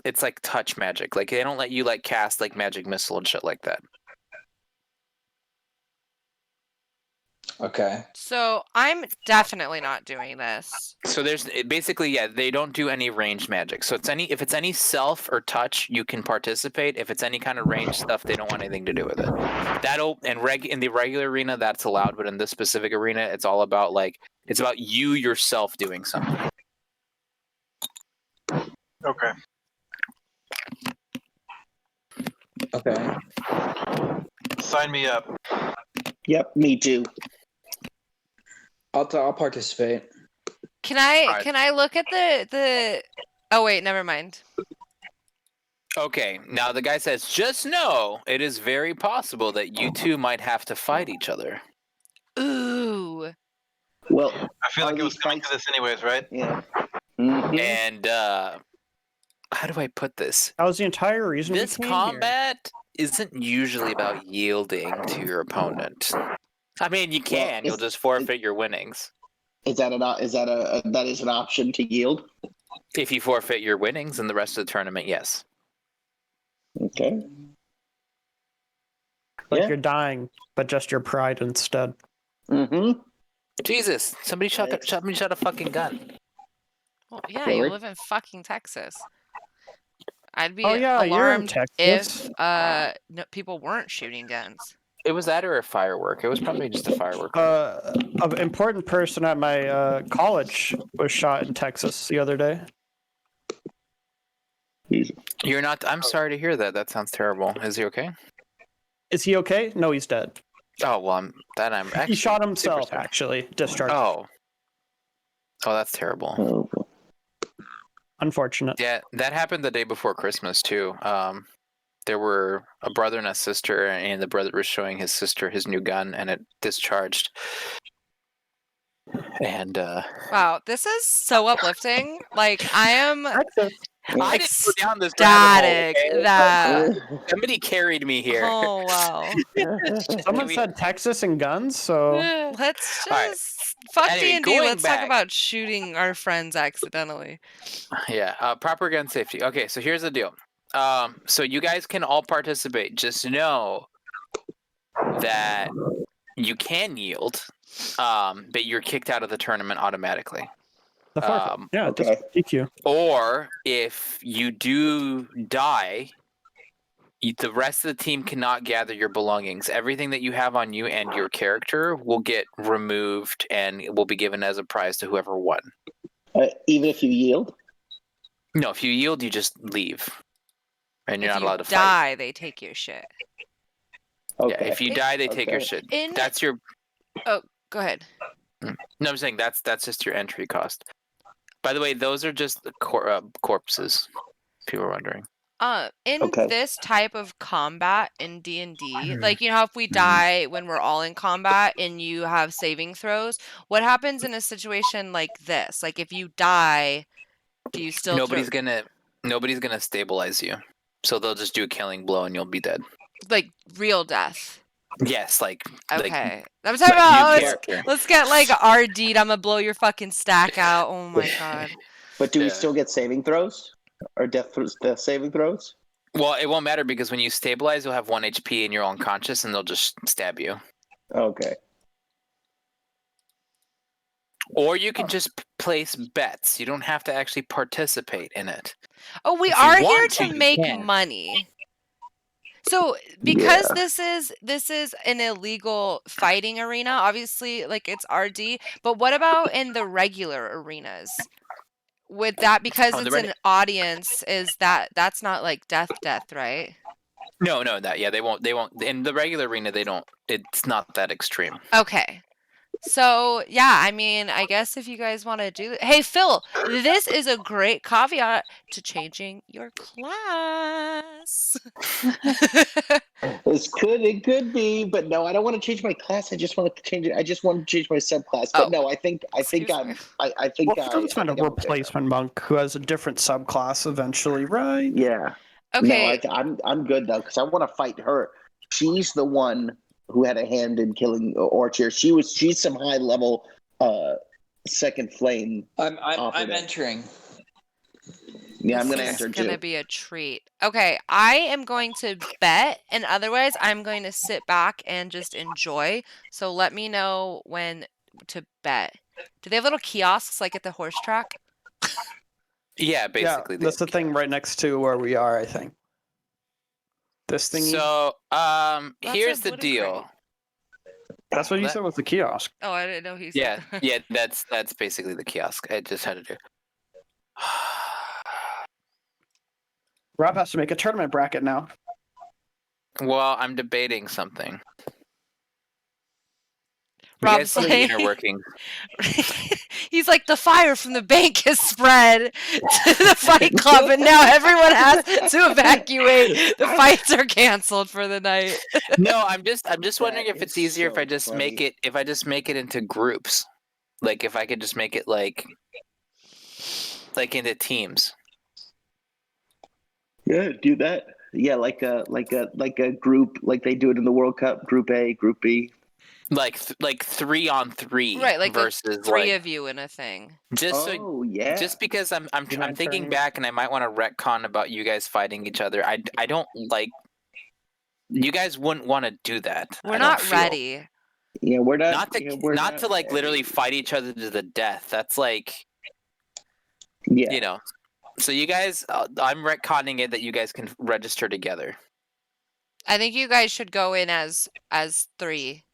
it's like touch magic. Like they don't let you like cast like magic missile and shit like that. Okay. so I'm definitely not doing this. So there's basically they don't do any ranged magic. So if it's any self or touch, you can participate. If it's any kind of ranged stuff, they don't want anything to do with it. In the regular arena that's allowed, but in this specific arena, it's all about it's about you yourself doing something. Okay. Sign me up. Yep, me too. I'll participate. Can I Alright. can I look at the? Oh wait, never mind. Okay, now the guy says, just know it is very possible that you two might have to fight each other. Ooh. Well, I feel Are like it was these coming to fights- this anyways, right? yeah. Mhm. And how do I put this? That was the entire reason This we came here. combat isn't usually about yielding to your opponent. I mean, you can. You'll just forfeit your winnings. Is that that is an option to yield? If you forfeit your winnings in the rest of the tournament, yes. Okay. Like Yeah. you're dying, but just your pride instead. Mm-hmm. Jesus, somebody shot a fucking gun. Well, yeah, Really? you live in fucking Texas. I'd be Oh yeah, you're in alarmed Texas. if no, people weren't shooting guns. It was that or a firework. It was probably just a firework. An important person at my college was shot in Texas the other day. You're not. I'm sorry to hear that. That sounds terrible. Is he okay? Is he okay? No, he's dead. Oh well, I'm actually. He shot super himself, sorry. actually. Discharged. Oh. Oh, that's terrible. Oh. Unfortunate. Yeah, that happened the day before Christmas too. There were a brother and a sister, and the brother was showing his sister his new gun, and it discharged. And Wow, this is so uplifting. Like I am I didn't go down this rabbit hole. ecstatic Okay? that. Somebody carried me here. Oh wow. Someone said Texas and guns, so Let's All right. just fuck Anyway, D&D. going Let's talk back. about shooting our friends accidentally. Yeah, proper gun safety. Okay, so here's the deal. So you guys can all participate. Just know that you can yield, but you're kicked out of the tournament automatically. the forfeit. Yeah, okay. just DQ. Or if you do die, the rest of the team cannot gather your belongings. Everything that you have on you and your character will get removed and will be given as a prize to whoever won. Even if you yield? No, if you yield, you just leave. And you're If not you allowed to fight. die, they take your shit. Okay. Yeah, if you die, they take your Okay. shit. In That's your. go ahead. No, I'm saying that's just your entry cost. By the way, those are just the corpses. If you were wondering. In Okay. this type of combat in D&D, like you know how if we die when we're all in combat and you have saving throws, what happens in a situation like this? Like if you die, do you still Nobody's gonna stabilize you. So they'll just do a killing blow and you'll be dead. like real death? Yes, like Okay. I'm talking like about new character. let's get like RD'd. I'm gonna blow your fucking stack out. Oh my god. But do we Yeah. still get saving throws? Or death saving throws? Well, it won't matter because when you stabilize, you'll have 1 HP and you're unconscious, and they'll just stab you. Okay. Or you can just place bets. You don't have to actually participate in it. Oh, we If you are here want to to, you make can. money. So because Yeah. this is an illegal fighting arena, obviously like it's RD, but what about in the regular arenas? With that because Oh, the it's an audience, is that's not like death, right? No, they won't. In the regular arena, they don't. It's not that extreme. Okay. So, yeah, I mean, I guess if you guys want to do Hey, Phil, this is a great caveat to changing your class. It could be, but no, I don't want to change my class. I just want to change it. I just want to change my subclass. But Oh. no, I think Excuse me. I'm I think Well, let's find a I'm okay. replacement monk who has a different subclass eventually, right? Yeah. Okay. No, I'm good though because I want to fight her. She's the one who had a hand in killing Orchard. She's some high level second flame. I'm Operative. entering. Yeah, I'm This gonna is enter gonna too. be a treat. Okay, I am going to bet, and otherwise, I'm going to sit back and just enjoy. So let me know when to bet. Do they have little kiosks like at the horse track? Yeah, basically. Yeah, that's the thing right next to where we are, I think. This thing. So, That's here's a the wooden deal. crate. That's what you that- said was the kiosk. Oh, I didn't know he Yeah, said. yeah, that's basically the kiosk. I just had to do. Rob has to make a tournament bracket now. Well, I'm debating something. You guys Rob's see the like, inner workings. he's like, the fire from the bank has spread to the fight club, and now everyone has to evacuate. The fights are canceled for the night. No, I'm just wondering That if it's is easier if so I just make funny. it into groups. Like if I could just make it like into teams. Yeah, do that. Yeah, like a group, like they do it in the World Cup. Group A, Group B. Like 3-on-3 Right, like versus three like of you in a thing. just so Oh yeah. just because I'm Humanitarian. thinking back and I might want to retcon about you guys fighting each other. I don't like you guys wouldn't want to do that. We're I don't not feel. ready. Yeah, we're not. Not to yeah, we're not to like literally fight each other to the death. That's like Yeah. you know. So you guys, I'm retconning it that you guys can register together. I think you guys should go in as 3.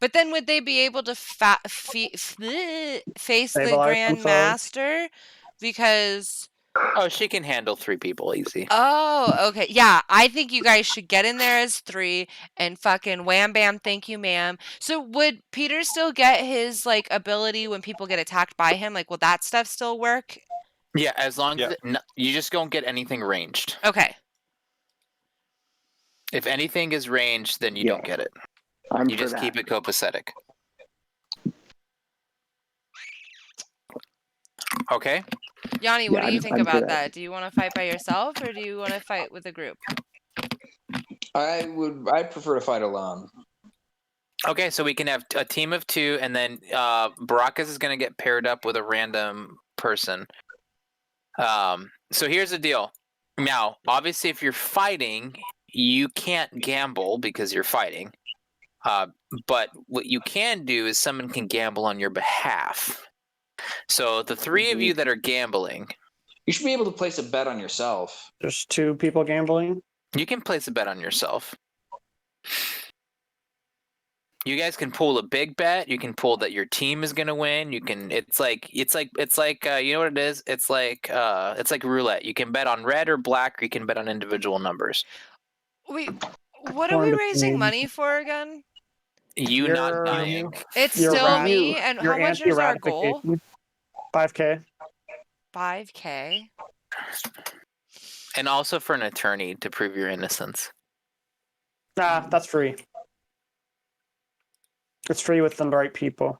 But then would they be able to face the Stabilize Grand themselves. Master? Because Oh, she can handle 3 people easy. oh, okay. Yeah, I think you guys should get in there as 3 and fucking wham bam, thank you, ma'am. So would Peter still get his like ability when people get attacked by him? Like, will that stuff still work? Yeah, as long Yeah. as you just don't get anything ranged. Okay. If anything is ranged, then you Yeah. don't get it. I'm You for just that. keep it copacetic. Okay. Yanni, what Yeah, do you I'm- think I'm for about that. that? Do you want to fight by yourself or do you want to fight with a group? I'd prefer to fight alone. Okay, so we can have a team of 2, and then Baracus is going to get paired up with a random person. So here's the deal. Now, obviously, if you're fighting, you can't gamble because you're fighting. But what you can do is someone can gamble on your behalf. So the 3 of you that are gambling, You should be able to place a bet on yourself. There's 2 people gambling. you can place a bet on yourself. You guys can pull a big bet. You can pull that your team is gonna win. You can. It's like you know what it is. It's like roulette. You can bet on red or black, or you can bet on individual numbers. Wait, what are Torn we raising between- money for again? You You're- not dying. It's You're still rat- me. And Your how much is our goal? anti-ratification. 5K. 5K. And also for an attorney to prove your innocence. Nah, that's free. It's free with the right people.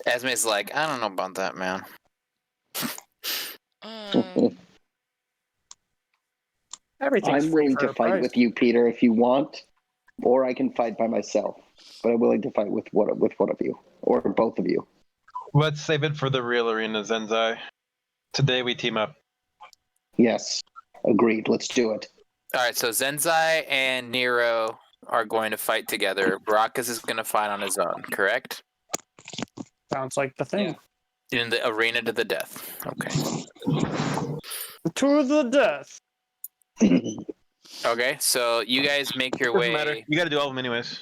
Esme's like, I don't know about that, man. Everything's I'm free willing for to a fight price. with you, Peter, if you want, or I can fight by myself. But I'm willing to fight with one of you, or both of you. Let's save it for the real arena, Zenzai. Today we team up. Yes, agreed. Let's do it. All right, so Zenzai and Nero are going to fight together. Baracus is going to fight on his own, correct? Sounds like the thing. In the arena to the death. Okay. To the death. Okay, so you guys make your Doesn't matter. way. You got to do all of them anyways.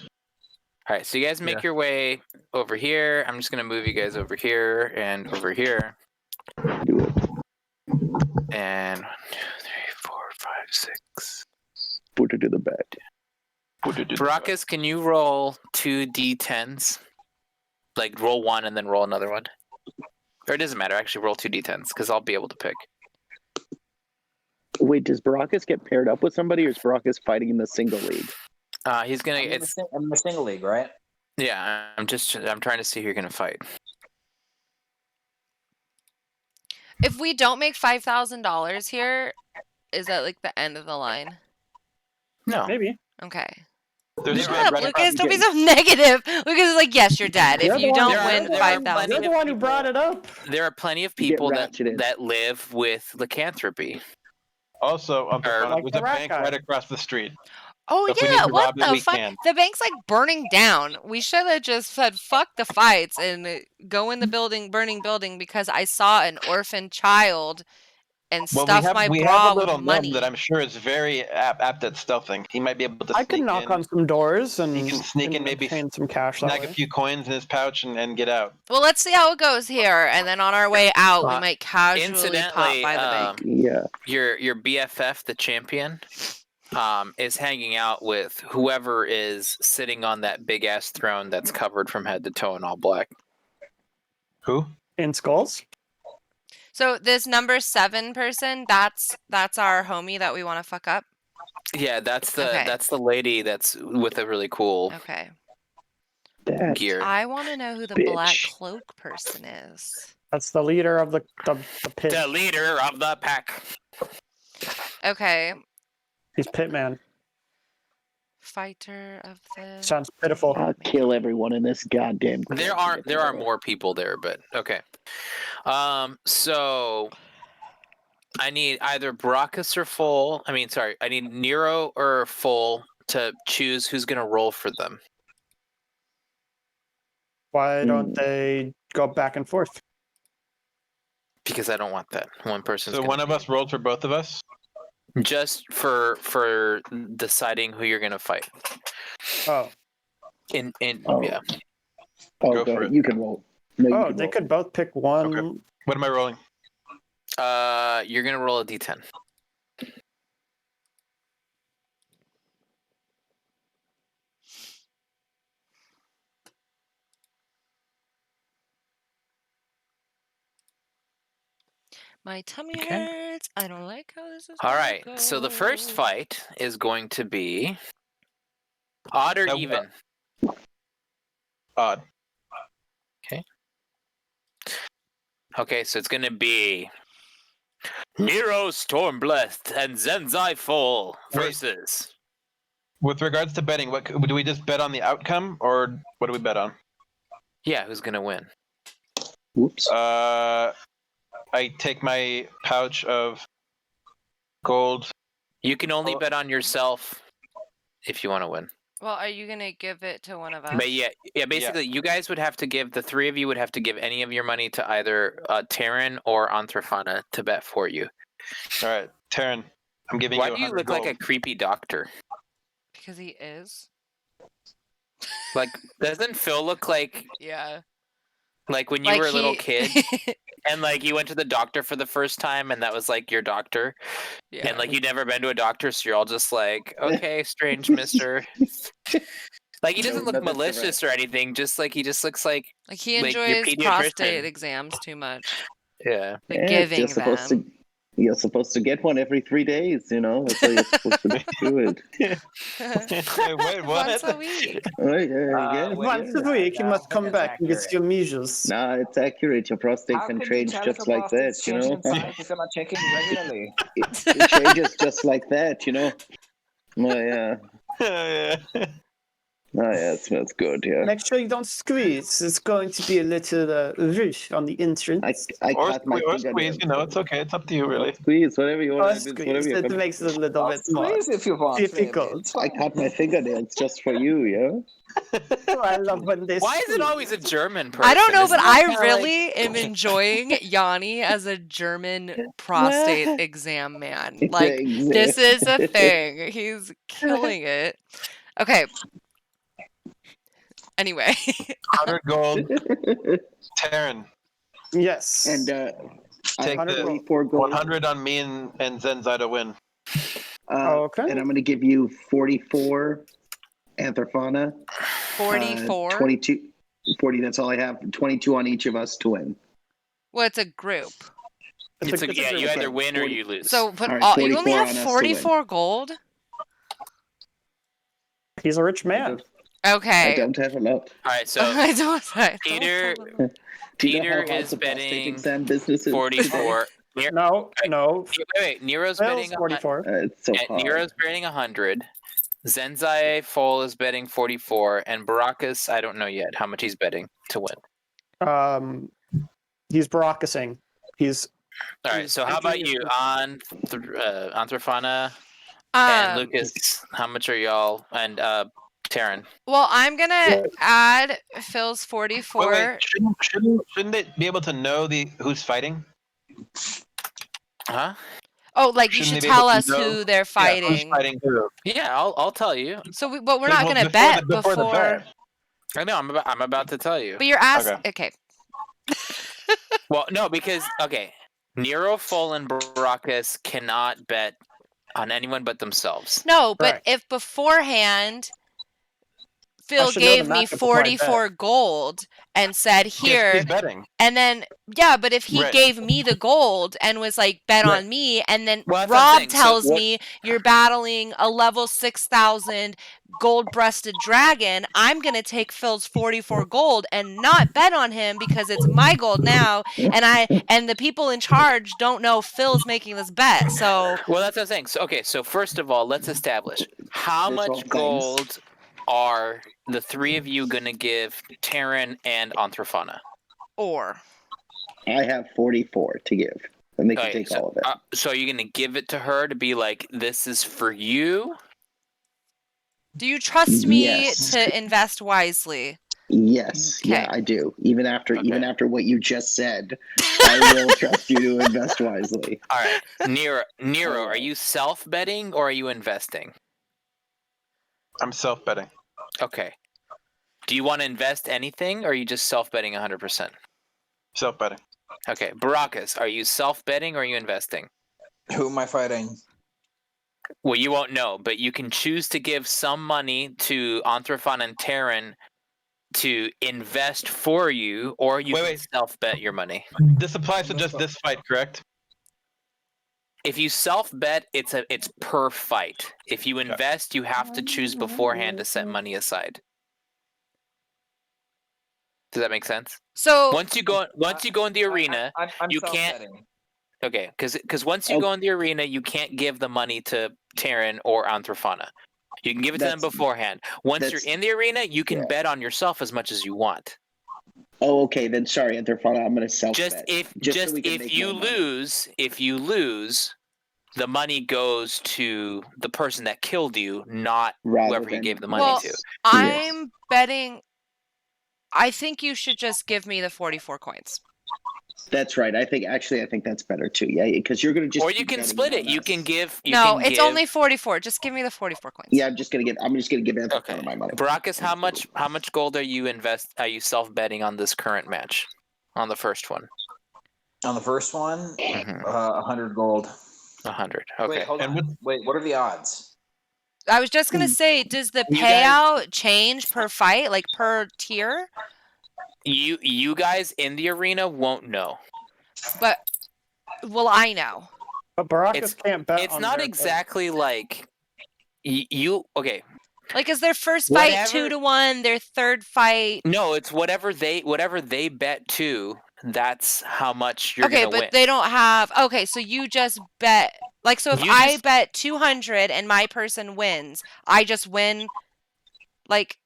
All right, so you guys make Yeah. your way over here. I'm just going to move you guys over here and over here. Do it. And 1, 2, 3, 4, 5, 6. Put it to the bed. Baracus, can you roll 2 d10s? Like roll 1 and then roll another one. Or it doesn't matter. Actually, roll 2 d10s because I'll be able to pick. Wait, does Baracus get paired up with somebody, or is Baracus fighting in the single league? He's gonna. I'm It's in the single league, right? yeah. I'm trying to see who you're gonna fight. If we don't make $5,000 here, is that like the end of the line? No. Maybe. Okay. There's There a Shut up, right Lucas. Don't be so negative. Lucas is like, yes, you're dead. If You're you the one- don't there are- win there are You're 5,000. the one who brought it up. There are plenty of You get people that ratcheted. live with lycanthropy. Also, Or- there's Like a the rat bank guy. right across the street. Oh If we need yeah, to what rob it, the we fuck? can. The bank's like burning down. We should have just said fuck the fights and go in the building, burning building, because I saw an orphan child and Well, stuff my we bra have a with little gnome money. that I'm sure is very apt at stealthing. He might be able to I sneak can knock in, on some doors and He can sneak in, maybe obtain some cash that snag a way. few coins in his pouch, and get out. Well, let's see how it goes here, and then on our way out, we Uh, might casually pop Incidentally, by the bank. Yeah. your BFF, the champion, is hanging out with whoever is sitting on that big ass throne that's covered from head to toe in all black. Who? In skulls? So this number 7 person, that's our homie that we want to fuck up. Yeah, that's the Okay. that's the lady that's with a really cool Okay. That gear. I want to know who the black cloak person is. That's the leader of the pit. The leader of the pack. Okay. He's Pitman. Fighter of the. Sounds pitiful. I'll kill everyone in this goddamn. There are more people there, but okay. So I need either Brachus or Phol. I need Nero or Phol to choose who's gonna roll for them. Why don't they go back and forth? Because I don't want that. One person's So gonna one of us rolled for both of us? just for deciding who you're gonna fight. Oh. Oh. Yeah. Oh, Go go for ahead. it. You can roll. No, you Oh, can they roll. could both pick one. Okay. What am I rolling? You're gonna roll a d10. My tummy Okay. hurts. I don't like how this is. All gonna right. So the first go. fight is going to be odd or Now, even. Odd. Okay, so it's gonna be Nero Stormblessed and Zenzai Phol versus. With regards to betting, what do we just bet on the outcome, or what do we bet on? Yeah, who's gonna win? Whoops. I take my pouch of gold. You can only Oh. bet on yourself if you want to win. Well, are you gonna give it to one of us? But yeah, basically, you guys would have to give, the three of you would have to give any of your money to either Terran or Antrafana to bet for you. All right, Taryn, I'm giving Why you do you 100 look gold. like a creepy doctor? Because he is. Like, doesn't Phil look like Yeah. when you were a little he- kid and like you went to the doctor for the first time and that was like your doctor? yeah. And like you'd never been to a doctor, so you're all just like, okay, strange mister. Like he doesn't No, look that's malicious or anything, just like he just looks like he like your enjoys pediatrician. prostate exams too much. Yeah. The Yeah, giving you're supposed them. you're supposed to get one every 3 days, you know? That's how you're supposed to do it. Wait, what? Once a week. Oh, yeah. wait, Once a week, you I must don't come think that's back and get accurate. your measles. Nah, it's accurate. Your prostate How can can you change tell if just your like that, prostate's you changing know? in size if you're not checking regularly? It changes just like that, you know? Oh, yeah. Yeah. Oh, yeah, it smells good, yeah. Make sure you don't squeeze. It's going to be a little rush on the entrance. I Or cut my squeeze, fingernails. you know, it's okay. It's up to you, really. Squeeze, whatever you Or want. It's squeeze. whatever you It cut. makes it a little I'll bit more squeeze if you want. difficult. Baby. It's I fine. cut my fingernails just for you, yeah? Oh, I love when they Why is it squeeze. always a German person? I don't know, Isn't but that I kinda really am enjoying Yanni as a German prostate exam man. Like, this is a thing. He's killing it. Okay. Anyway. 100 gold. Taryn, Yes. And take I have the 24 gold. 100 on me and Zenzai to win. Okay. And I'm going to give you 44 Anthrafana. 44? 22. 40, that's all I have. 22 on each of us to win. Well, it's a group. It's a, yeah, you either win or 40. you lose. So, but All right, you only 44 have on us to 44 gold? He's a rich man. I Okay. don't have a lot. All right, so I don't Peter Do you know Peter how hard is the prostate betting exam business is 44. No. Wait, Nero's Bill's betting 44. It's so hard. Nero's betting 100. Zenzai Phol is betting 44, and Baracus, I don't know yet how much he's betting to win. He's Baracusing. He's All right, so how about you, Antrafana Um, and Lucas? How much are y'all? And Taryn. Well, I'm gonna add Phil's 44. Wait, shouldn't they be able to know who's fighting? Huh? Oh, like you Shouldn't should they be able tell to us know- who they're Yeah, who's fighting. fighting who? Yeah, I'll tell you. So, but we're Well, not gonna before bet the before. bet. I know I'm about to tell you. But you're asking. Okay. Well, no, because okay, Nero, Phol, and Baracus cannot bet on anyone but themselves. No, but Correct. if beforehand Phil should know the gave me matchup before I bet. 44 gold and said, here, He's betting. and then, yeah, but if he Right. gave me the gold and was like, bet Right. on me, and then Well, that's what I'm Rob saying. So tells what- me you're battling a level 6,000 gold-breasted dragon, I'm going to take Phil's 44 gold and not bet on him because it's my gold now, and the people in charge don't know Phil's making this bet. So, Well, that's what I'm saying. So, okay, so first of all, let's establish how There's all much things. gold are the three of you going to give Terran and Anthrofana? or I have 44 to give, and they can Okay, take all of it. So are you going to give it to her to be like, this is for you? do you trust me Yes. to invest wisely? Yes, Okay. yeah, I do. Even after Okay. what you just said, I will trust you to invest wisely. All right, Nero, are you self-betting or are you investing? I'm self-betting. Okay. Do you want to invest anything or are you just self-betting 100%? Self-betting. Okay, Baracus, are you self-betting or are you investing? Who am I fighting? Well, you won't know, but you can choose to give some money to Anthrofan and Terran to invest for you, or you can self-bet your money. This applies to just this fight, correct? If you self-bet, it's per fight. If you invest, you have to choose beforehand to set money aside. Does that make sense? So Once you go in the arena, I'm you can't. self-betting. Okay, because once you go in the arena, you can't give the money to Terran or Anthrofana. You can give it to them beforehand. Once you're in the arena, you can bet on yourself as much as you want. Oh, okay. Then sorry, Anthrofana, I'm going to self-bet. If you lose, the money goes to the person that killed you, not whoever you gave the money to. I'm betting. I think you should just give me the 44 coins. That's right. I think that's better too. Yeah, because you're going to just. Or you can split it. You can give. It's only 44. Just give me the 44 coins. Yeah, I'm just gonna give Anthrofana my money. Baracus, how much gold are you self-betting on this current match? On the first one. On the first one, 100 gold. 100. Okay. Wait, hold on. Wait, what are the odds? I was just gonna say, does the You payout change per fight, like per tier? You guys in the arena won't know. But will I know? But Baracus can't bet. It's not exactly like you. Okay. Like, is their first fight 2-1? Their third fight? No, it's whatever they bet to. That's how much you're gonna win. Okay, but they don't have. Okay, so you just bet. Like, so if I bet 200 and my person wins, I just win. Like,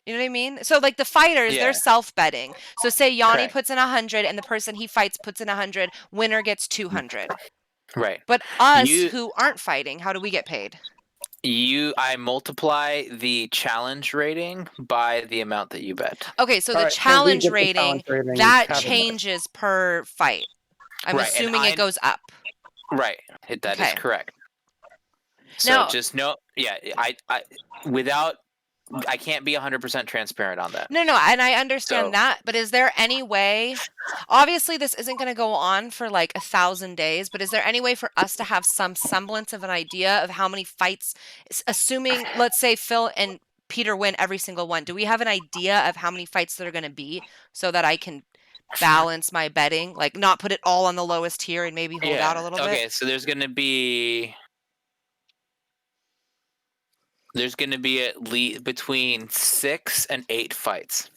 you know what I mean? So, like, the fighters, they're self-betting. So, say Yanni puts in 100 and the person he fights puts in 100. Winner gets 200. Right. But us who aren't fighting, how do we get paid? I multiply the challenge rating by the amount that you bet. Okay, so the challenge rating, that changes per fight. I'm assuming it goes up. Right. That is correct. So just know, I can't be 100% transparent on that. No, and I understand that, but is there any way, obviously this isn't going to go on for like 1,000 days, but is there any way for us to have some semblance of an idea of how many fights, assuming, let's say Phil and Peter win every single one, do we have an idea of how many fights there are going to be so that I can balance my betting, like not put it all on the lowest tier and maybe hold out a little bit? Okay, so there's going to be at least between 6 and 8 fights.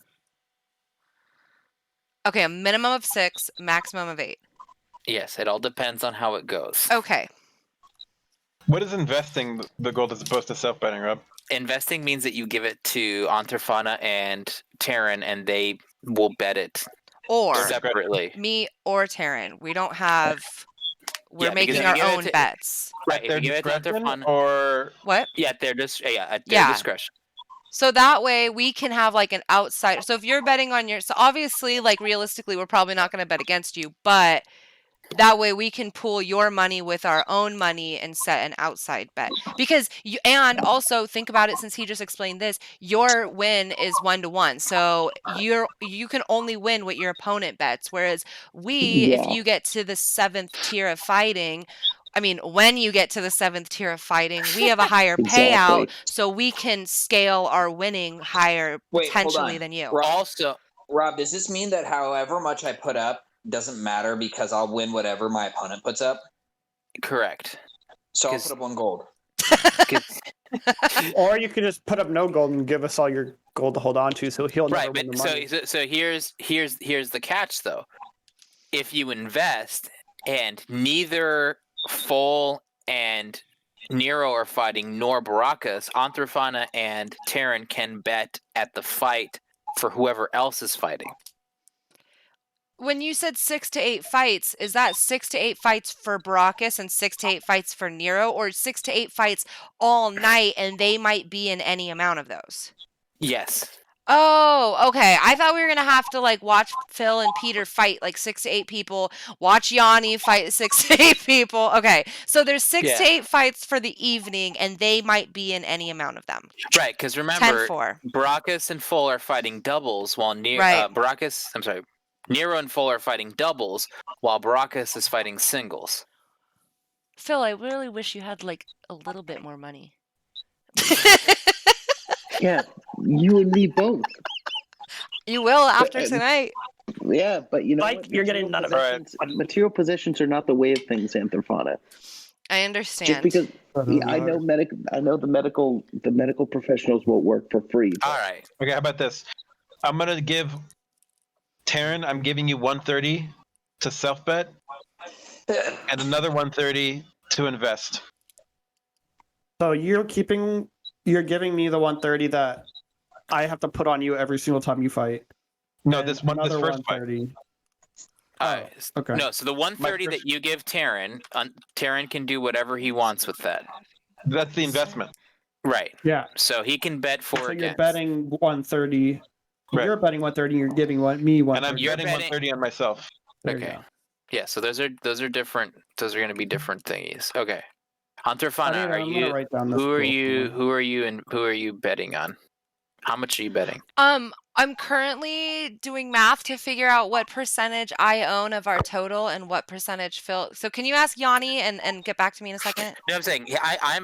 Okay, a minimum of 6, maximum of 8. Yes, it all depends on how it goes. Okay. What is investing the gold as opposed to self-betting, Rob? Investing means that you give it to Anthrofana and Terran, and they will bet it separately. Me or Terran. We don't have... We're making our own bets. Right. If you give it to Anthrofana, or what? Yeah, at their discretion. So that way we can have like an outsider. So if you're betting on so obviously, like realistically, we're probably not going to bet against you, but that way we can pool your money with our own money and set an outside bet. Because and also think about it, since he just explained this, your win is 1-1. So you can only win what your opponent bets. Whereas if you get to the 7th tier of fighting, I mean, when you get to the 7th tier of fighting, we have a higher Exactly. payout, so we can scale our winning higher Wait, hold potentially on. than you. Also, Rob, does this mean that however much I put up doesn't matter because I'll win whatever my opponent puts up? correct. So I'll 'Cause- put up 1 gold. Or you could just put up no gold and give us all your gold to hold on to, so he'll never Right, win the but money. so here's the catch though. If you invest and neither Phol and Nero are fighting, nor Baracus, Anthrafana and Terran can bet at the fight for whoever else is fighting. When you said 6 to 8 fights, is that 6 to 8 fights for Baracus and 6 to 8 fights for Nero, or 6 to 8 fights all night and they might be in any amount of those? Yes. Oh, okay. I thought we were gonna have to like watch Phil and Peter fight like 6 to 8 people, watch Yanni fight 6 to 8 people. Okay, so there's 6 to Yeah. 8 fights for the evening, and they might be in any amount of them. Right, because remember, 10-4. Baracus and Phol are fighting doubles, while Right. Nero and Phol are fighting doubles, while Baracus is fighting singles. Phil, I really wish you had like a little bit more money. Yeah, you and me both. You will after But- tonight. Yeah, but you know Like, what? you're getting none of it. Possessions- Material possessions are not the way of things, Anthrafana. I Just understand. because I know the medical professionals won't work for free. but- All right. Okay, how about this? I'm gonna give Terran. I'm giving you 130 to self bet, and another 130 to invest. So you're giving me the 130 that I have to put on you every single time you fight. No, and this another first fight. 130. All Oh, right. okay. No, so the 130 first- that you give Terran, Terran can do whatever he wants with that. That's the investment. Right. Yeah. So he can bet for So you're against. betting 130. Right. You're betting 130. You're giving me 130. And I'm You're betting betting- 130 on myself. There you Okay. go. Yeah, so those are different. Those are going to be different thingies. Okay. Anthrafana, I'm are gonna you? write down this Who are rule you? somewhere. Who are you betting on? How much are you betting? I'm currently doing math to figure out what percentage I own of our total and what percentage Phil. So can you ask Yanni and get back to me in a second? No, I'm saying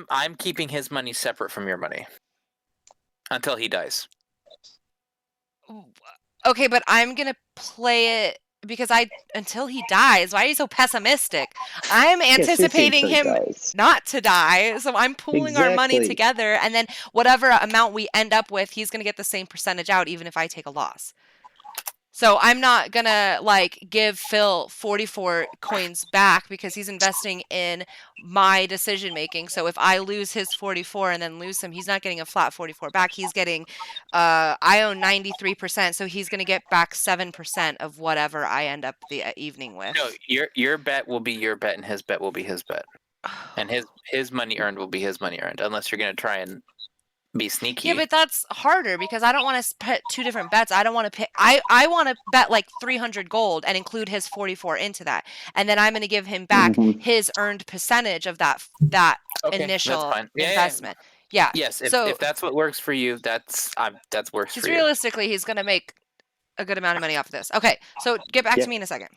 I'm keeping his money separate from your money until he dies. Okay, but I'm gonna play it because until he dies. Why are you so pessimistic? I'm Yeah, seriously, anticipating until him he dies. not to die, so I'm pooling our money Exactly. together, and then whatever amount we end up with, he's gonna get the same percentage out, even if I take a loss. So I'm not gonna like give Phil 44 coins back because he's investing in my decision making. So if I lose his 44 and then lose him, he's not getting a flat 44 back. He's getting I own 93%, so he's gonna get back 7% of whatever I end up the evening with. No, your bet will be your bet, and his bet will be his bet, and his money earned will be his money earned, unless you're gonna try and be sneaky. Yeah, but that's harder because I don't want to put 2 different bets. I don't want to pick. I want to bet like 300 gold and include his 44 into that, and then I'm going to give him back Mhm. his earned percentage of that Okay, that's initial fine. Yeah, yeah. investment. Yeah. Yes, if, So- if that's what works for you, that's works Because for you. realistically, he's going to make a good amount of money off of this. Okay, so get back Yeah. to me in a second.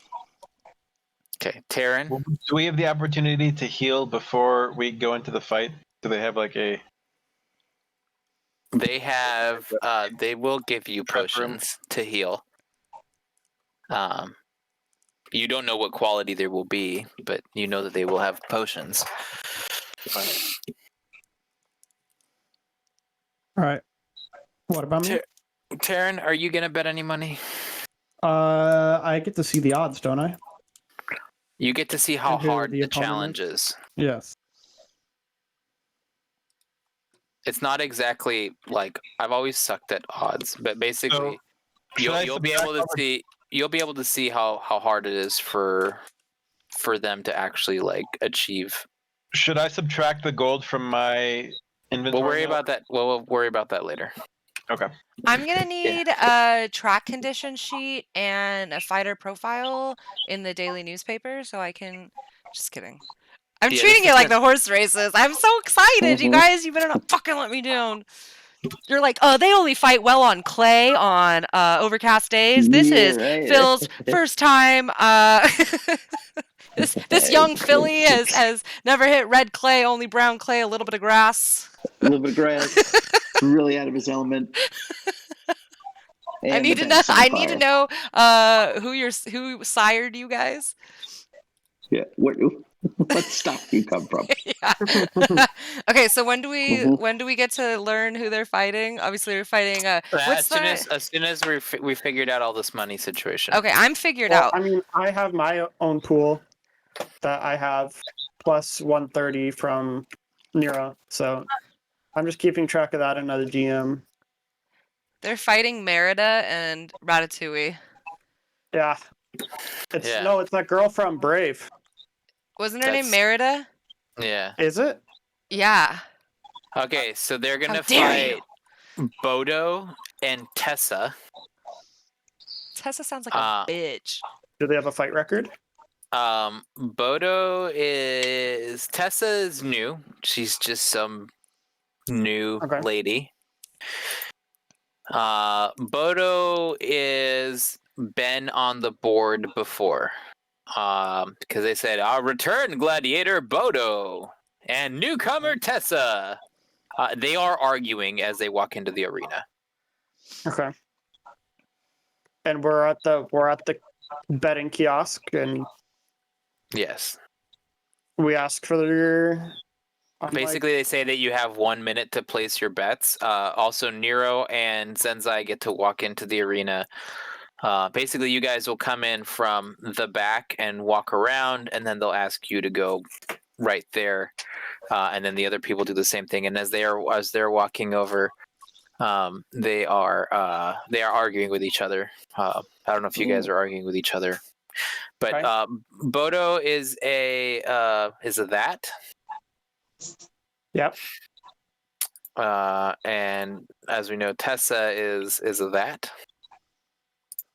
Okay, Terran. Do we have the opportunity to heal before we go into the fight? Do they have like a? They have. They will give you Prep room. potions to heal. You don't know what quality there will be, but you know that they will have potions. All right. What about me? Terran, are you gonna bet any money? I get to see the odds, don't I? You get to see how And who hard the the opponent challenge is. Yes. It's not exactly like I've always sucked at odds, but basically Should I you'll be subtract able to over- see how hard it is for them to actually like achieve. Should I subtract the gold from my inventory? We'll worry now? about that. We'll worry about that later. Okay. I'm gonna need a track condition sheet and a fighter profile in the daily newspaper so I can. Just kidding. I'm Yeah, treating this it is like the horse races. I'm so excited, you Mhm. guys. You better not fucking let me down. You're like, oh, they only fight well on clay on overcast days. This Yeah, is right. Phil's first time. This young filly has never hit red clay, only brown clay, a little bit of grass. A little bit of grass. Really out of his element. I need to know. I need to know who sired you guys. Yeah. What stock do you come from? Yeah. Okay, so when do we Mhm. get to learn who they're fighting? Obviously, we're fighting. What's As soon as we figured out all this money situation. Okay, I'm figured Well, out. I mean, I have my own pool that I have plus 130 from Nero, so I'm just keeping track of that. Another GM. They're fighting Merida and Ratatouille. Yeah. It's that girl from Brave. Wasn't her name Merida? Yeah. Is it? Yeah. Okay, so they're gonna dare fight Bodo and Tessa. Tessa sounds like a bitch. Do they have a fight record? Bodo is Tessa is new. She's just some new lady. Bodo is been on the board before. Because they said, "Our return gladiator Bodo and newcomer Tessa." They are arguing as they walk into the arena. Okay. And we're at the betting kiosk, and yes, we ask for their. Basically, they say that you have 1 minute to place your bets. Also, Nero and Zenzai get to walk into the arena. Basically, you guys will come in from the back and walk around, and then they'll ask you to go right there, and then the other people do the same thing. And as they're walking over, they are arguing with each other. I don't know if you guys are arguing with each other, but Bodo is a that. Yep. And as we know, Tessa is a that.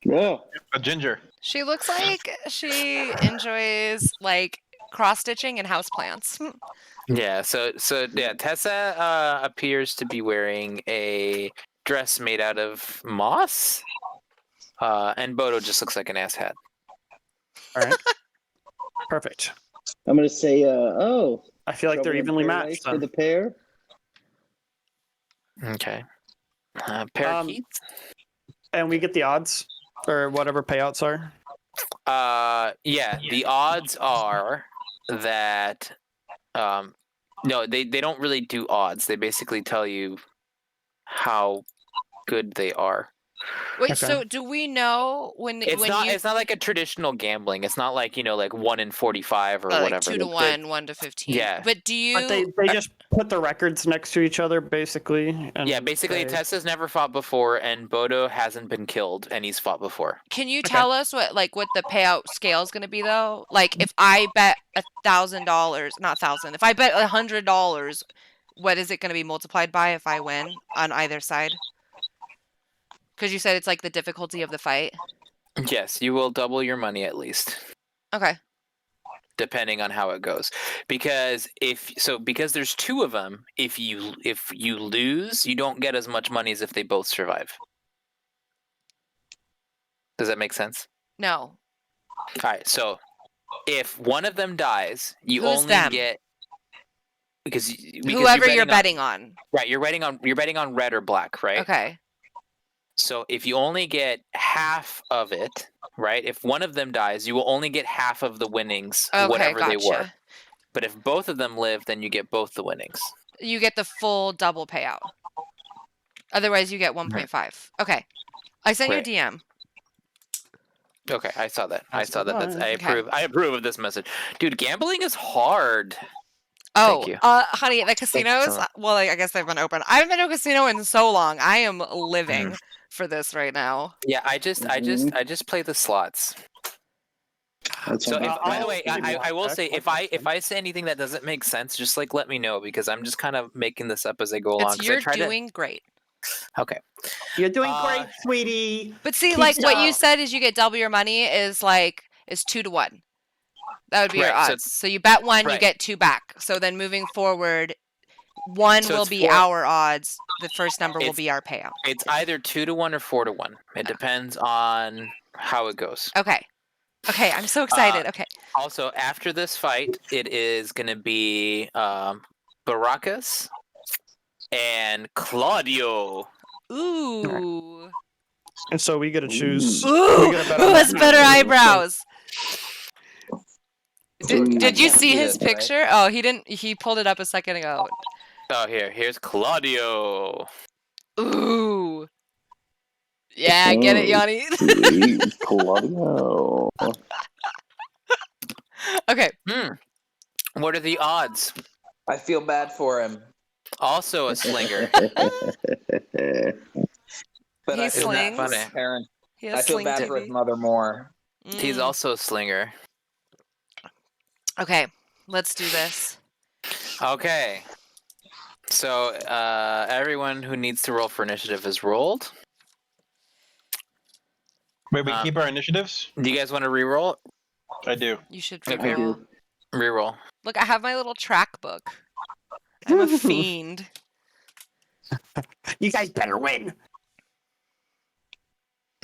Yeah. A ginger. She looks like she enjoys like cross stitching and houseplants. Yeah, so yeah, Tessa appears to be wearing a dress made out of moss. And Bodo just looks like an asshat. All right. Perfect. I'm gonna say, I feel like they're evenly matched for the pair. Okay. Parakeets. And we get the odds or whatever payouts are. Yeah, the odds are that no, they don't really do odds. They basically tell you how good they are. Wait, so do we know when it's not like a traditional gambling. It's not like, like 1 in 45 or whatever. 2 to 1, 1 to 15. Yeah. But do you? But they just put the records next to each other, basically. And yeah, basically, Tessa's never fought before, and Bodo hasn't been killed, and he's fought before. Can you tell us what the payout scale is going to be though? Like if I bet $1,000, not 1,000. If I bet $100, what is it going to be multiplied by if I win on either side? Because you said it's like the difficulty of the fight. Yes, you will double your money at least. Okay. Depending on how it goes, because there's 2 of them. If you lose, you don't get as much money as if they both survive. Does that make sense? No. All right. So if one of them dies, you Who's only them? get because whoever you're betting on. Right. You're betting on red or black, right? Okay. So if you only get half of it, right? If one of them dies, you will only get half of the winnings, whatever they were. But if both of them live, then you get both the winnings. You get the full double payout. Otherwise, you get 1.5. Okay. I sent you DM. Okay, I saw that. I approve of this message. Dude, gambling is hard. Oh, honey, the casinos, well, I guess they've been open. I haven't been to a casino in so long. I am living for this right now. Yeah, I just play the slots. So by the way, I will say if I say anything that doesn't make sense, just like let me know, because I'm just kind of making this up as I go along. You're doing great. Okay. You're doing great, sweetie. But see, what you said is you get double your money is 2 to 1. That would be your odds. So you bet 1, you get 2 back. So then moving forward, 1 will be our odds. The first number will be our payout. It's either 2 to 1 or 4 to 1. It depends on how it goes. Okay. Okay, I'm so excited. Okay. Also, after this fight, it is going to be Baracus and Claudio. Ooh. And so we get to choose. Ooh. We get a better Who has match. better eyebrows? Ooh. Did you see Yeah, his right. picture? Oh, he didn't. He pulled it up a second ago. Oh, here's Claudio. Ooh. Yeah, get it, Oh, Yanni. sweet Claudio. Okay. What are the odds? I feel bad for him, Also a slinger. but He I feel bad for slings. his parents. He I has feel sling bad for his TV. mother more. He's also a slinger. Okay, let's do this. Okay. So everyone who needs to roll for initiative is rolled. Wait, we keep our initiatives? Do you guys want to re-roll? I do. You should Okay. I re-roll. do. Re-roll. Look, I have my little track book. I'm a fiend. You guys better win.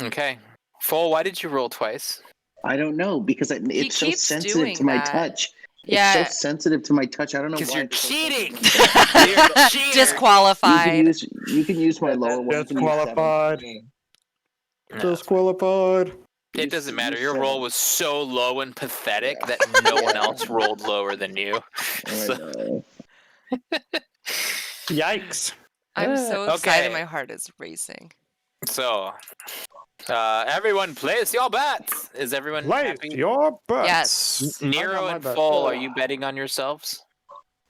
Okay. Phol, why did you roll twice? I don't know because it's so keeps sensitive doing to my that. touch. Yeah. It's so sensitive to my touch. I don't know Because why. you're it's so cheating. sensitive. You're a cheater. You Disqualified. can use my lower one. You can use seven. Disqualified. No, Disqualified. it doesn't matter. Use Your seven. roll was so low and pathetic Yeah. that no one Yeah. else rolled lower than you. I So- know. Yikes. I'm so excited. Okay. My heart is racing. So, everyone, place your bets. Is everyone Place happy? your bets. Yes. I got Nero my and bet. Phol, are you betting on yourselves?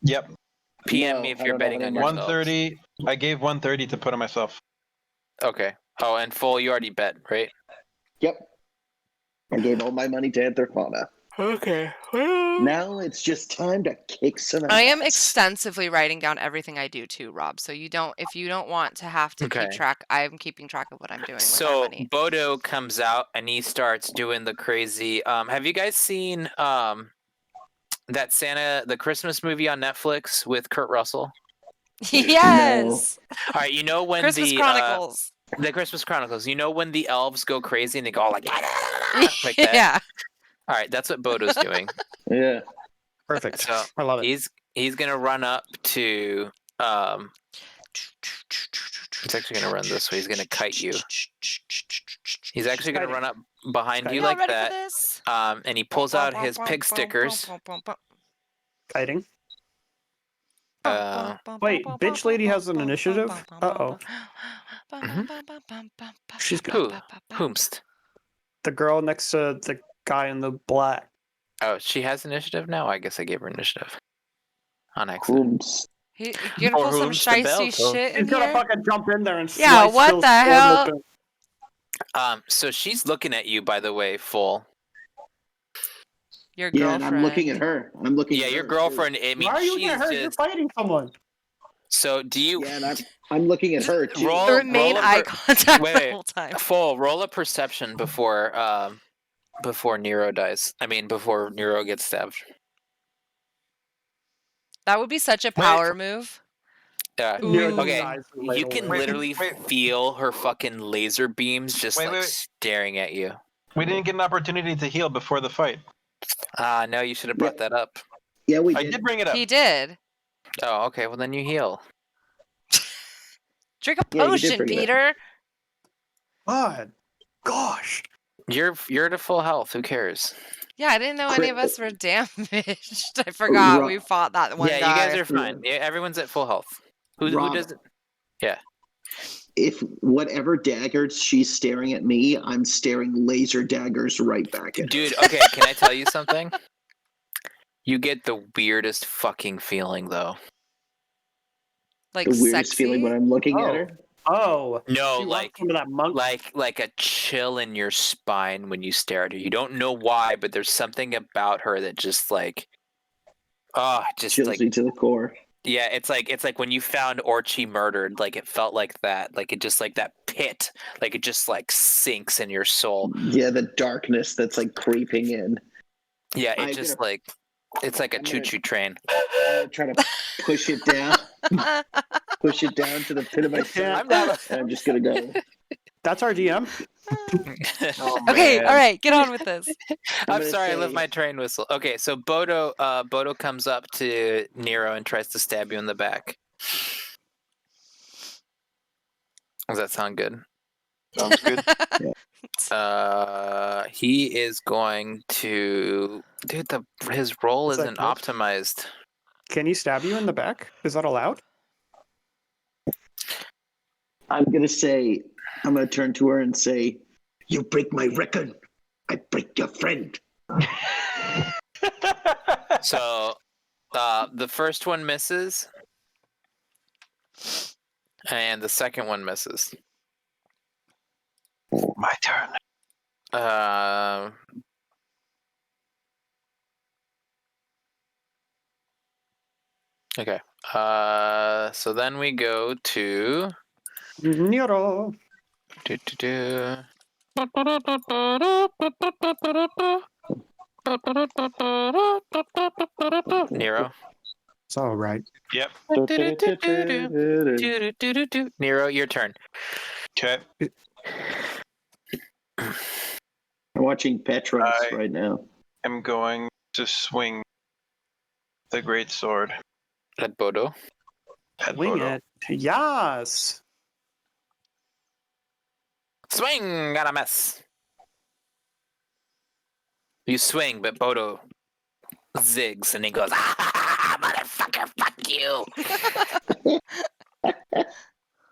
Yep. PM No, me if I you're don't have betting any on money. yourselves. 130. I gave 130 to put on myself. Okay. Oh, and Phol, you already bet, right? Yep. I gave all my money to Anthrofana. Okay. Now it's just time to kick some ass. I am extensively writing down everything I do too, Rob. So if you don't want to have to Okay. keep track, I'm keeping track of what I'm doing with our So money. Bodo comes out and he starts doing the crazy. Have you guys seen that the Christmas movie on Netflix with Kurt Russell? Yes. All right, you know when Christmas Chronicles. the Christmas Chronicles. You know when the elves go crazy and they go all like like that. Yeah. All right, that's what Bodo's doing. Yeah. Perfect. So I love it. he's gonna run up to He's actually gonna run this way. He's gonna kite you. He's actually gonna run up behind you Y'all like ready that. for this? And he pulls out his pig stickers. Kiting. Uh, Wait, bitch lady has an initiative? Uh-oh. She's Who? Whomst? the girl next to the guy in the black. Oh, she has initiative now? I guess I gave her initiative. On accident. Oops. You're gonna Or pull some whom's the bell shicey toll? shit in She's gonna here? fucking jump in there and Yeah, slice what Phil's the arm hell? open. So she's looking at you, by the way, Phol. Your Yeah, girlfriend. and I'm looking at her. I'm looking Yeah, at your her, girlfriend. I mean, Why are you looking she's at her? You're just. fighting someone. So do too. you Yeah, and I'm looking at her too. roll? Remain roll a eye contact wait, the wait. whole time. Phol, roll a perception before Nero dies. I mean, before Nero gets stabbed. That would be such a power move. Yeah. Nero just Okay. dies right You can away. literally feel her fucking laser beams just Wait, like wait. staring at you. We didn't get an opportunity to heal before the fight. No, you should have brought that up. Yeah, we I did. did bring it up. He did. Oh, okay. Well, then you heal. Drink a Yeah, you did potion, bring it up. Peter. God. Gosh. You're at full health. Who cares? Yeah, I didn't know any of us were damaged. I forgot we fought that one Yeah, guy. you guys are fine. Yeah, everyone's at full health. Who Rob, doesn't? Yeah. If whatever daggers she's staring at me, I'm staring laser daggers right back at her. Dude, okay, can I tell you something? You get the weirdest fucking feeling, though. Like The weirdest sexy. feeling when I'm looking at her. Oh. No, She wants some of that monk. like a chill in your spine when you stare at her. You don't know why, but there's something about her that just like, just Chills like, me to the core. yeah, it's like when you found Orchie murdered. Like it felt like that. Like it just like that pit. Like it just like sinks in your soul. Yeah, the darkness that's like creeping in. Yeah, I'm it just gonna- like it's like a I'm gonna- choo-choo train. I'm gonna try to push it down. Push it down to the pit of my stomach. I'm not. And I'm just gonna go. That's our DM. Oh, Okay, man. all right, get on with this. I'm gonna sorry, I left say- my train whistle. Okay, so Bodo comes up to Nero and tries to stab you in the back. Does that sound good? Sounds good. He is going to. Dude, his roll Is that isn't good? optimized. Can he stab you in the back? Is that allowed? I'm gonna turn to her and say, "You break my record, I break your friend." So, the first one misses, and the second one misses. My turn. Okay. So then we go to. Nero. Nero. It's all right. Yep. Nero, your turn. Okay. I'm watching Petros right now. I'm going to swing the great sword At Bodo. at Wing Bodo. it. Yes. Swing! Got a miss. You swing, but Bodo zigs and he goes, ah, motherfucker, fuck you!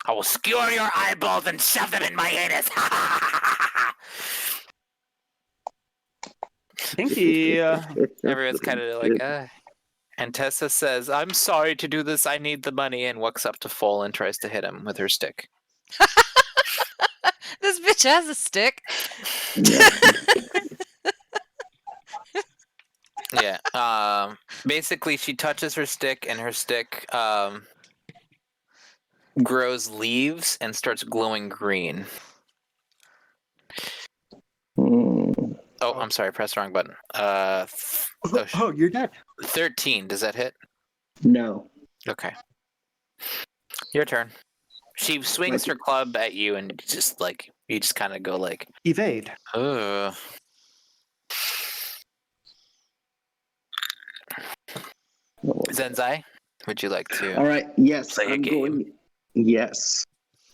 I will skewer your eyeballs and shove them in my anus! Pinky. Everyone's kind of like, And Tessa says, I'm sorry to do this, I need the money, and walks up to Phol and tries to hit him with her stick. This bitch has a stick. Yeah. Basically, she touches her stick, and her stick grows leaves and starts glowing green. Oh, I'm sorry, press the wrong button. Oh, you're dead. 13, does that hit? No. Okay. Your turn. She swings her club at you, and you just kind of go like, Evade. ugh. Zenzai, would you like to? All right. Yes, Play a I'm game. going. Yes,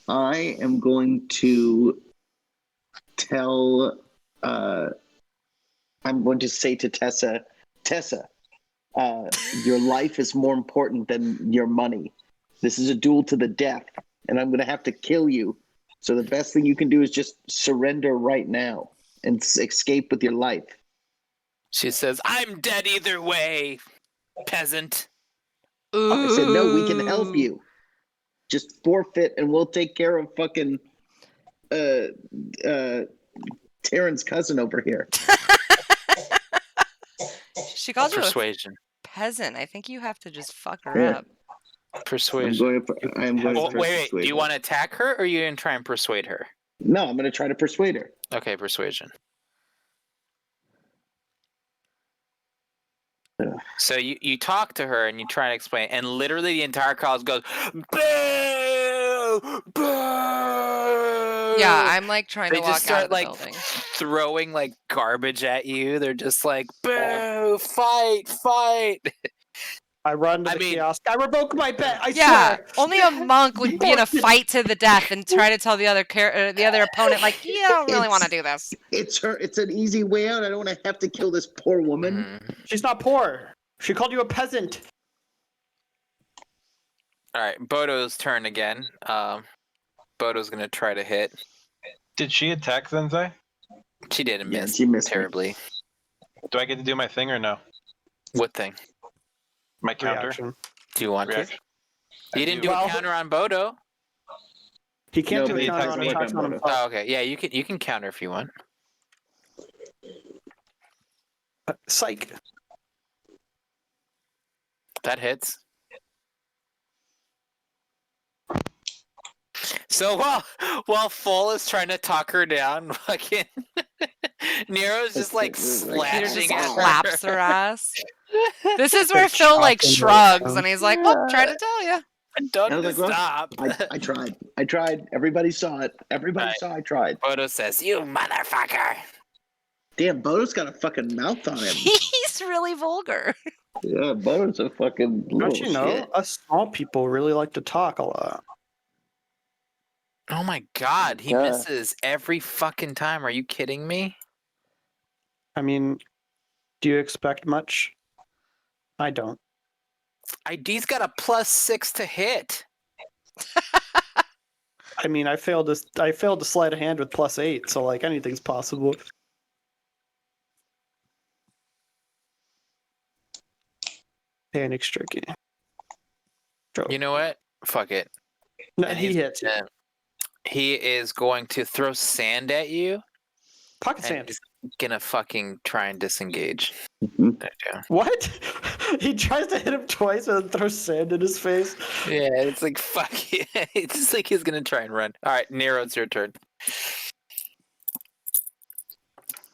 I am going to tell. I'm going to say to Tessa, your life is more important than your money. This is a duel to the death, and I'm going to have to kill you. So the best thing you can do is just surrender right now and escape with your life. She says, I'm dead either way, peasant. Ooh. I said, no, we can help you. Just forfeit, and we'll take care of fucking Taryn's cousin over here. She called you a Persuasion. peasant. I think you have to just fuck her Yeah. up. Persuasion. I'm going to Oh, wait. persuade Do you her. want to attack her, or are you going to try and persuade her? No, I'm going to try to persuade her. Okay, persuasion. Ugh. So you talk to her and you try and explain, and literally the entire crowd goes, boo! Boo! Yeah, I'm like trying They to just walk out start of the like building. throwing like garbage at you. They're just like, boo! Fight! Fight! I run to I the mean- kiosk. I revoke my bet. I Yeah, swear. only a monk would be in a fight to the death and try to tell the other opponent like, "Yeah, I don't really want to do this." It's an easy way out. I don't want to have to kill this poor woman. Mhm. She's not poor. She called you a peasant. All right, Bodo's turn again. Bodo's gonna try to hit. Did she attack Zenzai? She didn't Yeah, miss she missed me. terribly. Do I get to do my thing or no? What thing? My counter? Reaction. Do you want Reaction? to? You didn't do Well- a counter on Bodo. He can't No, do but a he counter attacks on me. attacks on himself. Oh, okay. Yeah, you can counter if you want. Psych. That hits. So while Phol is trying to talk her down, fucking Nero's just like Peter just slashing at claps her. her ass. This is where Phil like chopping her shrugs down. and he's like, "Well, try to tell you." Don't I was like, well, stop. I tried. I tried. Everybody saw it. Everybody Right. saw I tried. Bodo says, "You motherfucker." Damn, Bodo's got a fucking mouth on him. He's really vulgar. Yeah, Bodo's a fucking little Don't you know? shit. Us small people really like to talk a lot. Oh my god, he Yeah. misses every fucking time. Are you kidding me? I mean, do you expect much? I don't. ID's got a +6 to hit. I mean, I failed to sleight of hand with +8, so like anything's possible. Panic's tricky. You know what? Fuck it. No, And he he's hits you. He is going to throw sand at you, Pocket and sand. he's gonna fucking try and disengage. Mhm. There you go. What? He tries to hit him twice and then throws sand in his face. Yeah, it's like fuck. It's just like he's gonna try and run. All right, Nero, it's your turn.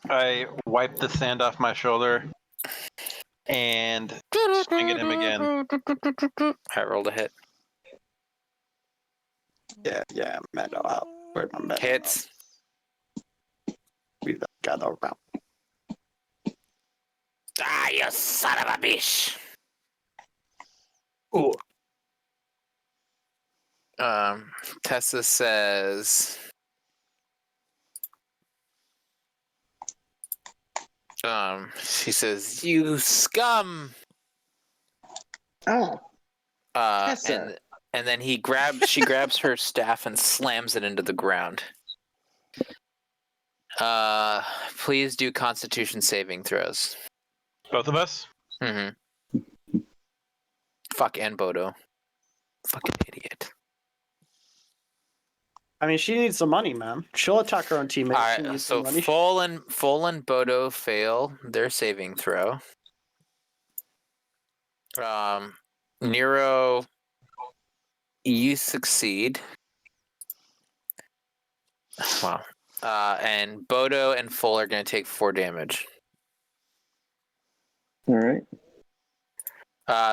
I wipe the sand off my shoulder and swing at him again. I rolled a hit. Yeah, meadow out. Where's my meadow? Hits. We got around. Ah, you son of a bitch. Ooh. Tessa says, she says, "You scum." Oh, Tessa. And then she grabs her staff and slams it into the ground. Please do Constitution saving throws. Both of us? Mm-hmm. Fuck and Bodo. Fucking idiot. I mean, she needs some money, man. She'll attack her own teammates. All She right, needs so some money. Phol and Bodo fail their saving throw. Nero, you succeed. Wow. And Bodo and Phol are going to take 4 damage. All right.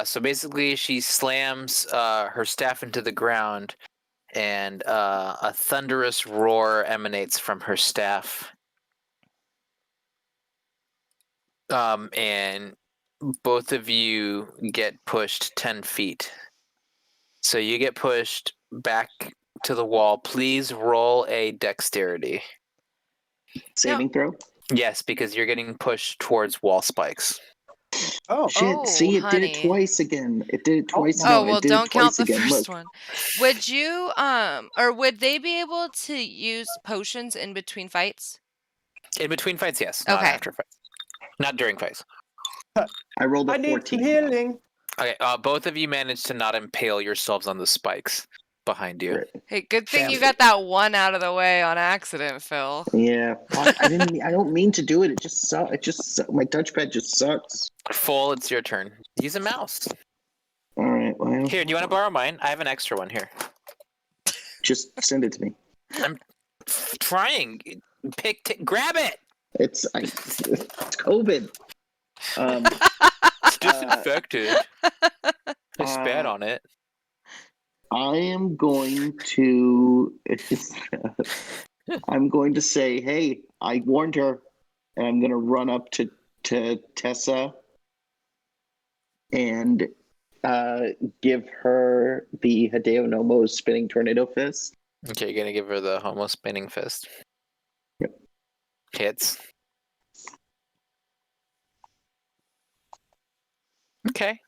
So basically, she slams her staff into the ground, and a thunderous roar emanates from her staff. And both of you get pushed 10 feet. So you get pushed back to the wall. Please roll a dexterity. Saving throw. Yes, because you're getting pushed towards wall spikes. Oh, Shit! Oh, See, it did it honey. twice again. It did it twice. Oh, No, Oh, well, it did don't it count twice the again. first Look. one. Would you, or would they be able to use potions in between fights? In between fights, yes. Not Okay. after fights. Not during fights. I rolled I a need 14. some healing. Okay, both of you managed to not impale yourselves on the spikes behind you. Great. Hey, good thing Damn. you got that one out of the way on accident, Phil. Yeah, fuck, I didn't. I don't mean to do it. It just sucks. My touchpad just sucks. Phol, it's your turn. Use a mouse. All right. Well, Here, do you want to borrow mine? I have an extra one here. just send it to me. I'm trying. Grab it. It's COVID. It's disinfected. I spat on it. I am going to. I'm going to say, hey, I warned her, and I'm going to run up to Tessa and give her the Hideo Nomo's spinning tornado fist. Okay, you're gonna give her the homo spinning fist. Yep. Hits. Okay.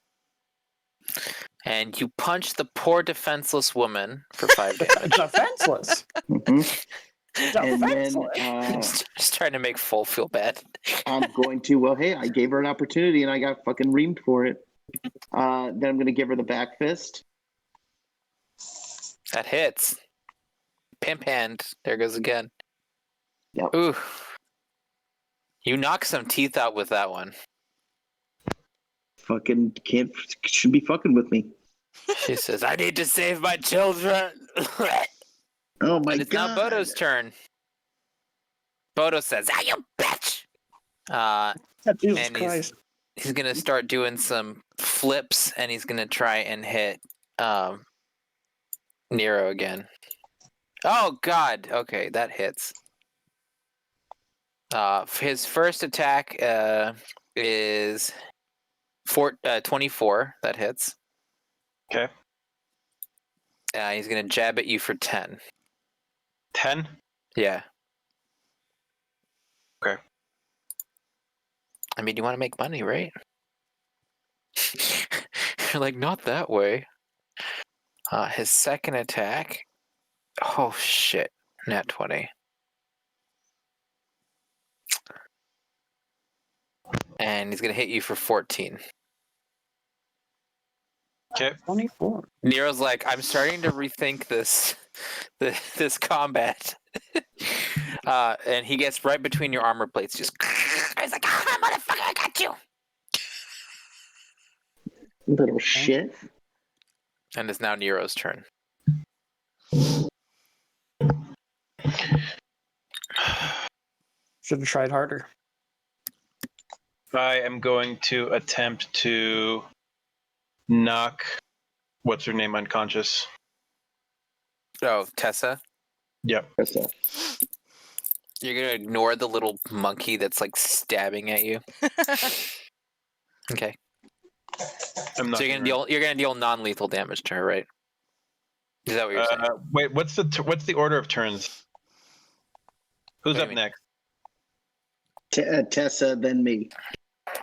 And you punch the poor defenseless woman for 5 damage. Defenseless. Mhm. And then Defenseless. Just trying to make Phol feel bad. I'm going to, well, hey, I gave her an opportunity and I got fucking reamed for it. Then I'm going to give her the back fist. That hits. Pimp hand. There goes again. Yep. Ooh. You knock some teeth out with that one. Fucking should be fucking with me. She says, I need to save my children. Oh my And it's god. now Bodo's turn. Bodo says, ah, you bitch! Jesus And Christ. he's gonna start doing some flips, and he's gonna try and hit Nero again. Oh God. Okay, that hits. His first attack is 24. That hits. Okay. He's gonna jab at you for 10. 10? Yeah. Okay. I mean, you want to make money, right? You're like, not that way. His second attack. Oh shit! Nat 20. And he's gonna hit you for 14. Okay. 24. Nero's like, I'm starting to rethink this combat. And he gets right between your armor plates. Just, he's like, ah, motherfucker, I got you. Little shit. And it's now Nero's turn. Should have tried harder. I am going to attempt to knock what's her name unconscious. Oh, Tessa, Yep. That's a, you're gonna ignore the little monkey that's like stabbing at you. Okay. I'm not. So you're gonna deal non-lethal damage to her, right? Is that what you're saying? Wait, what's the order of turns? Who's What do you up mean? next? Tessa, then me.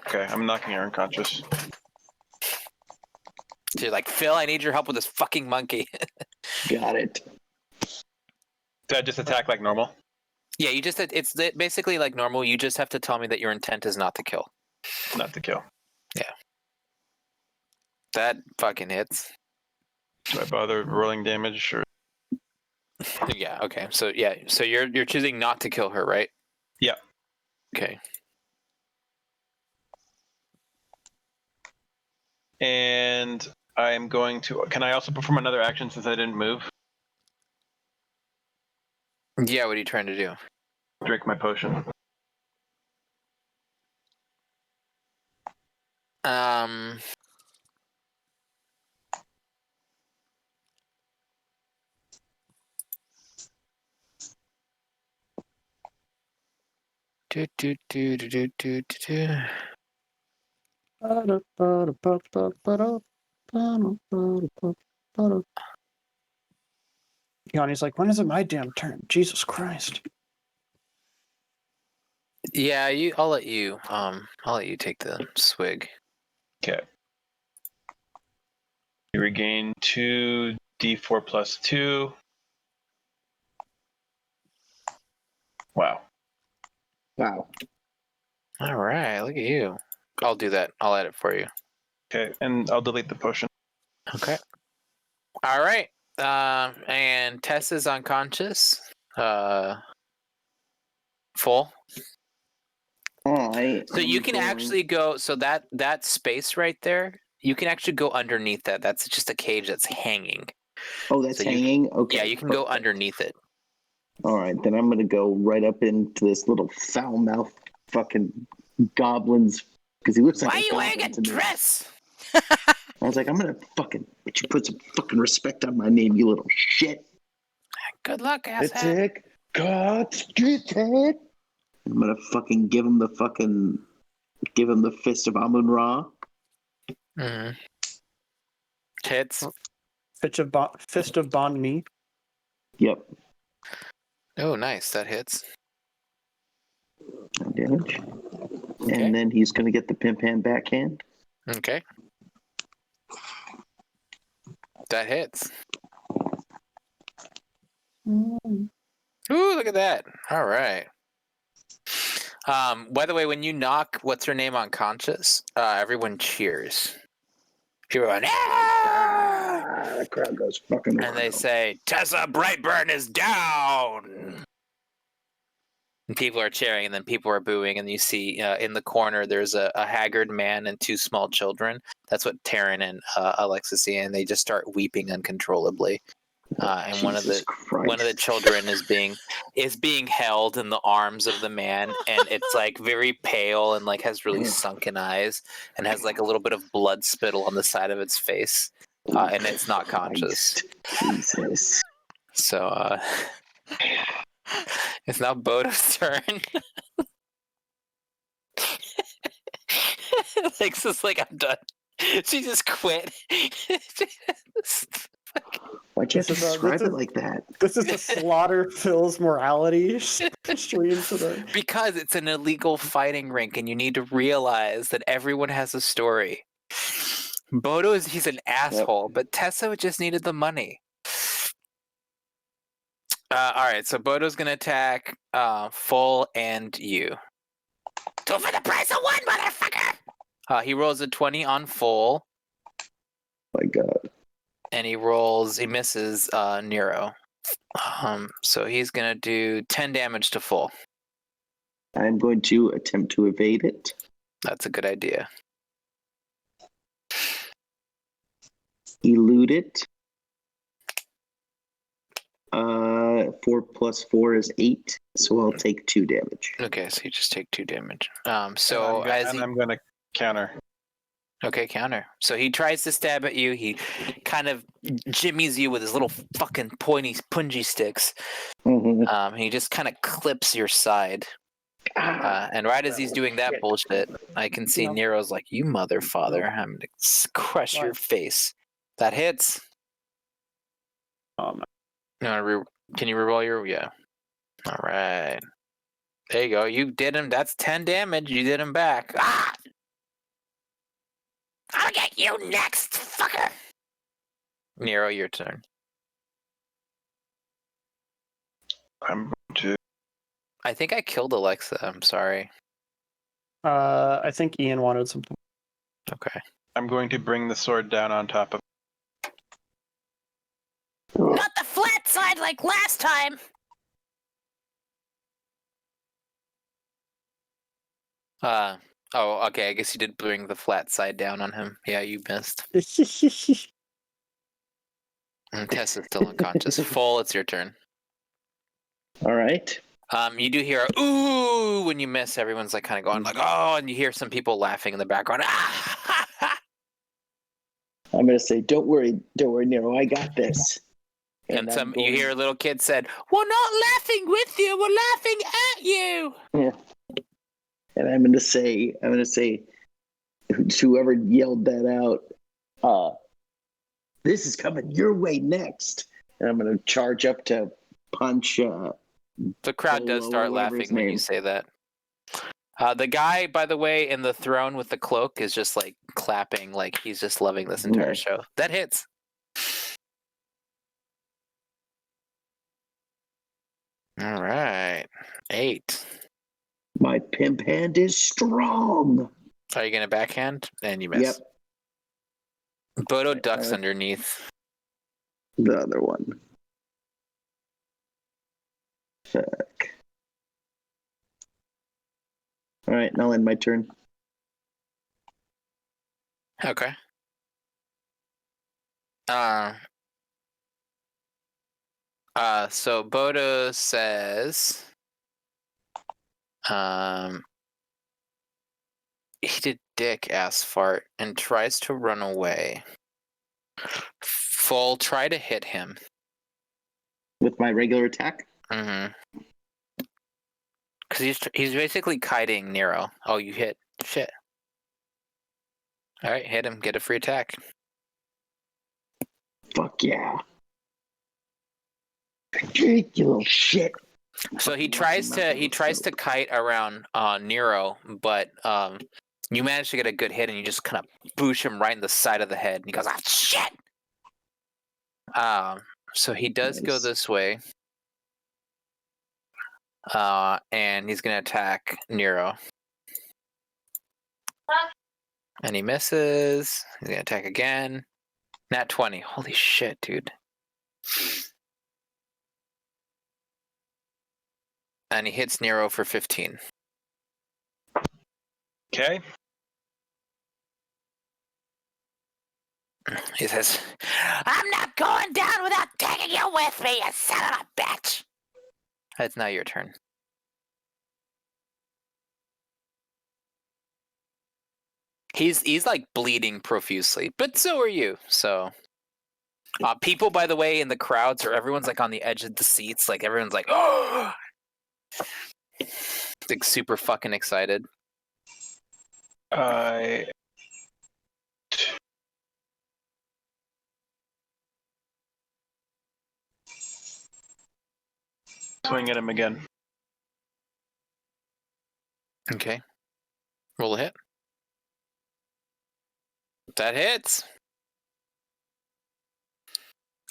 Okay, I'm knocking her unconscious. So you're like, Phil, I need your help with this fucking monkey. Got it. Did I just attack like normal? Yeah, it's basically like normal. You just have to tell me that your intent is not to kill. Not to kill. That fucking hits. Do I bother rolling damage or? Yeah. Okay. So yeah. So you're choosing not to kill her, right? Yeah. Okay. And I am going to. Can I also perform another action since I didn't move? Yeah. What are you trying to do? Drink my potion. Do, do, do, do, do, do, do. Yanni's like, when is it my damn turn? Jesus Christ. Yeah. I'll let you take the swig. Okay. You regain 2d4 plus 2. Wow. Wow. All right. Look at you. I'll do that. I'll add it for you. Okay, and I'll delete the potion. Okay. All right. And Tess is unconscious. Full. So you can actually go. So that space right there, you can actually go underneath that. That's just a cage that's hanging. Oh, that's So hanging? Okay. Yeah, you can go underneath it. All right, then I'm going to go right up into this little foul mouth fucking goblins. Because he looks like Why are a you wearing a goblin to me. dress? I was like, I'm going to fucking, but you put some fucking respect on my name, you little shit. Good luck, asshat. Attack. God's attack. I'm going to fucking give him the fist of Amun-Ra. Mm. Hits. Fist of Bon Mi. Yep. Oh, nice. That hits. No damage. Okay. And then he's going to get the pimp hand backhand. Okay. That hits. Ooh, look at that. All right. By the way, when you knock what's her name unconscious, everyone cheers. People go, "Ah!" The crowd goes fucking wild. And they say, Tessa Brightburn is down. And people are cheering, and then people are booing, and you see in the corner there's a haggard man and two small children. That's what Taryn and Alexis see, and they just start weeping uncontrollably. And one of the children is being held in the arms of the man, and it's like very pale and like has really sunken eyes and has like a little bit of blood spittle on the side of its face. and it's not conscious. Christ. Jesus. So it's now Bodo's turn. Alexa's like, I'm done. She just quit. Why'd you have to This is a- describe this it is- like that? This is the slaughter Phil's morality stream today. Because it's an illegal fighting rink, and you need to realize that everyone has a story. Bodo he's an asshole, but Tessa just needed the money. All right, so Bodo's gonna attack Phol and you. Two for the price of one, motherfucker! He rolls a 20 on Phol, My God. and he misses Nero. So he's gonna do 10 damage to Phol. I'm going to attempt to evade it. That's a good idea. Elude it. 4 plus 4 is 8, so I'll take 2 damage. Okay, so you just take 2 damage. I'm going to counter. Okay, counter. So he tries to stab at you. He kind of jimmies you with his little fucking pointy, pungy sticks. Mhm. He just kind of clips your side. And right as he's doing that bullshit, I can see Nero's like, "You motherfather! I'm gonna crush your face." That hits. Can you reroll your? Yeah. All right. There you go. You did him. That's 10 damage. You did him back. Ah! I'll get you next, fucker. Nero, your turn. I'm going to. I think I killed Alexa. I'm sorry. I think Ian wanted something. Okay. I'm going to bring the sword down on top of. Not the flat side like last time. Oh, okay. I guess you did bring the flat side down on him. Yeah, you missed. And Tessa's still unconscious. Phol, it's your turn. All right. You do hear a ooh when you miss. Everyone's like kind of going like, oh, and you hear some people laughing in the background. Ah! I'm going to say, don't worry, Nero, I got this. And you hear a little kid said, "We're not laughing with you. We're laughing at you." Yeah. And I'm going to say, whoever yelled that out, this is coming your way next. And I'm going to charge up to punch. The crowd does start laughing when you say that. The guy, by the way, in the throne with the cloak is just like clapping, like he's just loving this entire show. That hits. All right. 8. My pimp hand is strong. Are you going to backhand? And you miss. Yep. Bodo ducks underneath. The other one. Fuck. All right, now end my turn. Okay. So Bodo says, he did dick ass fart and tries to run away. Phol, try to hit him. With my regular attack? Mm-hmm. Because he's basically kiting Nero. Oh, you hit. Shit. All right, hit him. Get a free attack. Fuck yeah. You little shit. So he tries to kite around Nero, but you manage to get a good hit, and you just kind of boosh him right in the side of the head, and he goes, "Ah, shit!" So he does go this way, and he's gonna attack Nero, and he misses. He's gonna attack again. Nat 20. Holy shit, dude! And he hits Nero for 15. Okay. He says, "I'm not going down without taking you with me, you son of a bitch!" It's now your turn. He's like bleeding profusely, but so are you, so People, by the way, in the crowds, or everyone's like on the edge of the seats. Like everyone's like, oh, like super fucking excited. I swing at him again. Okay. Roll a hit. That hits.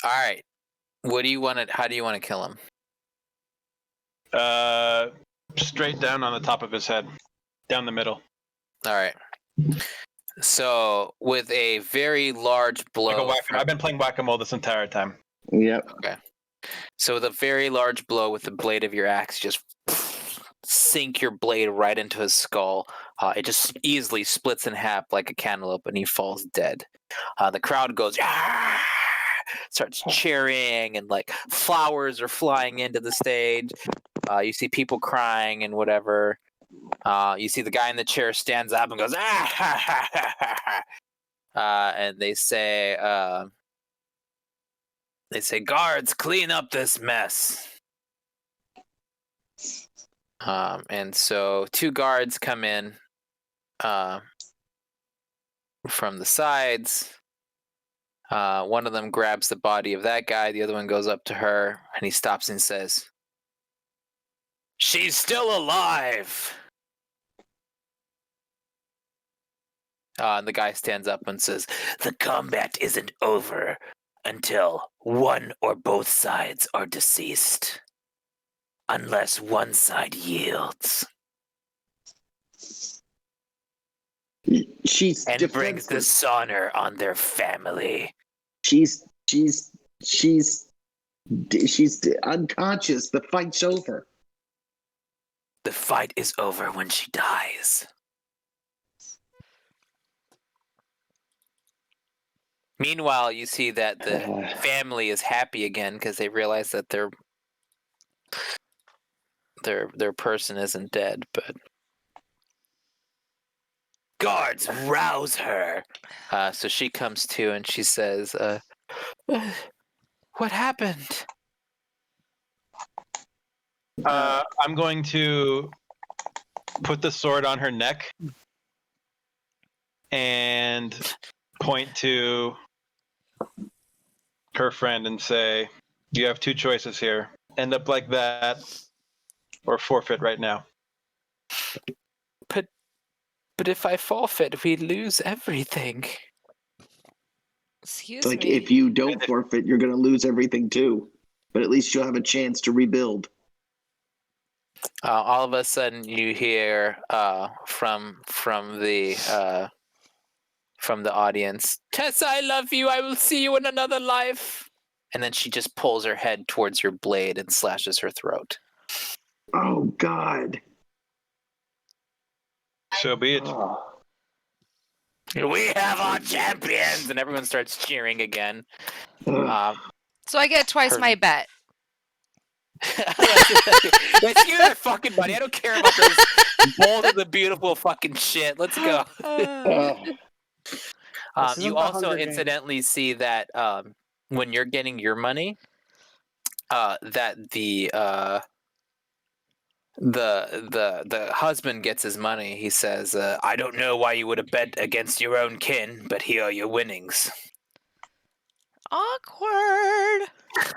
All right. What do you want to? How do you want to kill him? Straight down on the top of his head, down the middle. All right. So with a very large blow. I've been playing whack-a-mole this entire time. Yep. Okay. So with a very large blow with the blade of your axe, just sink your blade right into his skull. It just easily splits in half like a cantaloupe, and he falls dead. The crowd goes, "Ah!" Starts cheering, and like flowers are flying into the stage. You see people crying and whatever. You see the guy in the chair stands up and goes, "Ah!" And they say, "Guards, clean up this mess." And so 2 guards come in from the sides. One of them grabs the body of that guy. The other one goes up to her, and he stops and says, "She's still alive." And the guy stands up and says, "The combat isn't over until one or both sides are deceased. Unless one side yields She's and brings defenseless. dishonor on their family." She's unconscious. The fight's over. The fight is over when she dies. Meanwhile, you see that the family is happy again because they realize that their person isn't dead. But guards, rouse her. So she comes to and she says, "What happened?" I'm going to put the sword on her neck and point to her friend and say, "You have 2 choices here. End up like that or forfeit right now." But if I forfeit, we lose everything. Excuse Like, me. if you don't forfeit, you're going to lose everything too. But at least you'll have a chance to rebuild. All of a sudden, you hear from the audience, "Tessa, I love you. I will see you in another life." And then she just pulls her head towards your blade and slashes her throat. Oh, God. So be it. Oh. We have our champions, and everyone starts cheering again. So I get twice my bet. That's your fucking money. I don't care about this bold of the beautiful fucking shit. Let's go. You also incidentally see that when you're getting your money, that the husband gets his money. He says, "I don't know why you would have bet against your own kin, but here are your winnings." Awkward.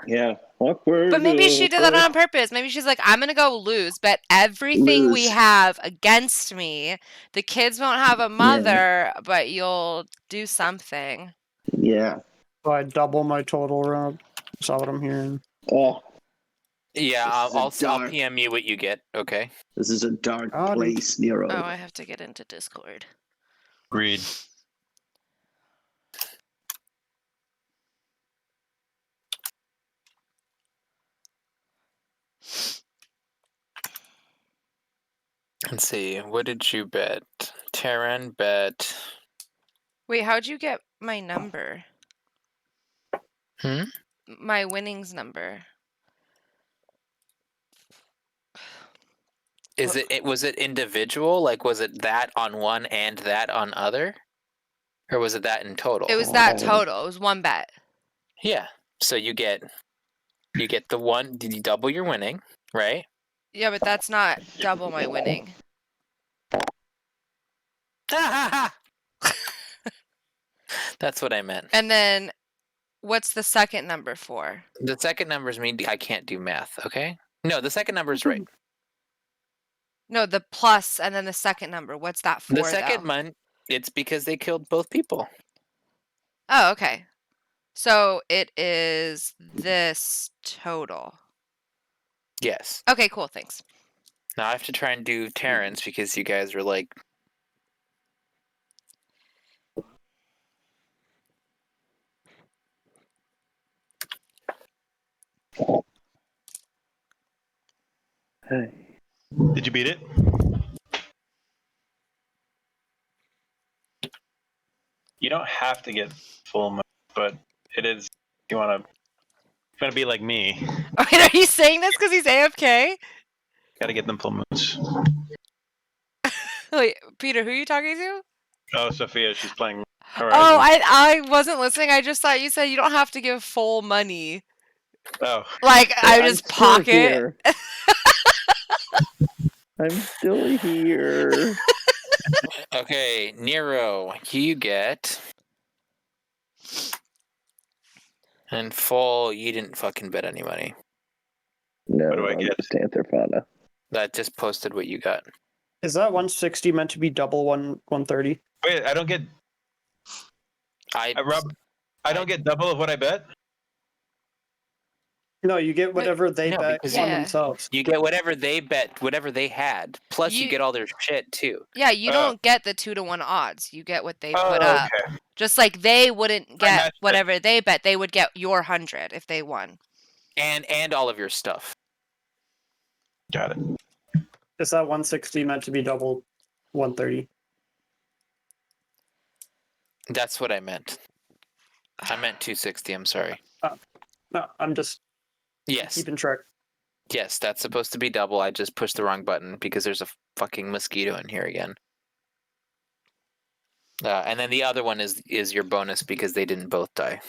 Yeah, awkward. But maybe she did that on purpose. Maybe she's like, I'm going to go lose, bet everything we have against me. The kids won't have a mother, but you'll do something. Yeah. So I double my total, Rob. Is that what I'm hearing? Oh. Yeah, I'll PM you what you get, okay? This is a dark place, Nero. Oh, I have to get into Discord. Agreed. Let's see, what did you bet? Terran bet. Wait, how'd you get my number? My winnings number. Was it individual? Like, was it that on one and that on other? Or was it that in total? It was that total. It was one bet. Yeah. So you get the one. Did you double your winning, right? Yeah, but that's not double my winning. That's what I meant. And then what's the second number for? The second number is me. I can't do math. Okay. No, the second number is right. No, the plus and then the second number. What's that for, The second though? one, it's because they killed both people. Oh, okay. So it is this total. Yes. Okay, cool. Thanks. Now I have to try and do Terrence because you guys are like. Did you beat it? You don't have to get full money, but it is. You want to be like me. Wait, are you saying this because he's AFK? Got to get them full moons. Wait, Peter, who are you talking to? Oh, Sophia, she's playing Horizon. Oh, I wasn't listening. I just thought you said you don't have to give full money. Oh. Like, I I'm just still pocket. here. I'm still here. Okay, Nero, you get. And Phol, you didn't fucking bet any money. No, What do I I'll get? just Anther Fauna. That just posted what you got. Is that 160 meant to be double 130? Wait, I don't get. I I don't get double of what I bet. No, you get whatever they no, bet because on Yeah. themselves. You get whatever they bet, whatever they had. Plus, you You- get all their shit too. Yeah, you Oh. don't get the 2-to-1 odds. You get what they Oh, put up. okay. Just like they wouldn't matched get it. whatever they bet, they would get your 100 if they won. And all of your stuff. Got it. Is that 160 meant to be double 130? That's what I meant. I meant 260. I'm sorry. No, I'm just Yes. keeping track. Yes, that's supposed to be double. I just pushed the wrong button because there's a fucking mosquito in here again. And then the other one is your bonus because they didn't both die.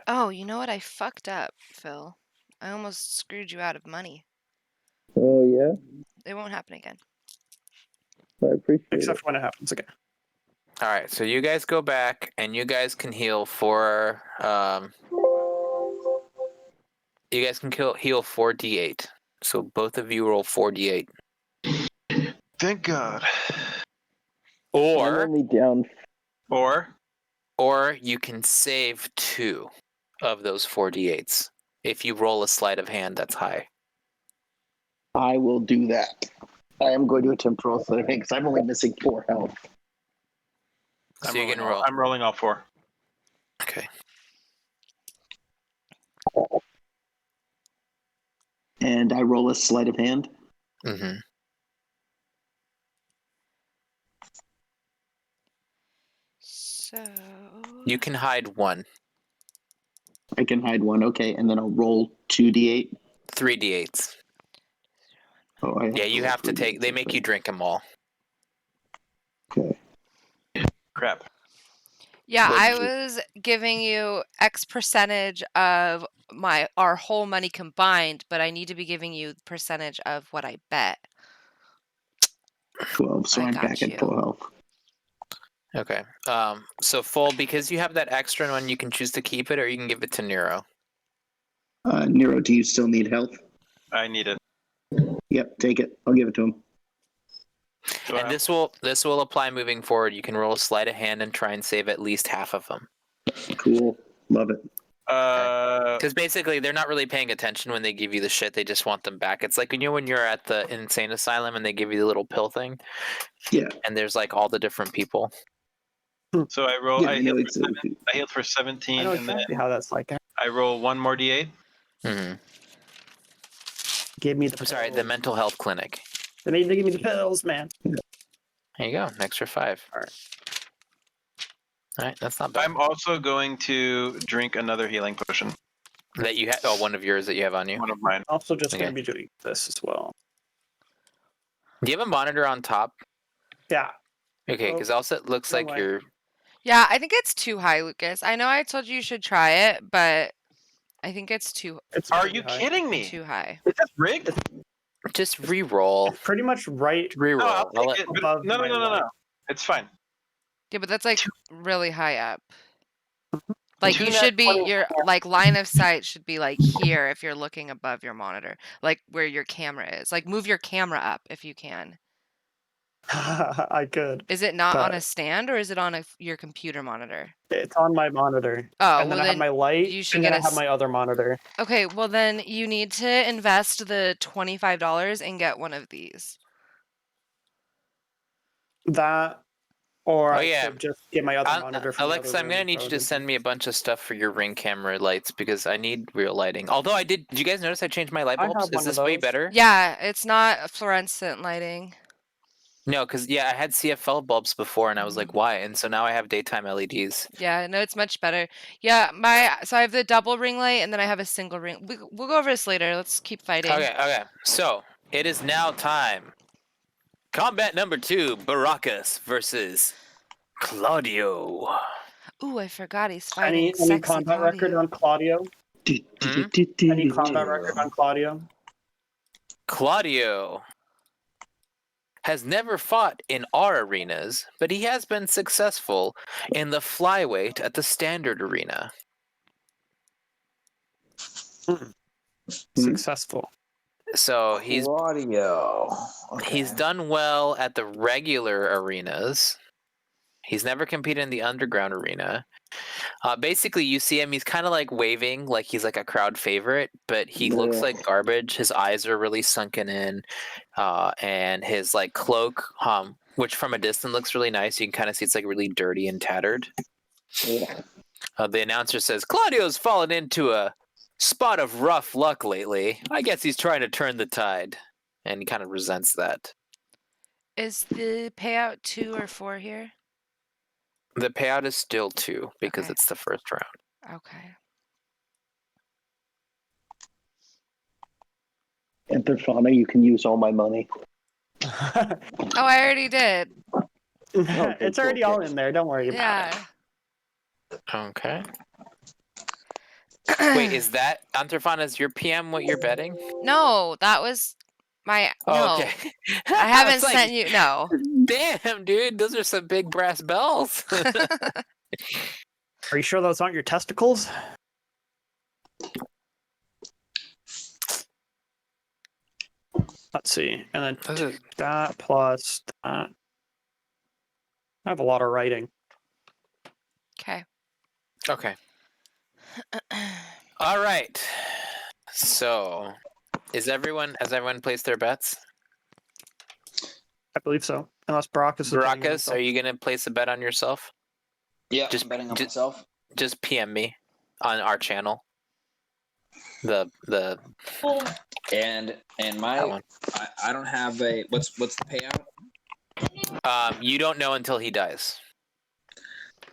Oh, you know what? I fucked up, Phil. I almost screwed you out of money. Oh, yeah? It won't happen again. I appreciate Except when it happens again. All right, so you guys go back and you guys can heal for you guys can heal 4d8. So both of you roll 4d8. Thank God. I'm Or only down. Or you can save 2 of those 4d8s if you roll a sleight of hand that's high. I will do that. I am going to attempt to roll sleight of hand because I'm only missing 4 health. So you can roll. I'm rolling all 4. Okay. And I roll a sleight of hand. Mm-hmm. So You can hide 1. I can hide 1. Okay, and then I'll roll 2d8. 3d8s. Oh, Yeah, you roll have to 3d8s, take. They make you drink them all. Okay. Crap. yeah, What I did you- was giving you X percentage of our whole money combined, but I need to be giving you percentage of what I bet. 12, so I I'm got back you. at full health. Okay. So Phol, because you have that extra one, you can choose to keep it or you can give it to Nero. Nero, do you still need health? I need it. Yep, take it. I'll give it to him. And this will apply moving forward. You can roll a sleight of hand and try and save at least half of them. Cool. Love it. Because basically, they're not really paying attention when they give you the shit. They just want them back. It's like when you're at the insane asylum and they give you the little pill thing. Yeah. And there's like all the different people. So I roll. Yeah, I, I know I healed for 17, I know and then exactly how that's like. I roll 1 more d8. Mm-hmm. Give me the I'm sorry, the pills. mental health clinic. They need to give me the pills, man. There you go, an extra 5. All right. All right, that's not bad. I'm also going to drink another healing potion. That you have, one of yours that you have on you. One of mine. Also, just Okay. going to be doing this as well. Do you have a monitor on top? Yeah. Okay, because also it looks No like way. you're. Yeah, I think it's too high, Lucas. I know I told you should try it, but I think it's too Are pretty you high. kidding me? too high. Is this rigged? Just re-roll. It's pretty much right Re-roll. No, I'll I'll take let- it. But above no, my line. It's fine. Yeah, but that's like really high up. Like Two you net should be 20. your like line of sight should be like here if you're looking above your monitor, like where your camera is. Like move your camera up if you can. I could. Is it not on a But- stand or is it on your computer monitor? It's on my monitor. Oh, And then well I have then my light, you should and get then a I have my other monitor. Okay, well then you need to invest the $25 and get one of these. That, or Oh, I yeah. could just get my other monitor from the Alexa, other I'm gonna room, need you to probably. send me a bunch of stuff for your Ring camera lights because I need real lighting. Although did you guys notice I changed my light I bulbs? have one Is of this way those. better? Yeah, it's not fluorescent lighting. No, because I had CFL bulbs before, and I was like, why? And so now I have daytime LEDs. Yeah, no, it's much better. Yeah, so I have the double ring light and then I have a single ring. We'll go over this later. Let's keep fighting. Okay. So it is now time. Combat number 2: Baracus versus Claudio. Ooh, I forgot he's fighting Any sexy combat record Claudio. on Claudio? Any combat record on Claudio? Claudio has never fought in our arenas, but he has been successful in the flyweight at the standard arena. Successful. So he's Claudio. He's done well at the regular arenas. He's never competed in the underground arena. Basically, you see him, he's kind of like waving, like he's like a crowd favorite, but he looks like garbage. His eyes are really sunken in, and his like cloak, which from a distance looks really nice. You can kind of see it's like really dirty and tattered. Yeah. The announcer says, Claudio's fallen into a spot of rough luck lately. I guess he's trying to turn the tide. And he kind of resents that. Is the payout 2 or 4 here? The payout is still 2 because Okay. it's the first round. Okay. Enter Fauna, you can use all my money. Oh, I already did. It's already all in there. Don't worry about it. Yeah. Okay. Wait, is that Anterfana's your PM what you're betting? No, that was my no. Oh, okay. I haven't was like, sent you no. Damn, dude, those are some big brass bells. Are you sure those aren't your testicles? Let's see. And then that plus that. I have a lot of writing. Okay. Okay. All right. So, has everyone placed their bets? I believe so. Unless Baracus is betting on Baracus, himself. are you gonna place a bet on yourself? Yeah, Just- I'm betting on just- myself. Just PM me on our channel. The And that my one. I don't have a what's the payout? You don't know until he dies.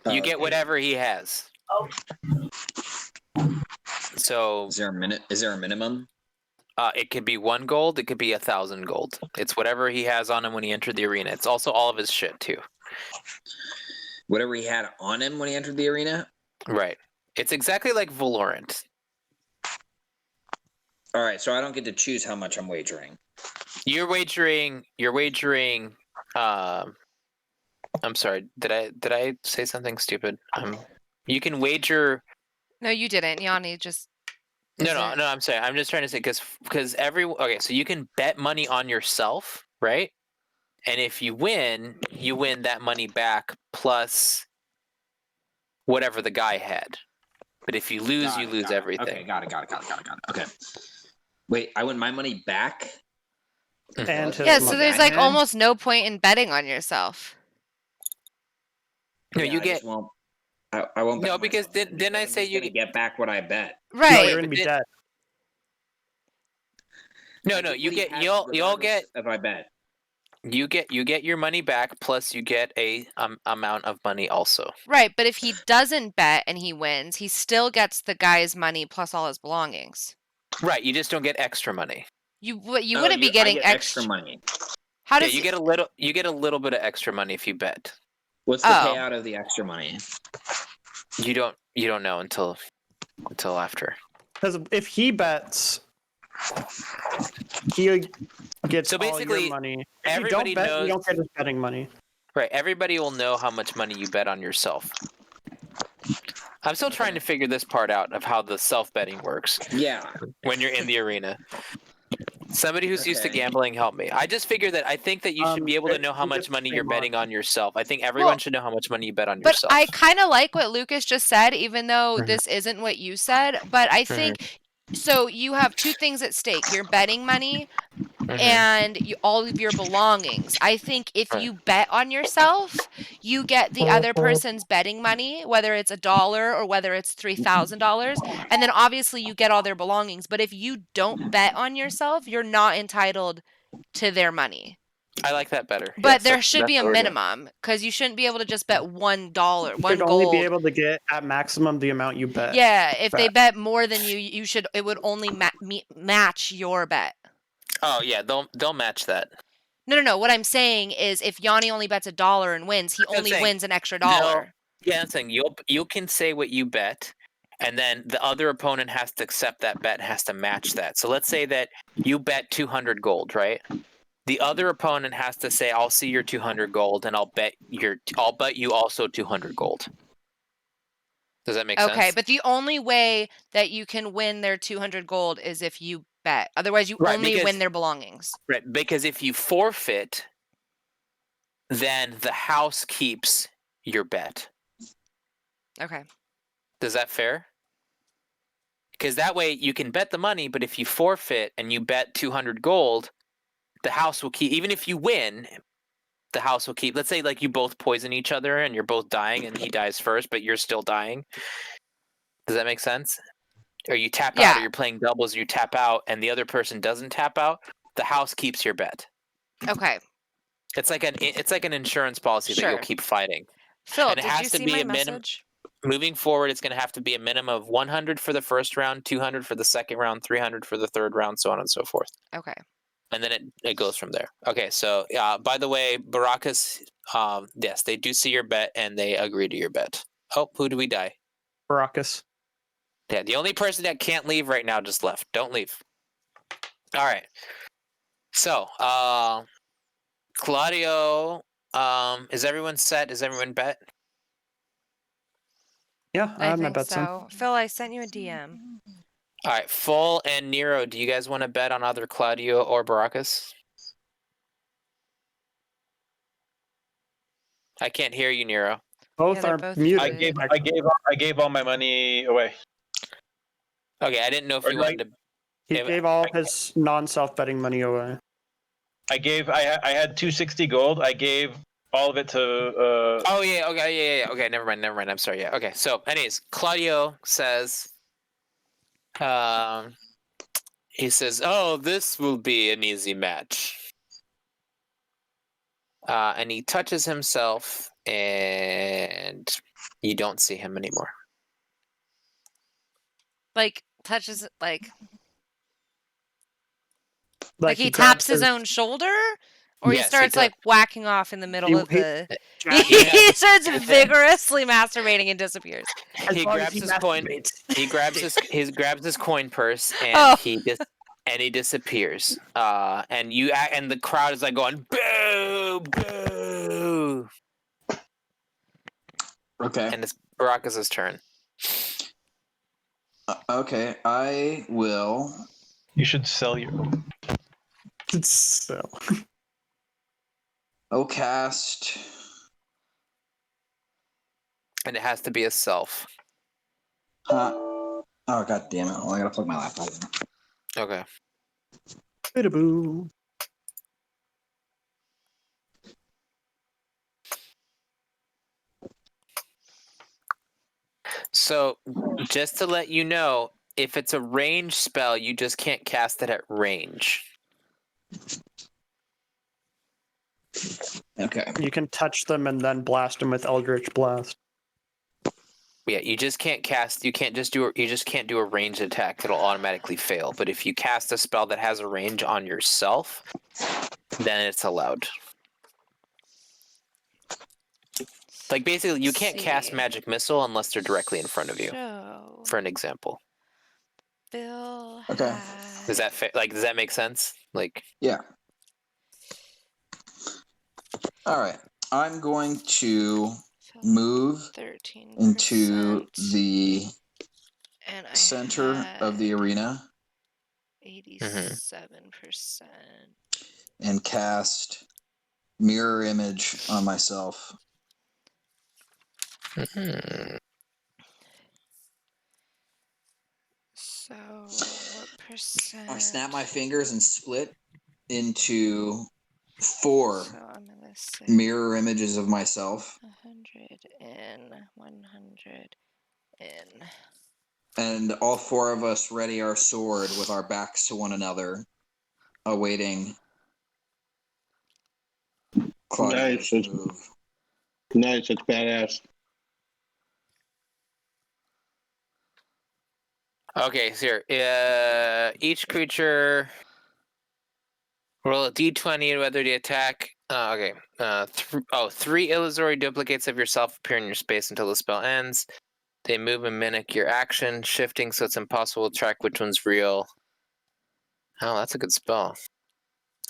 You get Okay. whatever he has. So Is there a minimum? it could be 1 gold, it could be 1,000 gold. It's whatever he has on him when he entered the arena. It's also all of his shit too. Whatever he had on him when he entered the arena? Right. It's exactly like Valorant. All right, so I don't get to choose how much I'm wagering. You're wagering I'm sorry. Did I say something stupid? You can wager No, you didn't. Yanni just No, Is no, there- no. I'm saying I'm just trying to say because okay, so you can bet money on yourself, right? And if you win that money back plus whatever the guy had. But if you lose, Got you it, lose got it. everything. Okay, got it. Okay. Wait, I win my money back? And his Yeah, What so money. there's I like had? almost no point in betting on yourself. No, Yeah, you I get just won't. I won't. bet No, on because myself didn't I I'm say just you gonna get back what I bet? No, Right. you're gonna be but dead. No, I no, get you what he get has you'll regardless get if I bet. you get your money back plus you get a amount of money also. Right, but if he doesn't bet and he wins, he still gets the guy's money plus all his belongings. Right, you just don't get extra money. You Oh, wouldn't be getting I get extra money. How Yeah, does you get a little bit of extra money if you bet. What's the Oh. payout of the extra money? You don't know until after. Because if he bets, he gets So all basically, your money. If you everybody don't bet, knows. you don't get his betting money. Right, everybody will know how much money you bet on yourself. I'm still trying to figure this part out of how the self-betting works Yeah. when you're in the arena. Somebody who's used to Okay. gambling, help me. I just figure that I think that you should be able to know how You much just money stay you're betting on. on yourself. I think everyone Well, should know how much money you bet on But yourself. I kind of like what Lucas just said, even though Mhm. this isn't what you said. But I think so. You have two things at stake: your betting money and all of your belongings. I think if Right. you bet on yourself, you get the other person's betting money, whether it's $1 or whether it's $3,000, and then obviously you get all their belongings. But if you don't bet on yourself, you're not entitled to their money. I like that better. But Yes, there should that's be a what we're doing. minimum because you shouldn't be able to just bet $1, You one should only be gold. able to get at maximum the amount you bet. Yeah, if they bet. bet more than you, you should. It would only match your bet. Oh yeah, they'll match that. No. What I'm saying is, if Yanni only bets $1 and wins, he That's what I'm only saying. wins an extra $1. Yeah, I'm saying you can say what you bet, and then the other opponent has to accept that bet, and has to match that. So let's say that you bet 200 gold, right? The other opponent has to say, "I'll see your 200 gold, and I'll bet you also 200 gold." Does that make Okay, sense? but the only way that you can win their 200 gold is if you bet. Otherwise, you Right, only because- win their belongings. Right, because if you forfeit, then the house keeps your bet. Okay. Is that fair? Because that way you can bet the money, but if you forfeit and you bet 200 gold, the house will keep. Even if you win, the house will keep. Let's say like you both poison each other and you're both dying, and he dies first, but you're still dying. Does that make sense? Or you tap out, Yeah. or you're playing doubles, you tap out, and the other person doesn't tap out. The house keeps your bet. Okay. It's like an insurance policy that you'll Sure. keep fighting. Phil, And it did you has to see be my a minimum. message? Moving forward, it's going to have to be a minimum of 100 for the first round, 200 for the second round, 300 for the third round, so on and so forth. Okay. And then it goes from there. Okay, so by the way, Baracus, yes, they do see your bet and they agree to your bet. Oh, who do we die? Baracus. Yeah, the only person that can't leave right now just left. Don't leave. All right. So, Claudio, is everyone set? Is everyone bet? Yeah, I have my think bets in. so. Phil, I sent you a DM. All right, Phol and Nero, do you guys want to bet on either Claudio or Baracus? I can't hear you, Nero. Both they're are both muted. I gave all my money away. Okay, I didn't know if Or you like- wanted to. He If- gave all of his non-self betting money away. I had 260 gold. I gave all of it to Oh yeah, okay, yeah. Okay, never mind. I'm sorry. Yeah, okay. So, anyways, Claudio says, he says, "Oh, this will be an easy match." And he touches himself, and you don't see him anymore. Like, touches, like he grabs taps his own shoulder? Or Yes, he starts, he like, whacking off in the middle of he- the... Jack- He starts vigorously masturbating and disappears. As He long as grabs he his coin. masturbates. He grabs his coin purse, and Oh. he disappears. And the crowd is like going boo, boo. Okay. And it's Baracus' turn. Okay. I will. You should sell your. So Cast. And it has to be a self. Oh god damn it! Well, I gotta plug my laptop in. Okay. boo. So, just to let you know, if it's a range spell, you just can't cast it at range. Okay. You can touch them and then blast them with Eldritch Blast. Yeah, you just can't cast. You just can't do a ranged attack. It'll automatically fail. But if you cast a spell that has a range on yourself, then it's allowed. Like basically, you can't cast See. magic missile unless they're directly in front of you. So, For an example. Phil Okay. has... Does that make sense? Like, Yeah. All right. I'm going to Phil move 13%. into the and I center of the had arena 87%. and cast mirror image on myself. mhm. So what percent? I snap my fingers and split into 4 So I'm gonna say mirror images of myself. 100 in, 100 in. And all 4 of us ready our sword with our backs to one another, awaiting Claudio's Nice. move. Nice. It's badass. Okay, so here, each creature roll a d20 whether the attack. Okay. 3 illusory duplicates of yourself appear in your space until the spell ends. They move and mimic your action, shifting so it's impossible to track which one's real. Oh, that's a good spell.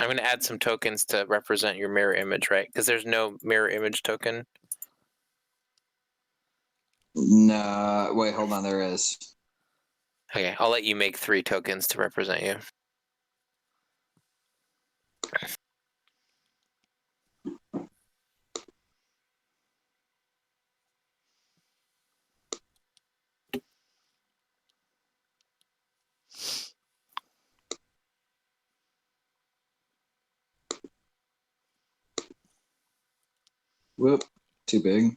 I'm going to add some tokens to represent your mirror image, right? Because there's no mirror image token. No, wait, hold on, there is. Okay, I'll let you make 3 tokens to represent you. Whoop, too big.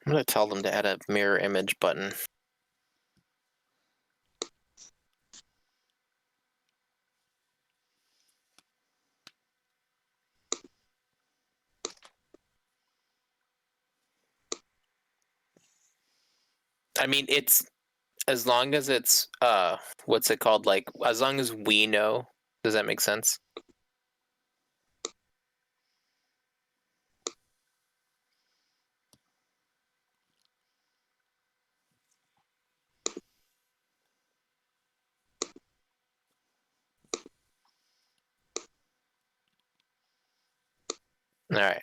I'm going to tell them to add a mirror image button. I mean, it's as long as it's what's it called? Like, as long as we know. Does that make sense? All right.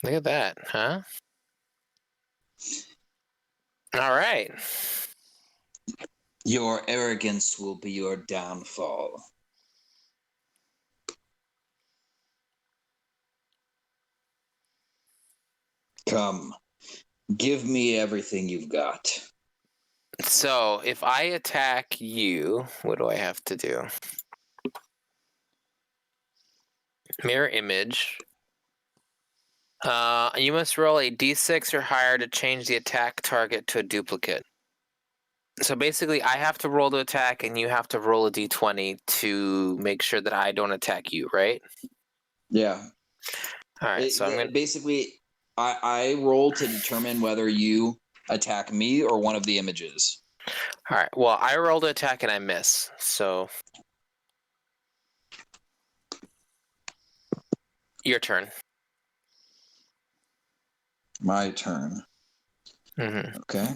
Look at that, huh? All right. Your arrogance will be your downfall. Come, give me everything you've got. So if I attack you, what do I have to do? Mirror image. You must roll a d6 or higher to change the attack target to a duplicate. So basically, I have to roll to attack, and you have to roll a d20 to make sure that I don't attack you, right? Yeah. All right, so I'm gonna... Basically, I roll to determine whether you attack me or one of the images. All right, well, I roll to attack and I miss, so... Your turn. My turn. Mm-hmm. Okay.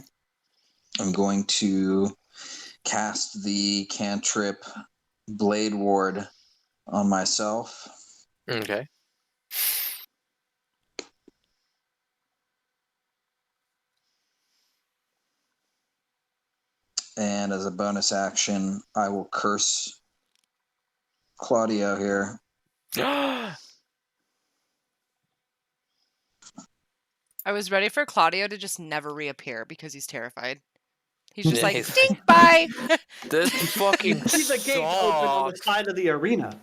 I'm going to cast the cantrip Blade Ward on myself. Okay. And as a bonus action, I will curse Claudio here. I was ready for Claudio to just never reappear because he's terrified. He's just Yeah, like, he's- dink, bye. This fucking See the gate open on the sucks. side of the arena.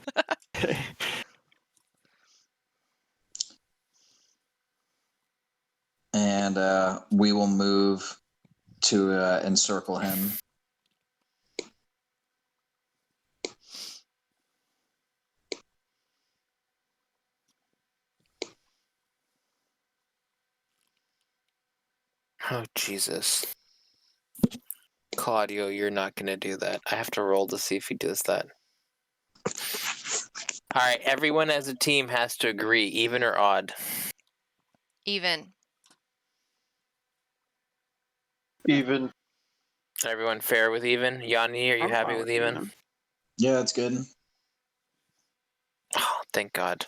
And we will move to encircle him. Oh, Jesus. Claudio, you're not going to do that. I have to roll to see if he does that. All right, everyone as a team has to agree, even or odd. Even. Even. Everyone fair with even? Yanni, are you I'm happy fine with with even? Yeah, that's good. Oh, thank God.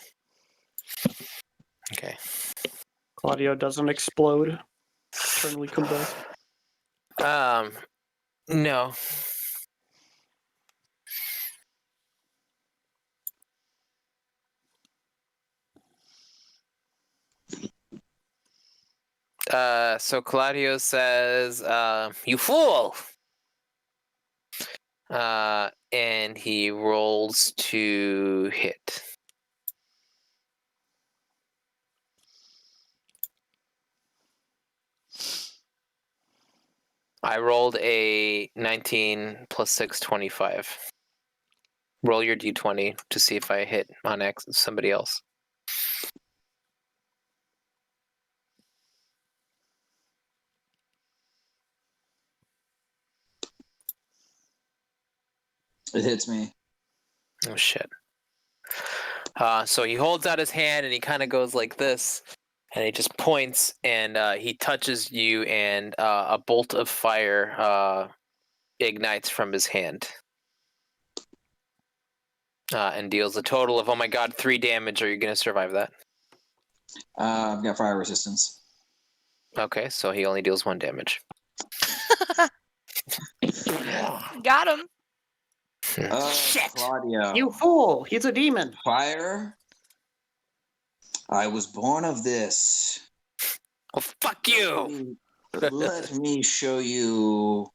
Okay. Claudio doesn't explode. Eternally combust. No. So Claudio says, you fool! And he rolls to hit. I rolled a 19 plus 6, 25. Roll your d20 to see if I hit on somebody else. It hits me. Oh, shit. So he holds out his hand and he kind of goes like this, and he just points and he touches you, and a bolt of fire ignites from his hand and deals a total of, oh my God, 3 damage. Are you going to survive that? I've got fire resistance. Okay, so he only deals 1 damage. Got him. Shit! Claudio. You fool! He's a demon. Fire. I was born of this. Oh, fuck you! Let me show you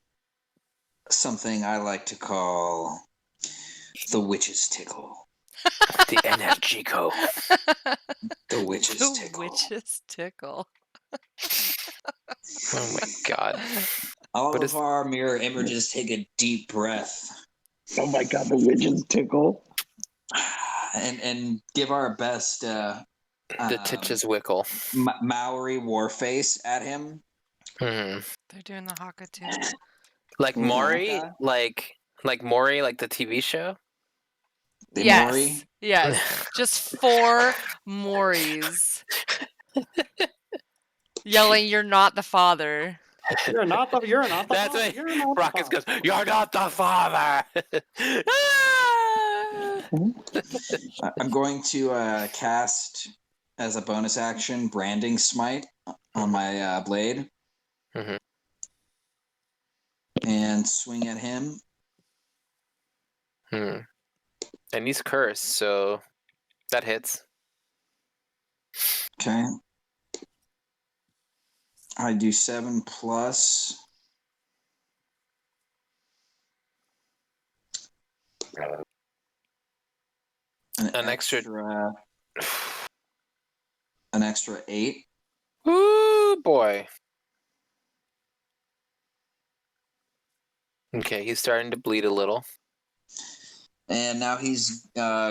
something I like to call the witch's tickle. The Energico. The witch's The tickle. witch's tickle. Oh my God. All What of is- our mirror images take a deep breath Oh my God, the witch's tickle. and give our best The Titch's Wickle. Maori war face at him. Hmm. They're doing the haka too. Like Maury? Haka? Like Maury, like the TV show? The Yes. Maori? Yes. Just 4 Moris. Yelling, "You're not the father." You're not the. You're not the. That's father. what You're not the Rockets father. goes, you're not the father! Ah! I'm going to cast as a bonus action branding smite on my blade Mhm. and swing at him. Hmm. And he's cursed, so that hits. Okay. I do 7 plus. An extra- An extra 8. Ooh, boy. Okay, he's starting to bleed a little. And now he's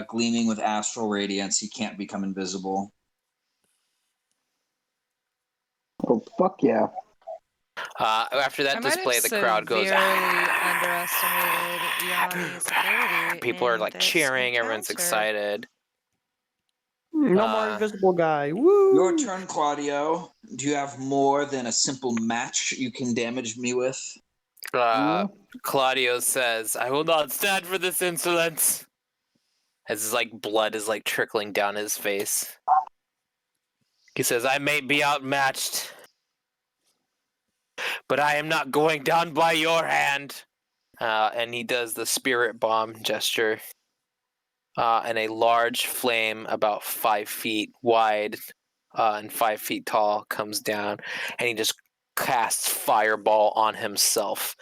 gleaming with astral radiance. He can't become invisible. Oh, fuck yeah. After that I might display, have the crowd goes, severely "Ah!" underestimated Yanni's ability. People are in like this cheering, everyone's encounter. excited. No more Uh, invisible guy. Woo! Your turn, Claudio. Do you have more than a simple match you can damage me with? Claudio says, I will not stand for this insolence. As his blood is trickling down his face. He says, I may be outmatched, but I am not going down by your hand. And he does the spirit bomb gesture. And a large flame about 5 feet wide and 5 feet tall comes down, and he just casts fireball on himself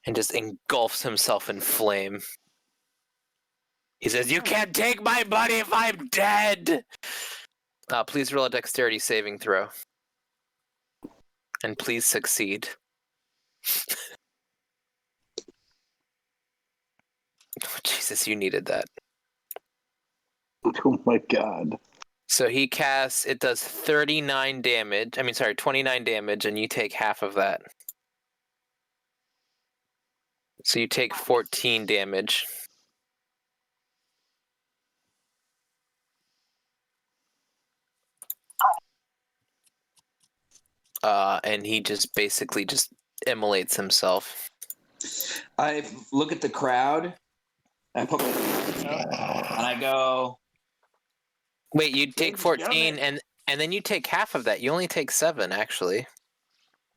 and just engulfs himself in flame. He says, you can't take my body if I'm dead! Please roll a dexterity saving throw. And please succeed. Oh, Jesus, you needed that. Oh my God. So he casts, it does 29 damage. 29 damage, and you take half of that. So you take 14 damage. and he just basically just immolates himself. I look at the crowd. I put my hands up, and I go. Wait, you take Ladies and 14, gentlemen. and then you take half of that. You only take 7, actually.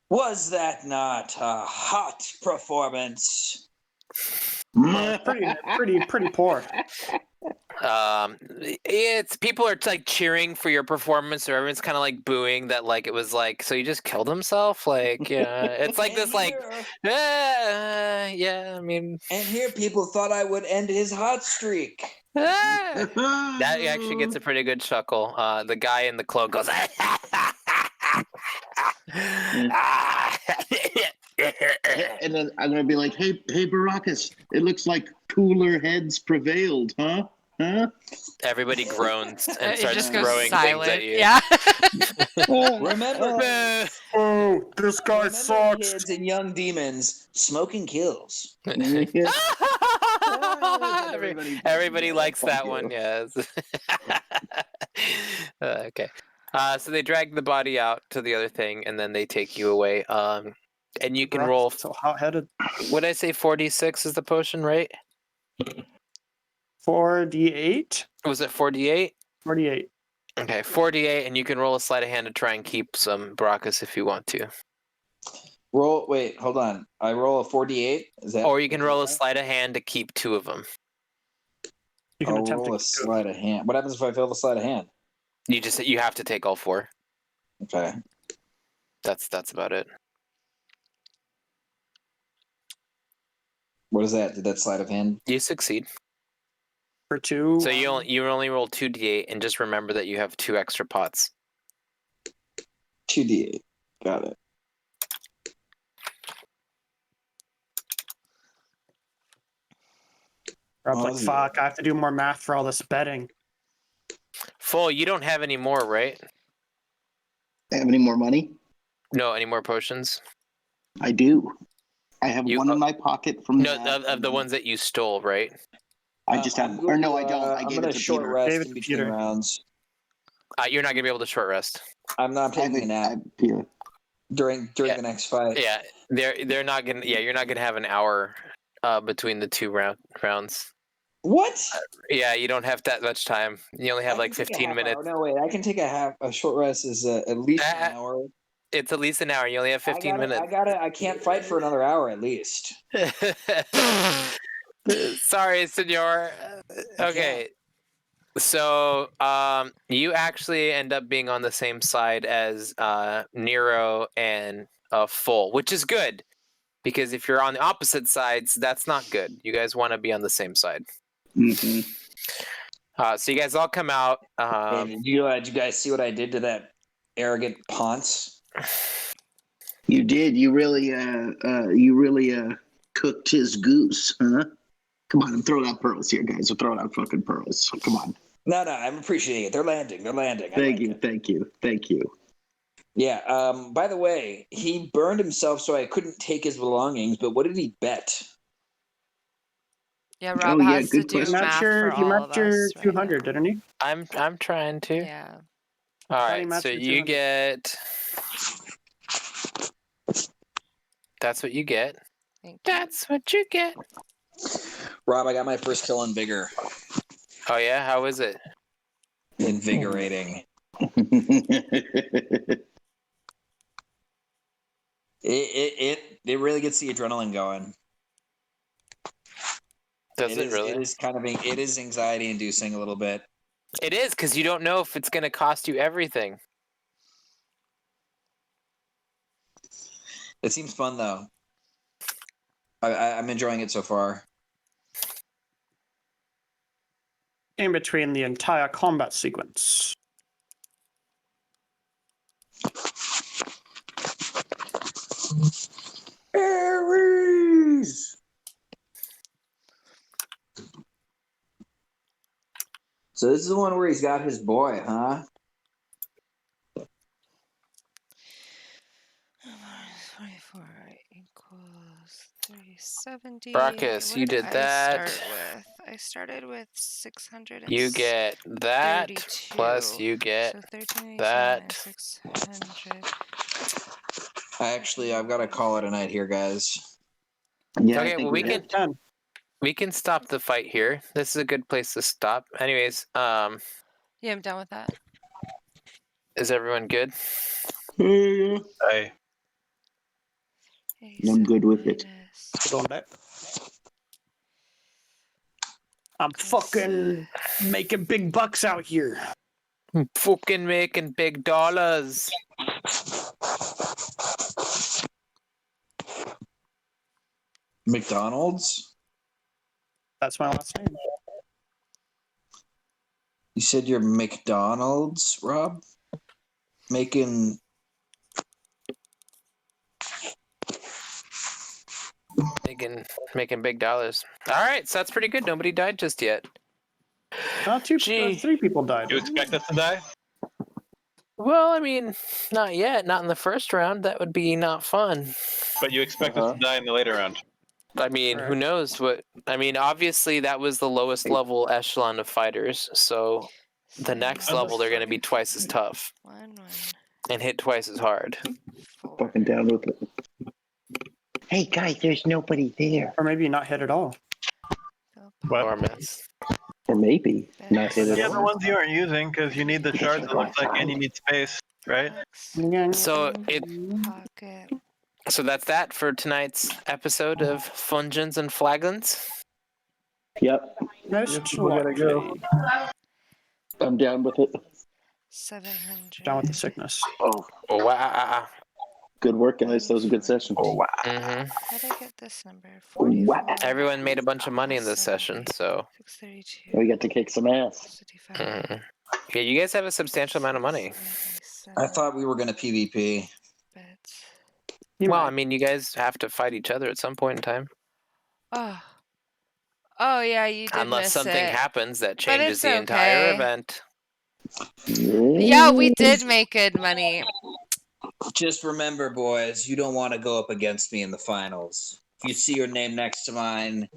Was that not a hot performance? Pretty poor. It's people are like cheering for your performance, or everyone's kind of like booing that, like it was like, so he just killed himself, like yeah, it's like And this, like yeah, I mean, And here people thought I would end his hot streak. that actually gets a pretty good chuckle. The guy in the cloak goes, And then I'm gonna be like, hey, Baracus, it looks like cooler heads prevailed, huh? Huh? everybody groans and It starts just goes throwing things silent. at you. Yeah. Remember, Oh, this guy remember sucks. kids and young demons, smoking kills. Everybody likes Fuck that you. one, yes. Okay. So they drag the body out to the other thing, and then they take you away. And you can roll. So hot-headed. What did I say? 46 is the potion, right? 4d8. Was it 48? 48. Okay, 48, and you can roll a sleight of hand to try and keep some Baracus if you want to. Roll. Wait, hold on. I roll a 48. Is that? Or you can roll a sleight of hand to keep 2 of them. You can I'll attempt roll a to sleight of hand. What happens if I fail the sleight of hand? You have to take all 4. Okay. That's about it. What is that? Did that sleight of hand? You succeed. for 2. So you only roll 2d8, and just remember that you have 2 extra pots. 2d8. Got it. Rob's Oh, like, yeah. fuck, I have to do more math for all this betting. Phol, you don't have any more, right? Have any more money? No, any more potions? I do. I have You- one in my pocket from No, that, of the ones that you stole, right? I just have, or no, I don't. I I'm gave gonna it to short Peter. rest Gave it in to between Peter. rounds. You're not gonna be able to short rest. I'm not taking a nap Peter. during Yeah. the next fight. Yeah, they're not gonna. Yeah, you're not gonna have an hour between the 2 rounds. What? Yeah, you don't have that much time. You only have I like can take a 15 half minutes. hour. No, wait. I can take a short rest. Is at least an hour. It's at least an hour. You only have 15 minutes. I can't fight for another hour at least. Sorry, senor. Okay. So, you actually end up being on the same side as Nero and Phol, which is good, because if you're on the opposite sides, that's not good. You guys want to be on the same side. Mm-hmm. So you guys all come out. Hey, did you guys see what I did to that arrogant Ponce? You did. You really cooked his goose, huh? Come on, I'm throwing out pearls here, guys. I'm throwing out fucking pearls. Come on. No, I'm appreciating it. They're landing. Thank you. Yeah. By the way, he burned himself so I couldn't take his belongings. But what did he bet? Yeah, Rob yeah, has to good do question. math for He all matched of your us. 200, didn't he? I'm trying to. Yeah. All Thought he right. matched So your you 200. get. That's what you get. Thank you. That's what you get. Rob, I got my first kill on Vigor. Oh yeah, how is it? Invigorating. It really gets the adrenaline going. Does it really? It is it is anxiety inducing a little bit. It is, because you don't know if it's going to cost you everything. It seems fun though. I'm enjoying it so far. In between the entire combat sequence. Aries! So this is the one where he's got his boy, huh? 24 equals 370. Baracus, What you did that. Start with? I started with 600. You get that, 32. plus you get so 1387 that. minus 600. I've got to call it a night here, guys. Yeah, Okay, I think well, we have. can we can stop the fight here. This is a good place to stop. Anyways, Yeah, I'm done with that. is everyone good? Hey. I'm good with it. Going back. I'm fucking making big bucks out here. Fucking making big dollars. McDonald's? That's my last name. You said you're McDonald's, Rob? Making Making big dollars. All right, so that's pretty good. Nobody died just yet. Gee. 3 people died. You expect us to die? Well, I mean, not yet. Not in the first round. That would be not fun. But you expect us to die in the later round. I mean, who Right. knows what? I mean, obviously that was the lowest level echelon of fighters. So the next level, they're going to be twice as tough 1, 1, and hit twice as hard. 4. Fucking down with it. Hey guys, there's nobody there. Or maybe not hit at all. What? Or miss. Or maybe not hit at Yeah, the all. ones you aren't using because you need the shards, it looks like, and you need space, right? So Pocket. So that's that for tonight's episode of Fungens and Flagons. Yep, Nice we gotta go. I'm down with it. 700. Down with the sickness. Oh, Oh, wow. good work, guys. That was a good session. Oh, wow. Mm-hmm. How did I get this number? Wow. 44. Everyone made a bunch of money in this session, so 632. We got to kick some ass. 65. yeah, you guys have a substantial amount of money. 77 I thought we were going to PvP. bits. Well, I mean, you guys have to fight each other at some point in time, Oh yeah, you did unless miss something it. happens that But changes it's the entire okay. event. Yeah, we did make good money. Just remember, boys, you don't want to go up against me in the finals. If you see your name next to mine,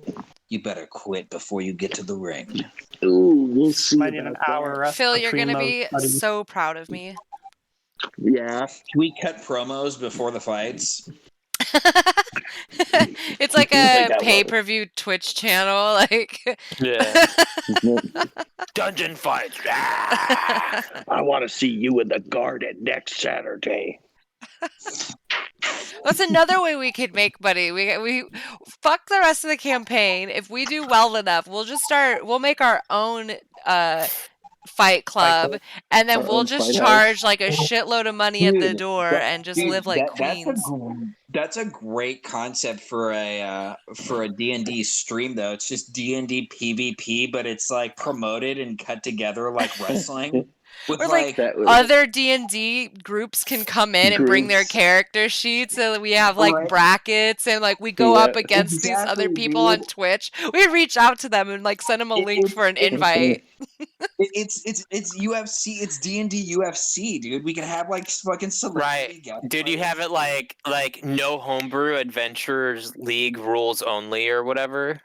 you better quit before you get to the ring. Ooh, we'll see. Might need an about hour rest Phil, you're between gonna those be buddies. so proud of me. that. Yeah. Can we cut promos before the fights? It's like Like a that pay-per-view Twitch channel, like. Yeah. Dungeon fights. I want to see you in the garden next Saturday. That's another way we could make money. We fuck the rest of the campaign. If we do well enough, we'll make our own fight club, and then Our we'll own just fight charge like a shitload of money at the Dude, door and just live like queens. That's a great concept for a D&D stream, though. It's just D&D PvP, but it's like promoted and cut together like wrestling. With Or like That was other D&D groups can come in and bring their Groups. character sheets, so that we have like Right. brackets, and like we go Yeah. up against these other Exactly, people on dude. Twitch. We reach out to them and like send them a link for an invite. It's UFC. It's D&D UFC, dude. We can have like fucking celebrity Right. guest Dude, you have players. it like no homebrew adventurers league rules only or whatever.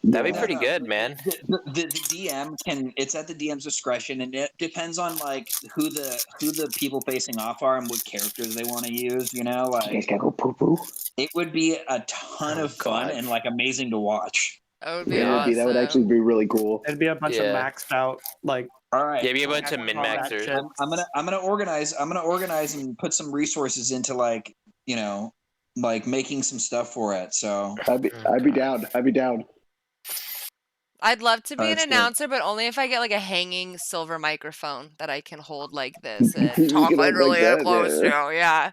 That'd be pretty good, man. The DM can. It's at the DM's discretion, and it depends on like who the people facing off are and what characters they want to use. You know, You guys like gotta go poo poo. it would be a ton Oh, of fun God. and like amazing to watch. That would be Yeah, awesome. that would actually be really cool. It'd be a bunch of Yeah. maxed out, like, All right, Yeah, be a bunch of all that min-maxers. shit. I'm gonna organize and put some resources into like like making some stuff for it. So I'd be down. I'd be down. I'd love to be an That's good. announcer, but only if I get like a hanging silver microphone that I can hold like this You and talk can like hold like really that, close yeah. to. Yeah.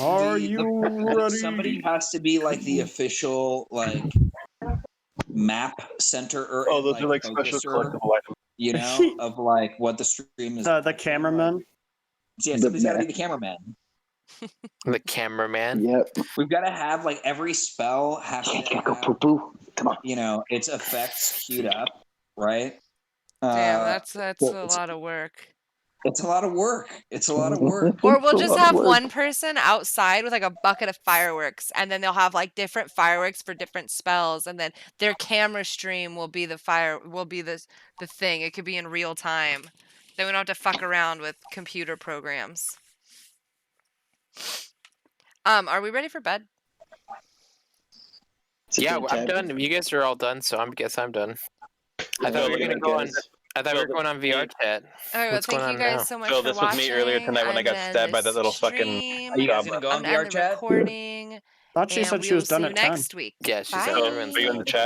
Are you ready? Somebody has to be like the official like map center or Oh, those are like special focuser, collectible items. you know, of like what the stream is. The cameraman. Yeah, The somebody's got to be map. the cameraman. The cameraman. Yep. We've got to have like every spell has You guys to gotta go have, poo poo. Come on. its effects queued up, right? Damn, that's well, a lot of work. It's a lot of work. It's a lot of work. Or we'll It's a just lot of have work. one person outside with like a bucket of fireworks, and then they'll have like different fireworks for different spells, and then their camera stream will be the thing. It could be in real time. Then we don't have to fuck around with computer programs. Are we ready for bed? It's a Yeah, good I'm time. done. You guys are all done, so I guess I'm done. I Yeah, thought we were good gonna night, go on. guys. I thought we were Phil, going on VR chat. All right, well, What's thank going you on guys now? so much Phil, for this was watching. me earlier tonight when I I'm got gonna end stabbed by this that little fucking stream. Are you guys gonna goblin. go on I'm gonna end VR the chat? recording. Thought she and said we she was will done see you at 10. next week. Yeah, she Bye. said everyone's Are you in done. the chat?